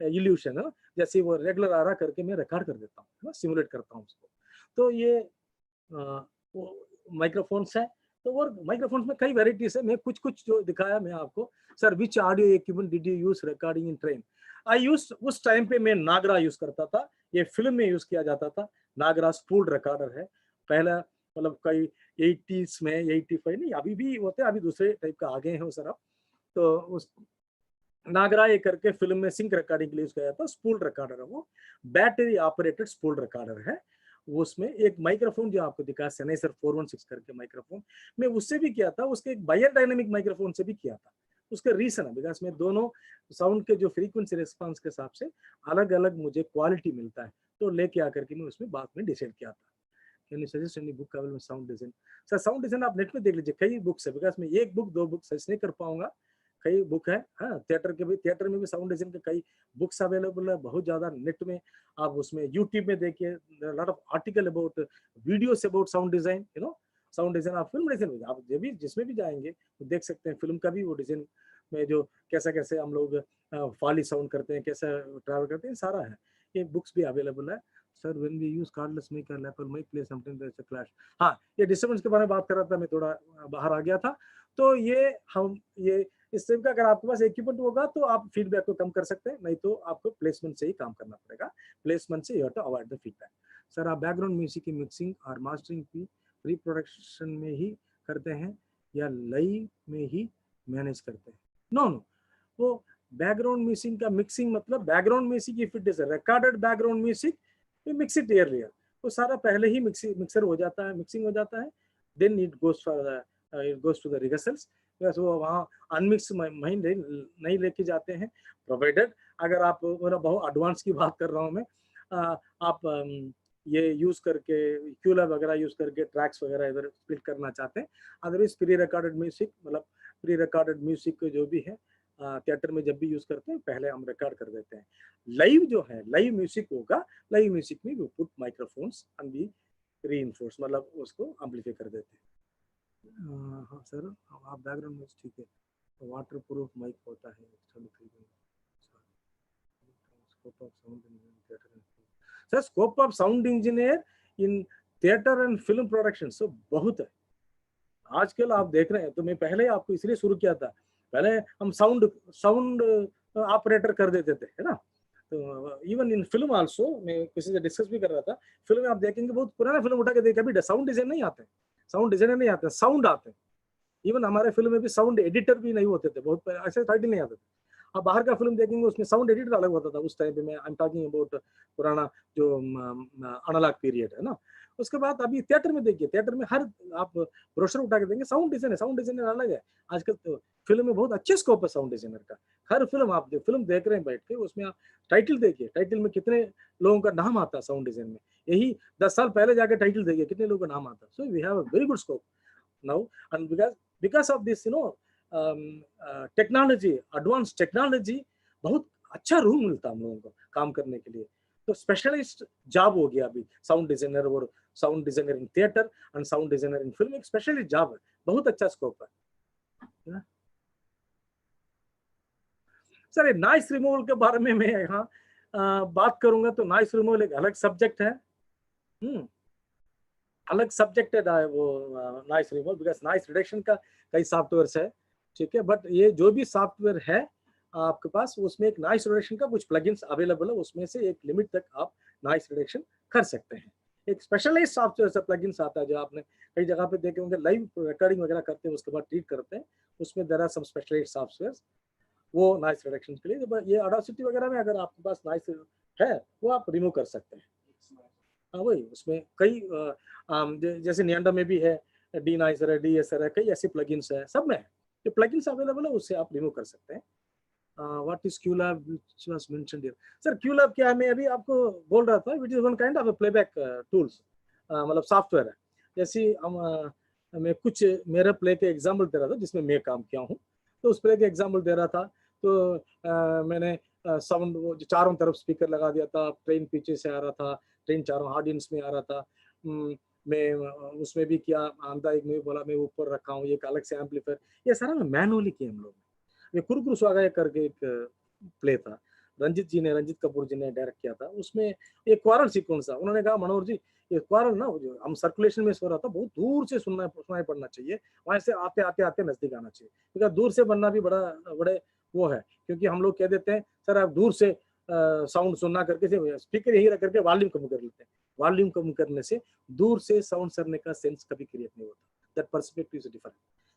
illusion. जैसे वो रेगुलर आ रहा करके मैं रिकॉर्ड कर देता हूँ, सिमुलेट करता हूँ उसको. तो ये माइक्रोफोन्स है. तो वो माइक्रोफोन्स में कई वेराइटीज है. मैं कुछ जो दिखाया मैं आपको. Sir which audio equipment did you use recording in train? I use, उस टाइम पे मैं नागरा यूज करता था. ये फिल्म में यूज किया जाता था. नागरा स्पूल्ड रिकॉर्डर है. पहला मतलब कई 80s में, 85 नहीं, अभी भी होते हैं, अभी दूसरे टाइप का आ गए हैं सर अब. तो उस नागराय करके फिल्म में सिंक रिकॉर्डिंग के लिए यूज किया जाता है, स्पूल रिकॉर्डर है वो, बैटरी ऑपरेटेड स्पूल रिकॉर्डर है। वो उसमें एक माइक्रोफोन जो आपको दिखा सेनेसर 416 करके माइक्रोफोन, मैं उससे भी किया था, उसके एक बायर डायनेमिक माइक्रोफोन से भी किया था। उसका रीजन है बिकॉज में दोनों साउंड के जो फ्रीक्वेंसी रिस्पांस के हिसाब से अलग अलग मुझे क्वालिटी मिलता है, तो लेके आकर के मैं उसमें बाद में डिसाइड किया था। Can you suggest any book available sound design? Sir sound design आप नेट में देख लीजिए, कई बुक्स है, बिकॉज मैं एक बुक दो बुक सजेस्ट नहीं कर पाऊंगा, कई बुक है। हाँ, थिएटर में भी साउंड डिजाइन के कई बुक्स अवेलेबल है, बहुत ज्यादा नेट में आप उसमें यूट्यूब में देखिए, lot of article about videos about sound design, sound design. आप फिल्म डिजाइन आप जब भी जिसमें भी जाएंगे तो देख सकते हैं फिल्म का भी वो डिजाइन में जो कैसा कैसे हम लोग फॉली साउंड करते हैं, कैसा ट्रैवल करते हैं, सारा है। ये बुक्स भी अवेलेबल है। Sir when we use cordless mic और laptop mic play sometimes there is a clash. हाँ, ये डिस्टर्बेंस के बारे में बात कर रहा था, मैं थोड़ा बाहर आ गया था। तो ये इस टाइप का अगर आपके पास इक्विपमेंट होगा तो आप फीडबैक को कम कर सकते हैं, नहीं तो आपको प्लेसमेंट से ही काम करना पड़ेगा। प्लेसमेंट से you have to avoid the feedback. Sir आप बैकग्राउंड म्यूजिक की मिक्सिंग और मास्टरिंग की प्री प्रोडक्शन में ही करते हैं या लाइव में ही मैनेज करते हैं? नो, वो बैकग्राउंड म्यूजिक का मिक्सिंग मतलब background music, if it is recorded background music we mix it earlier, तो सारा पहले ही मिक्सर हो जाता है, मिक्सिंग हो जाता है, then it goes to the rehearsals. बस वो वहाँ अनमिक्स नहीं लेके जाते हैं, प्रोवाइडेड अगर आप बहुत एडवांस की बात कर रहा हूँ मैं, आप ये यूज करके क्यूलैब वगैरह यूज करके ट्रैक्स वगैरह इधर स्प्लिट करना चाहते हैं। अदरवाइज प्री रिकॉर्डेड म्यूजिक मतलब प्री रिकॉर्डेड म्यूजिक जो भी है थिएटर में जब भी यूज करते हैं पहले हम रिकॉर्ड कर देते हैं। लाइव जो है लाइव म्यूजिक होगा, लाइव म्यूजिक में we put microphones and we reinforce मतलब उसको एम्पलीफाई कर देते हैं। हाँ सर, आप बैकग्राउंड में ठीक है, तो वाटर प्रूफ माइक होता है sir. Scope of sound engineer in theatre and film production so बहुत है आजकल आप देख रहे हैं। तो मैं पहले आपको इसलिए शुरू किया था, पहले हम साउंड ऑपरेटर कर देते थे, है ना। तो इवन इन फिल्म आल्सो, मैं किसी से डिस्कस भी कर रहा था, फिल्म में आप देखेंगे बहुत पुराना फिल्म उठा के देखे, अभी साउंड डिजाइन नहीं आते, साउंड डिजाइनर नहीं आते, साउंड आते हैं। इवन हमारे फिल्म में भी साउंड एडिटर भी नहीं होते थे, बहुत ऐसे टाइटल नहीं आते थे। आप बाहर का फिल्म देखेंगे उसमें साउंड एडिटर अलग होता था उस टाइम पे। मैं आई एम टॉकिंग अबाउट पुराना जो अनलॉग पीरियड है ना। उसके बाद अभी थिएटर में देखिए, थिएटर में हर आप ब्रोशर उठा के देंगे साउंड डिजाइन है, साउंड डिजाइनर अलग है। आजकल तो फिल्म में बहुत अच्छे स्कोप है साउंड डिजाइनर का। हर फिल्म आप फिल्म देख रहे हैं बैठ के, उसमें आप टाइटल देखिए, टाइटल में कितने लोगों का नाम आता है साउंड डिजाइन में। यही 10 साल पहले जाके टाइटल देखिए कितने लोगों का नाम आता है। So we have a very good scope now, and because of this technology, advance technology, बहुत अच्छा रूम मिलता है हम लोगों को काम करने के लिए। तो स्पेशलिस्ट जॉब हो गया अभी साउंड डिजाइनर, और sound designer in theatre and sound designer in film, एक स्पेशलिस्ट जॉब है, बहुत अच्छा स्कोप है। सर नॉइस रिमूवल के बारे में मैं यहाँ बात करूंगा, तो नॉइस रिमूवल एक अलग सब्जेक्ट है, अलग सब्जेक्ट है वो noise removal, because noise reduction का कई सॉफ्टवेयर है, ठीक है। बट ये जो भी सॉफ्टवेयर है आपके पास, उसमें एक नॉइस रिडक्शन का कुछ प्लगइन्स अवेलेबल है, उसमें से एक लिमिट तक आप नॉइस रिडक्शन कर सकते हैं। एक स्पेशलाइज्ड सॉफ्टवेयर से प्लगइन्स आता है जो आपने कई जगह पे देखे होंगे, लाइव रिकॉर्डिंग वगैरह करते हैं उसके बाद ट्रीट करते हैं, उसमें there are some specialised software वो नॉइस रिडक्शन के लिए। ये ऑडासिटी वगैरह में अगर आपके पास नॉइस है वो आप रिमूव कर सकते हैं। हाँ वही, उसमें कई जैसे नियंडा में भी है, डी नाइसर है, डीएसआर है, कई ऐसे प्लगइन्स है, सब में ये प्लगइन्स अवेलेबल है, उससे आप रिमूव कर सकते हैं। What is QLab which was mentioned here? Sir QLab क्या है, मैं अभी आपको बोल रहा था, it is one kind of playback tools, मतलब सॉफ्टवेयर है। जैसे मैं कुछ मेरा प्ले के एग्जाम्पल दे रहा था जिसमें मैं काम किया हूँ, तो उस प्ले के एग्जाम्पल दे रहा था। तो मैंने साउंड वो चारों तरफ स्पीकर लगा दिया था, ट्रेन पीछे से आ रहा था, ट्रेन चारों ऑडियंस में आ रहा था। मैं उसमें भी किया, आंदा एक में बोला मैं ऊपर रखा हूँ, एक अलग से एम्पलीफायर, ये सारा मैं मैनुअली किया हम लोग। ये कुरकुरु स्वागत करके एक प्ले था, रंजीत कपूर जी ने डायरेक्ट किया था। उसमें एक क्वारल सीक्वेंस था, उन्होंने कहा मनोहर जी ये क्वारल ना जो हम सर्कुलेशन में सो रहा था, बहुत दूर से सुनाई पड़ना चाहिए, वहां से आते आते आते नजदीक आना चाहिए, क्योंकि दूर से बनना भी बड़े वो है, क्योंकि हम लोग कह देते हैं सर आप दूर से साउंड सुनना करके स्पीकर यही रख करके वॉल्यूम कम कर लेते हैं। वॉल्यूम कम करने से दूर से साउंड सुनने का सेंस कभी क्रिएट नहीं होता, that perspective is different.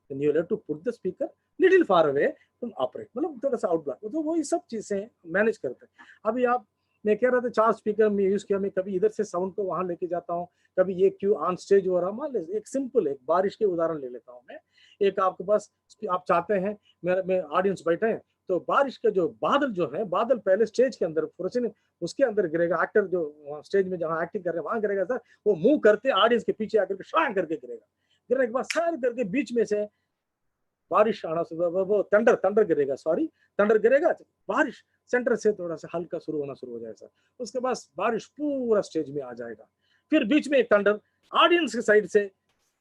then you have to put the speaker little far away from operate, मतलब थोड़ा सा आउट ब्लॉक, तो वही सब चीजें मैनेज करते हैं। अभी आप, मैं कह रहा था 4 स्पीकर में यूज किया, मैं कभी इधर से साउंड को वहां लेके जाता हूँ, कभी ये क्यों ऑन स्टेज हो रहा, मान लीजिए एक सिंपल एक बारिश के उदाहरण ले लेता हूँ मैं। एक आपके पास, आप चाहते हैं मेरे ऑडियंस बैठे हैं, तो बारिश के जो बादल है, बादल पहले स्टेज के अंदर उसके अंदर गिरेगा, एक्टर जो स्टेज में जहाँ एक्टिंग कर रहे हैं वहां गिरेगा सर, वो मूव करते ऑडियंस के पीछे आकर शांग करके गिरेगा, गिरने के बाद सारे करके बीच में से बारिश आना, वो थंडर गिरेगा, सॉरी थंडर गिरेगा, बारिश सेंटर से थोड़ा सा हल्का शुरू होना शुरू हो जाएगा सर, उसके बाद बारिश पूरा स्टेज में आ जाएगा, फिर बीच में एक थंडर ऑडियंस के साइड से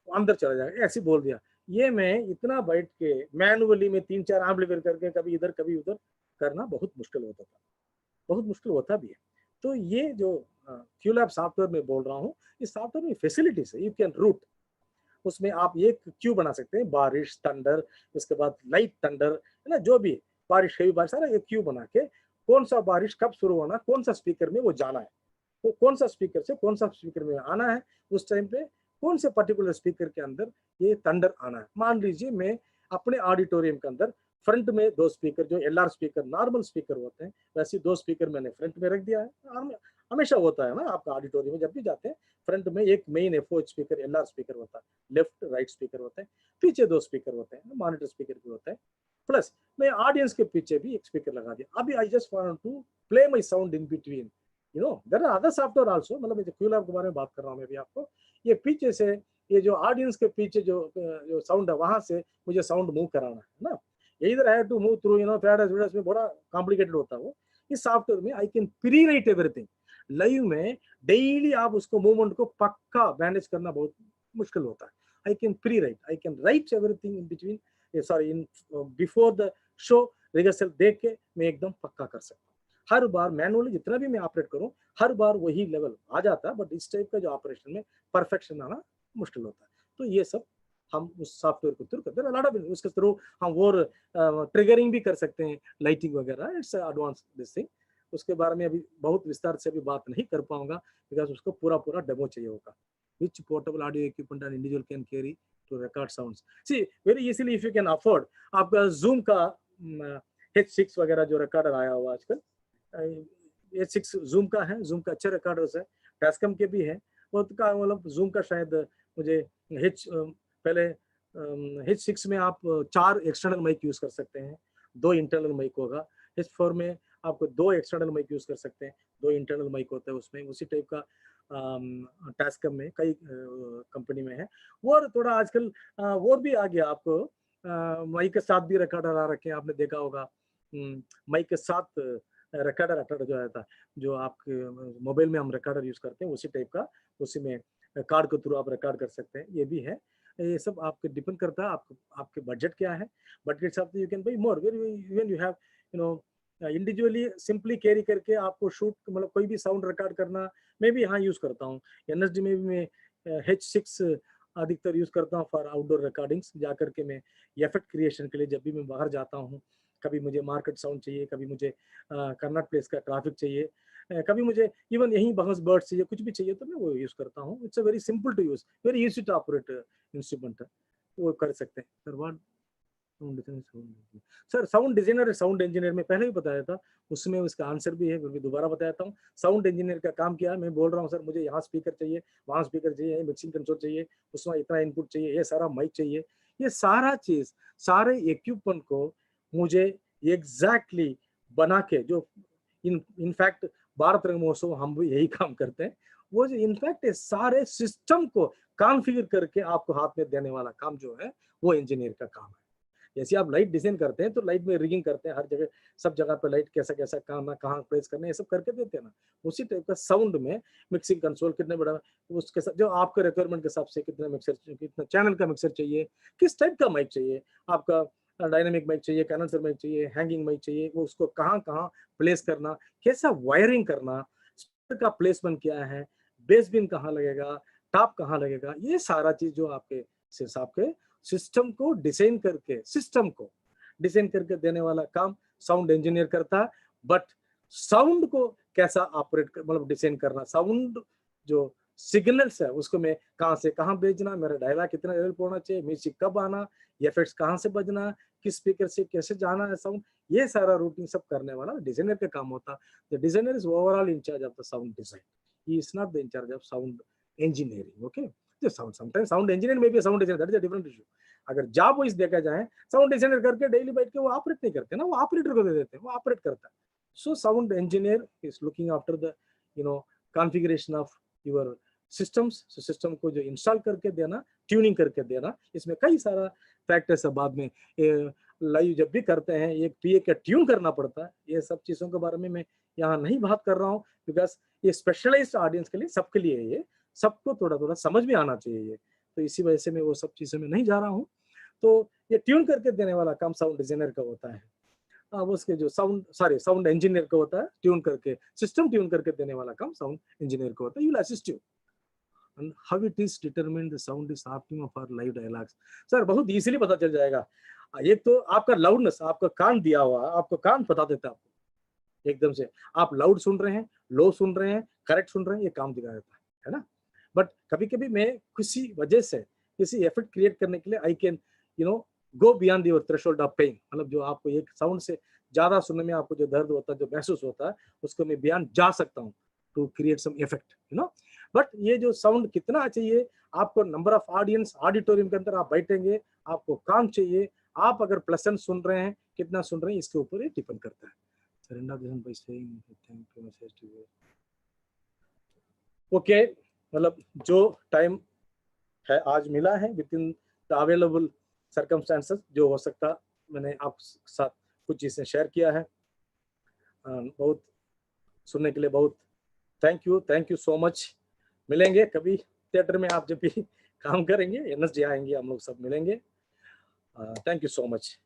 अंदर चला जाएगा, ऐसे बोल दिया। ये मैं इतना बैठ के मैनुअली में 3-4 एम्पलीफायर करके कभी इधर कभी उधर करना बहुत मुश्किल होता था, बहुत मुश्किल होता भी है। तो ये जो QLab सॉफ्टवेयर में बोल रहा हूँ, इस सॉफ्टवेयर में फैसिलिटीज है, यू कैन रूट, उसमें आप एक क्यू बना सकते हैं, बारिश थंडर, उसके बाद लाइट थंडर है ना, जो भी बारिश हेवी बारिश, सारा एक क्यू बना के कौन सा बारिश कब शुरू होना, कौन सा स्पीकर में वो जाना है, तो कौन सा स्पीकर से कौन सा स्पीकर में आना है, उस टाइम पे कौन से पर्टिकुलर स्पीकर के अंदर ये थंडर आना है। मान लीजिए मैं अपने ऑडिटोरियम के अंदर फ्रंट में 2 स्पीकर, जो LR स्पीकर नॉर्मल स्पीकर होते हैं, वैसे 2 स्पीकर मैंने फ्रंट में रख दिया है। हमेशा होता है ना आपका ऑडिटोरियम में, जब भी जाते हैं फ्रंट में एक main FOH speaker LR speaker होता है, लेफ्ट राइट स्पीकर होते हैं, पीछे 2 स्पीकर होते हैं, मॉनिटर स्पीकर भी होते हैं, प्लस मैं ऑडियंस के पीछे भी एक स्पीकर लगा दिया। अभी I just want to play my sound in between, you know there are other software also, मतलब जो QLab के बारे में बात कर रहा हूँ मैं भी आपको, ये पीछे से, ये जो ऑडियंस के पीछे जो साउंड है वहां से मुझे साउंड मूव कराना है ना, इधर have to move through, you know paradise में बड़ा कॉम्प्लिकेटेड होता है वो। इस सॉफ्टवेयर में I can pre write everything, live में डेली आप उसको मूवमेंट को पक्का मैनेज करना बहुत मुश्किल होता है। आई can pre right, I can write everything in between, sorry in before the show, rehearsal देख के मैं एकदम पक्का कर सकता हूँ। हर बार मैनुअली जितना भी मैं ऑपरेट करूँ, हर बार वही लेवल आ जाता है, बट इस टाइप का जो ऑपरेशन में परफेक्शन आना मुश्किल होता है। तो ये सब हम उस सॉफ्टवेयर के थ्रू करते हैं, लॉट ऑफ उसके थ्रू हम वो ट्रिगरिंग भी कर सकते हैं, लाइटिंग वगैरह, इट्स एडवांस दिस थिंग। उसके बारे में अभी बहुत विस्तार से अभी बात नहीं कर पाऊंगा, बिकॉज उसको पूरा डेमो चाहिए होगा। Which portable audio equipment an individual can carry to record sounds? See, very easily if you can afford, आपका Zoom का H6 वगैरह जो रिकॉर्डर आया हुआ आजकल, H6 Zoom का है, Zoom का अच्छा रिकॉर्डर्स है, Tascam के भी है, बहुत का मतलब Zoom का शायद मुझे पहले H6 में आप 4 एक्सटर्नल माइक यूज कर सकते हैं, 2 इंटरनल माइक होगा। H4 में आपको 2 एक्सटर्नल माइक यूज कर सकते हैं, 2 इंटरनल माइक होता है उसमें। उसी टाइप का टास्कम में कई कंपनी में है। और थोड़ा आजकल वो भी आ गया, आपको माइक के साथ भी रिकॉर्डर आ रखे हैं, आपने देखा होगा, माइक के साथ रिकॉर्डर जो आया था, जो आपके मोबाइल में हम रिकॉर्डर यूज करते हैं, उसी टाइप का, उसी में कार्ड के थ्रू आप रिकॉर्ड कर सकते हैं, ये भी है। ये सब आपके डिपेंड करता है आपके बजट क्या है, but it's up to you can buy more when you have you know individually simply carry करके आपको शूट, मतलब कोई भी साउंड रिकॉर्ड करना, मैं भी यहाँ यूज करता हूँ। NSD में भी मैं H6 अधिकतर यूज करता हूँ फॉर आउटडोर रिकॉर्डिंग्स। जाकर के मैं इफेक्ट क्रिएशन के लिए जब भी मैं बाहर जाता हूँ, कभी मुझे मार्केट साउंड चाहिए, कभी मुझे कर्नाट प्लेस का ट्रैफिक चाहिए, कभी मुझे इवन यहीं बहस बर्ड चाहिए, कुछ भी चाहिए तो मैं वो यूज करता हूँ। It's a very simple to use, very easy to operate instrument है, वो कर सकते हैं। Sir what sir sound designer, sound engineer में पहले भी बताया था, उसमें उसका आंसर भी है, फिर भी दोबारा बताता हूँ। साउंड इंजीनियर का काम क्या है, मैं बोल रहा हूँ सर मुझे यहाँ स्पीकर चाहिए, वहाँ स्पीकर चाहिए, मिक्सिंग कंसोल चाहिए, उसमें इतना इनपुट चाहिए, ये सारा माइक चाहिए, ये सारा चीज, सारे इक्विपमेंट को मुझे एग्जैक्टली बना के, जो इनफैक्ट भारत रंग महोत्सव हम भी यही काम करते हैं, वो जो इनफैक्ट सारे सिस्टम को कॉन्फ़िगर करके आपको हाथ में देने वाला काम जो है वो इंजीनियर का काम है। जैसे आप लाइट डिजाइन करते हैं तो लाइट में रिगिंग करते हैं, हर जगह सब जगह पे लाइट कैसा कैसा काम है, कहाँ प्लेस करना है, ये सब करके देते हैं ना। उसी टाइप का साउंड में मिक्सिंग कंसोल कितने बड़ा, उसके साथ जो आपके रिक्वायरमेंट के हिसाब से कितना मिक्सर, कितना चैनल का मिक्सर चाहिए, किस टाइप का माइक चाहिए, आपका डायनामिक माइक चाहिए, कंडेंसर माइक चाहिए, हैंगिंग माइक चाहिए, वो उसको कहाँ कहाँ प्लेस करना, कैसा वायरिंग करना, स्पीकर का प्लेसमेंट क्या है, बेस बिन कहाँ लगेगा, टॉप कहाँ लगेगा, ये सारा चीज जो आपके हिसाब के सिस्टम को डिजाइन करके देने वाला काम साउंड इंजीनियर करता है। बट साउंड को कैसा ऑपरेट मतलब डिजाइन करना, साउंड जो सिग्नल्स है उसको मैं कहाँ से कहाँ भेजना, मेरा डायलॉग कितना लेवल पे होना चाहिए, म्यूजिक कब आना, इफेक्ट्स कहाँ से बजना, किस स्पीकर से कैसे जाना है साउंड, ये सारा रूटीन सब करने वाला डिजाइनर का काम होता है। The designer is overall in charge of the sound design, he is not the in charge of sound engineering. Okay, जो साउंड समटाइम्स साउंड इंजीनियर में भी sound designer, that is a different issue. अगर जॉब वाइज देखा जाए, साउंड डिजाइनर करके डेली बैठ के वो ऑपरेट नहीं करते ना, वो ऑपरेटर को दे देते हैं, वो ऑपरेट करता है। So sound engineer is looking after the configuration of your systems. System को जो इंस्टॉल करके देना, ट्यूनिंग करके देना, इसमें कई सारा फैक्टर्स है। बाद में लाइव जब भी करते हैं एक पीए का ट्यून करना पड़ता है। ये सब चीज़ों के बारे में मैं यहाँ नहीं बात कर रहा हूँ, बिकॉज ये स्पेशलाइज्ड ऑडियंस के लिए, सबके लिए, ये सबको थोड़ा थोड़ा समझ में आना चाहिए ये, तो इसी वजह से मैं वो सब चीज़ों में नहीं जा रहा हूँ। तो ये ट्यून करके देने वाला काम साउंड डिजाइनर का होता है। अब उसके जो साउंड इंजीनियर का होता है, ट्यून करके सिस्टम ट्यून करके देने वाला काम साउंड इंजीनियर का होता है। You will assist you and how it is determined the sound is optimum for live dialogues। Sir बहुत इजीली पता चल जाएगा। एक तो आपका लाउडनेस, आपका कान दिया हुआ, आपको कान बता देता है आपको एकदम से, आप लाउड सुन रहे हैं, लो सुन रहे हैं, करेक्ट सुन रहे हैं, ये काम दिखा देता है ना। बट कभी कभी मैं किसी वजह से किसी इफेक्ट क्रिएट करने के लिए I can go beyond your threshold of pain, मतलब जो आपको एक साउंड से ज्यादा सुनने में आपको जो दर्द होता है, जो महसूस होता है, उसको मैं बियॉन्ड जा सकता हूँ to create some effect but ये जो साउंड कितना चाहिए आपको, नंबर ऑफ ऑडियंस, ऑडिटोरियम के अंदर आप बैठेंगे, आपको काम चाहिए, आप अगर प्लेसेंट सुन रहे हैं, कितना सुन रहे हैं, इसके ऊपर ये डिपेंड करता है। ओके, मतलब जो टाइम है आज मिला है with in the available circumstances, जो हो सकता मैंने आप साथ कुछ चीजें शेयर किया है। बहुत सुनने के लिए बहुत थैंक यू सो मच। मिलेंगे कभी थिएटर में, आप जब भी काम करेंगे, एनएसडी आएंगे, हम लोग सब मिलेंगे। Thank you so much.